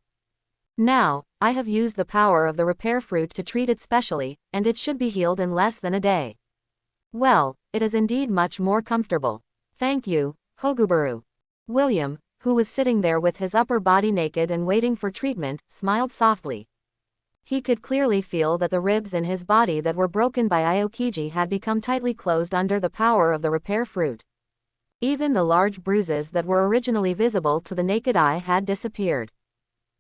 Now, I have used the power of the repair fruit to treat it specially, and it should be healed in less than a day. Well, it is indeed much more comfortable. Thank you, Hoguburu. William, who was sitting there with his upper body naked and waiting for treatment, smiled softly. He could clearly feel that the ribs in his body that were broken by Aokiji had become tightly closed under the power of the repair fruit. Even the large bruises that were originally visible to the naked eye had disappeared.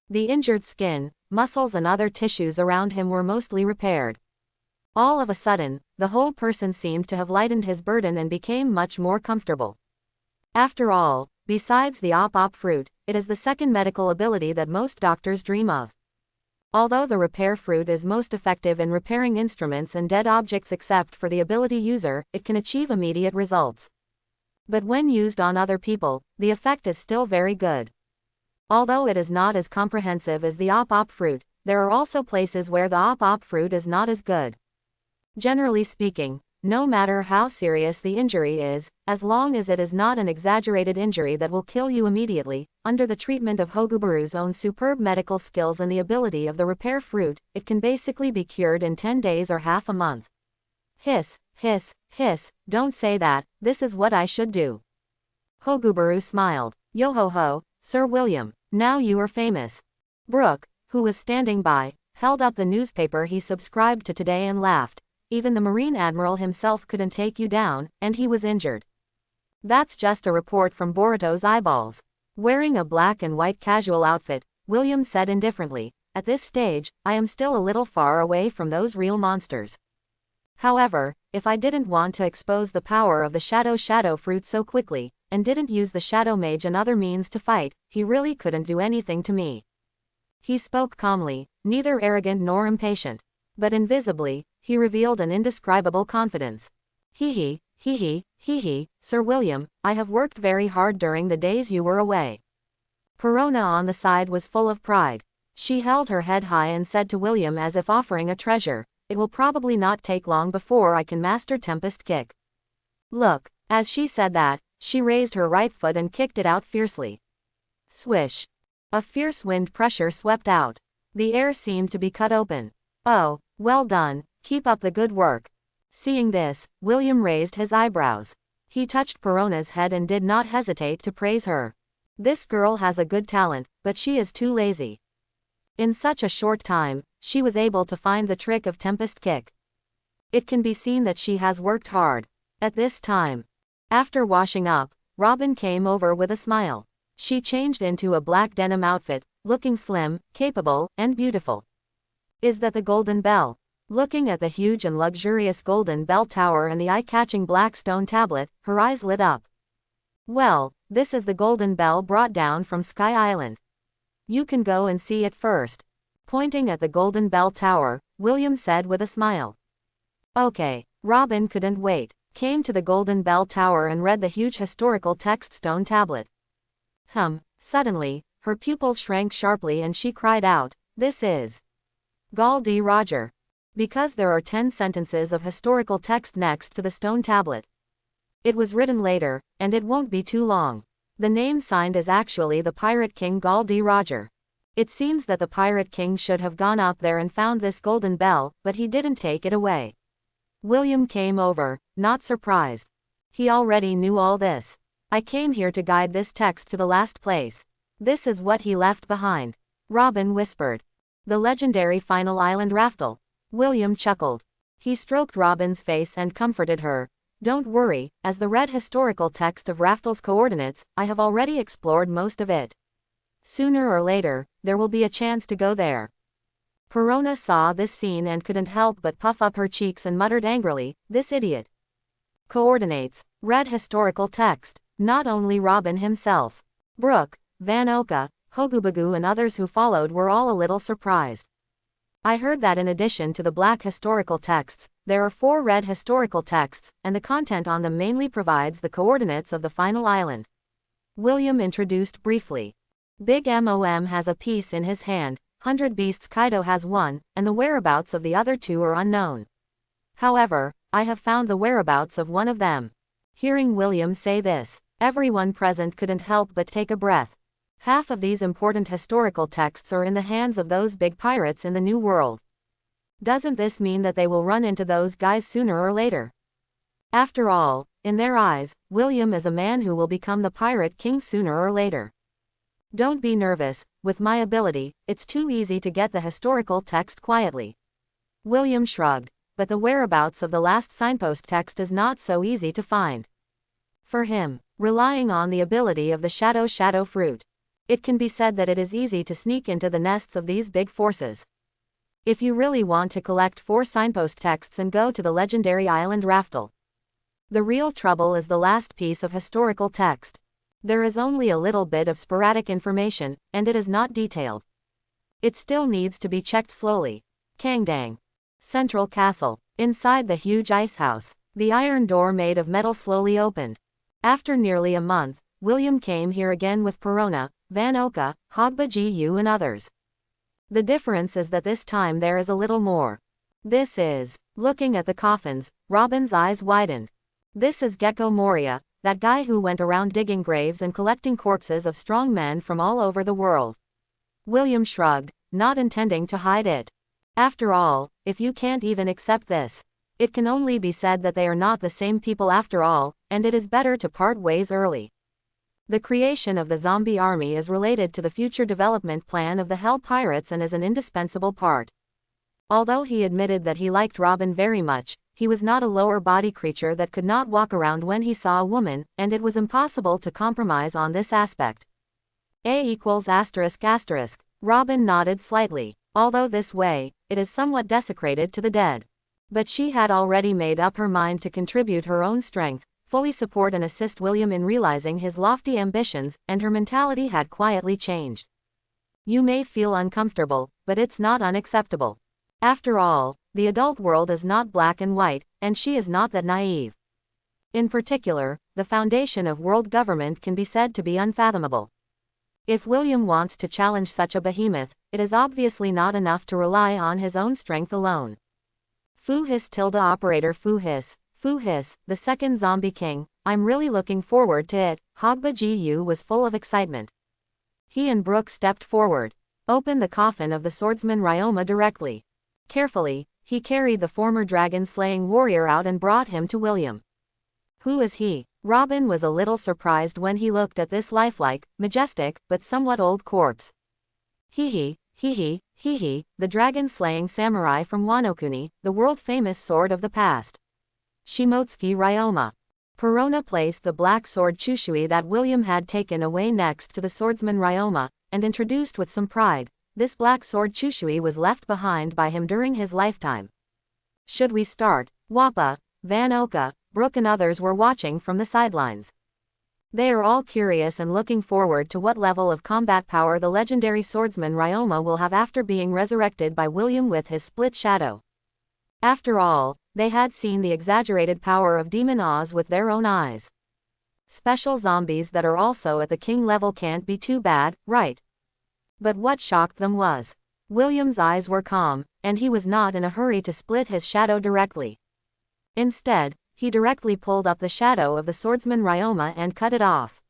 The injured skin, muscles and other tissues around him were mostly repaired. All of a sudden, the whole person seemed to have lightened his burden and became much more comfortable. After all, besides the op fruit, it is the second medical ability that most doctors dream of. Although the repair fruit is most effective in repairing instruments and dead objects except for the ability user, it can achieve immediate results. But when used on other people, the effect is still very good. Although it is not as comprehensive as the op fruit, there are also places where the op fruit is not as good. Generally speaking, no matter how serious the injury is, as long as it is not an exaggerated injury that will kill you immediately, under the treatment of Hogubaru's own superb medical skills and the ability of the repair fruit, it can basically be cured in 10 days or half a month. Hiss, hiss, hiss, don't say that, this is what I should do. Hogubaru smiled. Yo-ho-ho, Sir William, now you are famous. Brooke, who was standing by, held up the newspaper he subscribed to today and laughed. Even the Marine Admiral himself couldn't take you down, and he was injured. That's just a report from Boruto's eyeballs. Wearing a black and white casual outfit, William said indifferently, at this stage, I am still a little far away from those real monsters. However, if I didn't want to expose the power of the shadow fruit so quickly, and didn't use the Shadow Mage and other means to fight, he really couldn't do anything to me. He spoke calmly, neither arrogant nor impatient. But invisibly, he revealed an indescribable confidence. Hee hee, Sir William, I have worked very hard during the days you were away. Perona on the side was full of pride. She held her head high and said to William as if offering a treasure, it will probably not take long before I can master Tempest Kick. Look, as she said that, she raised her right foot and kicked it out fiercely. Swish. A fierce wind pressure swept out. The air seemed to be cut open. Oh, well done, keep up the good work. Seeing this, William raised his eyebrows. He touched Perona's head and did not hesitate to praise her. This girl has a good talent, but she is too lazy. In such a short time, she was able to find the trick of Tempest Kick. It can be seen that she has worked hard. At this time, after washing up, Robin came over with a smile. She changed into a black denim outfit, looking slim, capable, and beautiful. Is that the Golden Bell? Looking at the huge and luxurious Golden Bell Tower and the eye-catching black stone tablet, her eyes lit up. Well, this is the Golden Bell brought down from Sky Island. You can go and see it first. Pointing at the Golden Bell Tower, William said with a smile. Okay. Robin couldn't wait, came to the Golden Bell Tower and read the huge historical text stone tablet. Suddenly, her pupils shrank sharply and she cried out, this is Gol D. Roger. Because there are 10 sentences of historical text next to the stone tablet. It was written later, and it won't be too long. The name signed is actually the Pirate King Gol D. Roger. It seems that the Pirate King should have gone up there and found this golden bell, but he didn't take it away. William came over, not surprised. He already knew all this. I came here to guide this text to the last place. This is what he left behind. Robin whispered. The legendary final island Raftel. William chuckled. He stroked Robin's face and comforted her. Don't worry, as the red historical text of Raftel's coordinates, I have already explored most of it. Sooner or later, there will be a chance to go there. Perona saw this scene and couldn't help but puff up her cheeks and muttered angrily, this idiot. Coordinates, red historical text. Not only Robin himself. Brooke, Van Oka, Hogubagu and others who followed were all a little surprised. I heard that in addition to the black historical texts, there are 4 red historical texts, and the content on them mainly provides the coordinates of the final island. William introduced briefly. Big Mom has a piece in his hand, 100 Beasts Kaido has one, and the whereabouts of the other 2 are unknown. However, I have found the whereabouts of one of them. Hearing William say this, everyone present couldn't help but take a breath. Half of these important historical texts are in the hands of those big pirates in the New World. Doesn't this mean that they will run into those guys sooner or later? After all, in their eyes, William is a man who will become the Pirate King sooner or later. Don't be nervous, with my ability, it's too easy to get the historical text quietly. William shrugged, but the whereabouts of the last signpost text is not so easy to find. For him, relying on the ability of the shadow fruit, it can be said that it is easy to sneak into the nests of these big forces. If you really want to collect 4 signpost texts and go to the legendary island Raftel. The real trouble is the last piece of historical text. There is only a little bit of sporadic information, and it is not detailed. It still needs to be checked slowly. Kangdang. Central Castle. Inside the huge ice house, the iron door made of metal slowly opened. After nearly a month, William came here again with Perona, Van Oka, Hogba Gu and others. The difference is that this time there is a little more. This is Looking at the coffins, Robin's eyes widened. This is Gecko Moria, that guy who went around digging graves and collecting corpses of strong men from all over the world. William shrugged, not intending to hide it. After all, if you can't even accept this, it can only be said that they are not the same people after all, and it is better to part ways early. The creation of the zombie army is related to the future development plan of the Hell Pirates and is an indispensable part. Although he admitted that he liked Robin very much, he was not a lower body creature that could not walk around when he saw a woman, and it was impossible to compromise on this aspect. A =***. Robin nodded slightly. Although this way, it is somewhat desecrated to the dead. But she had already made up her mind to contribute her own strength, fully support and assist William in realizing his lofty ambitions, and her mentality had quietly changed. You may feel uncomfortable, but it's not unacceptable. After all, the adult world is not black and white, and she is not that naive. In particular, the foundation of world government can be said to be unfathomable. If William wants to challenge such a behemoth, it is obviously not enough to rely on his own strength alone. Operator Fu-Hiss, the second zombie king, I'm really looking forward to it. Hogba Gu was full of excitement. He and Brooke stepped forward. Opened the coffin of the swordsman Ryoma directly. Carefully, he carried the former dragon-slaying warrior out and brought him to William. Who is he? Robin was a little surprised when he looked at this lifelike, majestic, but somewhat old corpse. Hee, the dragon-slaying samurai from Wano-kuni, the world-famous sword of the past. Shimotsuki Ryoma. Perona placed the black sword Chushui that William had taken away next to the swordsman Ryoma, and introduced with some pride. This black sword Chushui was left behind by him during his lifetime. Should we start? Wappa, Van Oka, Brooke and others were watching from the sidelines. They are all curious and looking forward to what level of combat power the legendary swordsman Ryoma will have after being resurrected by William with his split shadow. After all, they had seen the exaggerated power of Demon Oz with their own eyes. Special zombies that are also at the king level can't be too bad, right? But what shocked them was, William's eyes were calm, and he was not in a hurry to split his shadow directly. Instead, he directly pulled up the shadow of the swordsman Ryoma and cut it off.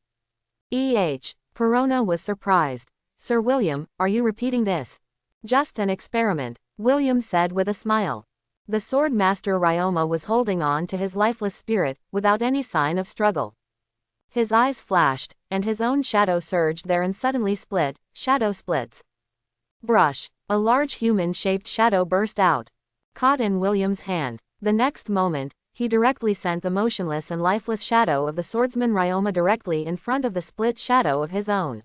Perona was surprised. Sir William, are you repeating this? Just an experiment, William said with a smile. The sword master Ryoma was holding on to his lifeless spirit, without any sign of struggle. His eyes flashed, and his own shadow surged there and suddenly split. Shadow splits. Brush. A large human-shaped shadow burst out. Caught in William's hand. The next moment, he directly sent the motionless and lifeless shadow of the swordsman Ryoma directly in front of the split shadow of his own.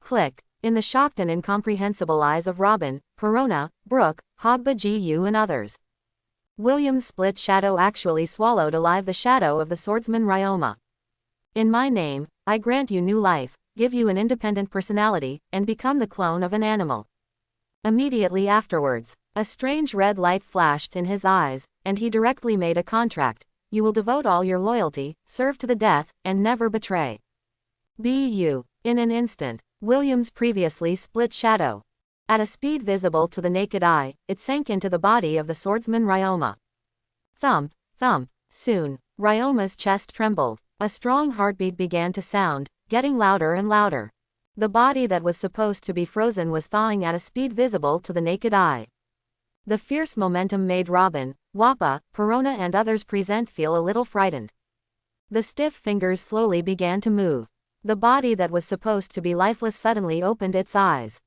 Click. In the shocked and incomprehensible eyes of Robin, Perona, Brooke, Hogba Gu and others, William's split shadow actually swallowed alive the shadow of the swordsman Ryoma. In my name, I grant you new life, give you an independent personality, and become the clone of an animal. Immediately afterwards, a strange red light flashed in his eyes, and he directly made a contract. You will devote all your loyalty, serve to the death, and never betray. Bu. In an instant, William's previously split shadow. At a speed visible to the naked eye, it sank into the body of the swordsman Ryoma. Thump, thump. Soon, Ryoma's chest trembled. A strong heartbeat began to sound, getting louder and louder. The body that was supposed to be frozen was thawing at a speed visible to the naked eye. The fierce momentum made Robin, Wappa, Perona and others present feel a little frightened. The stiff fingers slowly began to move. The body that was supposed to be lifeless suddenly opened its eyes.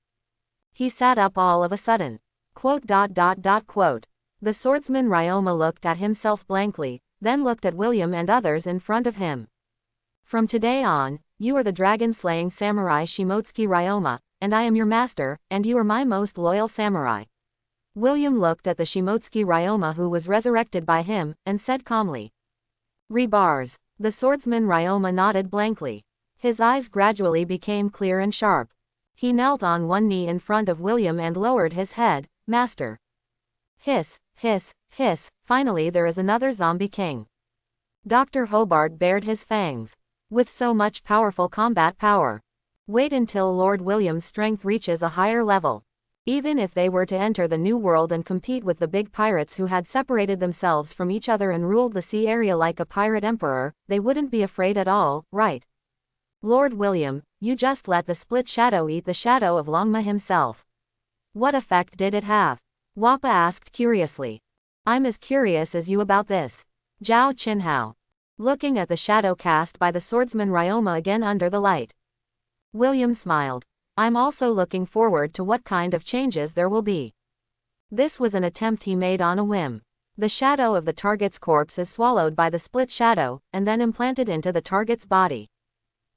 He sat up all of a sudden. The swordsman Ryoma looked at himself blankly, then looked at William and others in front of him. From today on, you are the dragon-slaying samurai Shimotsuki Ryoma, and I am your master, and you are my most loyal samurai. William looked at the Shimotsuki Ryoma who was resurrected by him, and said calmly. Rebars. The swordsman Ryoma nodded blankly. His eyes gradually became clear and sharp. He knelt on one knee in front of William and lowered his head. Master. Hiss, hiss, hiss, finally there is another zombie king. Dr. Hobart bared his fangs. With so much powerful combat power. Wait until Lord William's strength reaches a higher level. Even if they were to enter the New World and compete with the big pirates who had separated themselves from each other and ruled the sea area like a pirate emperor, they wouldn't be afraid at all, right? Lord William, you just let the split shadow eat the shadow of Longma himself. What effect did it have? Wappa asked curiously. I'm as curious as you about this. Zhao Qinhao. Looking at the shadow cast by the swordsman Ryoma again under the light. William smiled. I'm also looking forward to what kind of changes there will be. This was an attempt he made on a whim. The shadow of the target's corpse is swallowed by the split shadow, and then implanted into the target's body.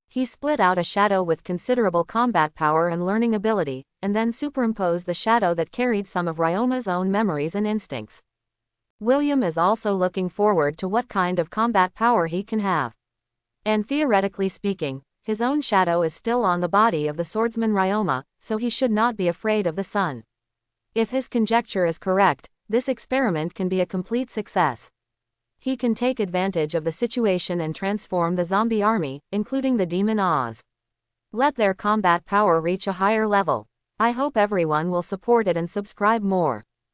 He split out a shadow with considerable combat power and learning ability, and then superimposed the shadow that carried some of Ryoma's own memories and instincts. William is also looking forward to what kind of combat power he can have. And theoretically speaking, his own shadow is still on the body of the swordsman Ryoma, so he should not be afraid of the sun. If his conjecture is correct, this experiment can be a complete success. He can take advantage of the situation and transform the zombie army, including the demon Oz. Let their combat power reach a higher level. I hope everyone will support it and subscribe more.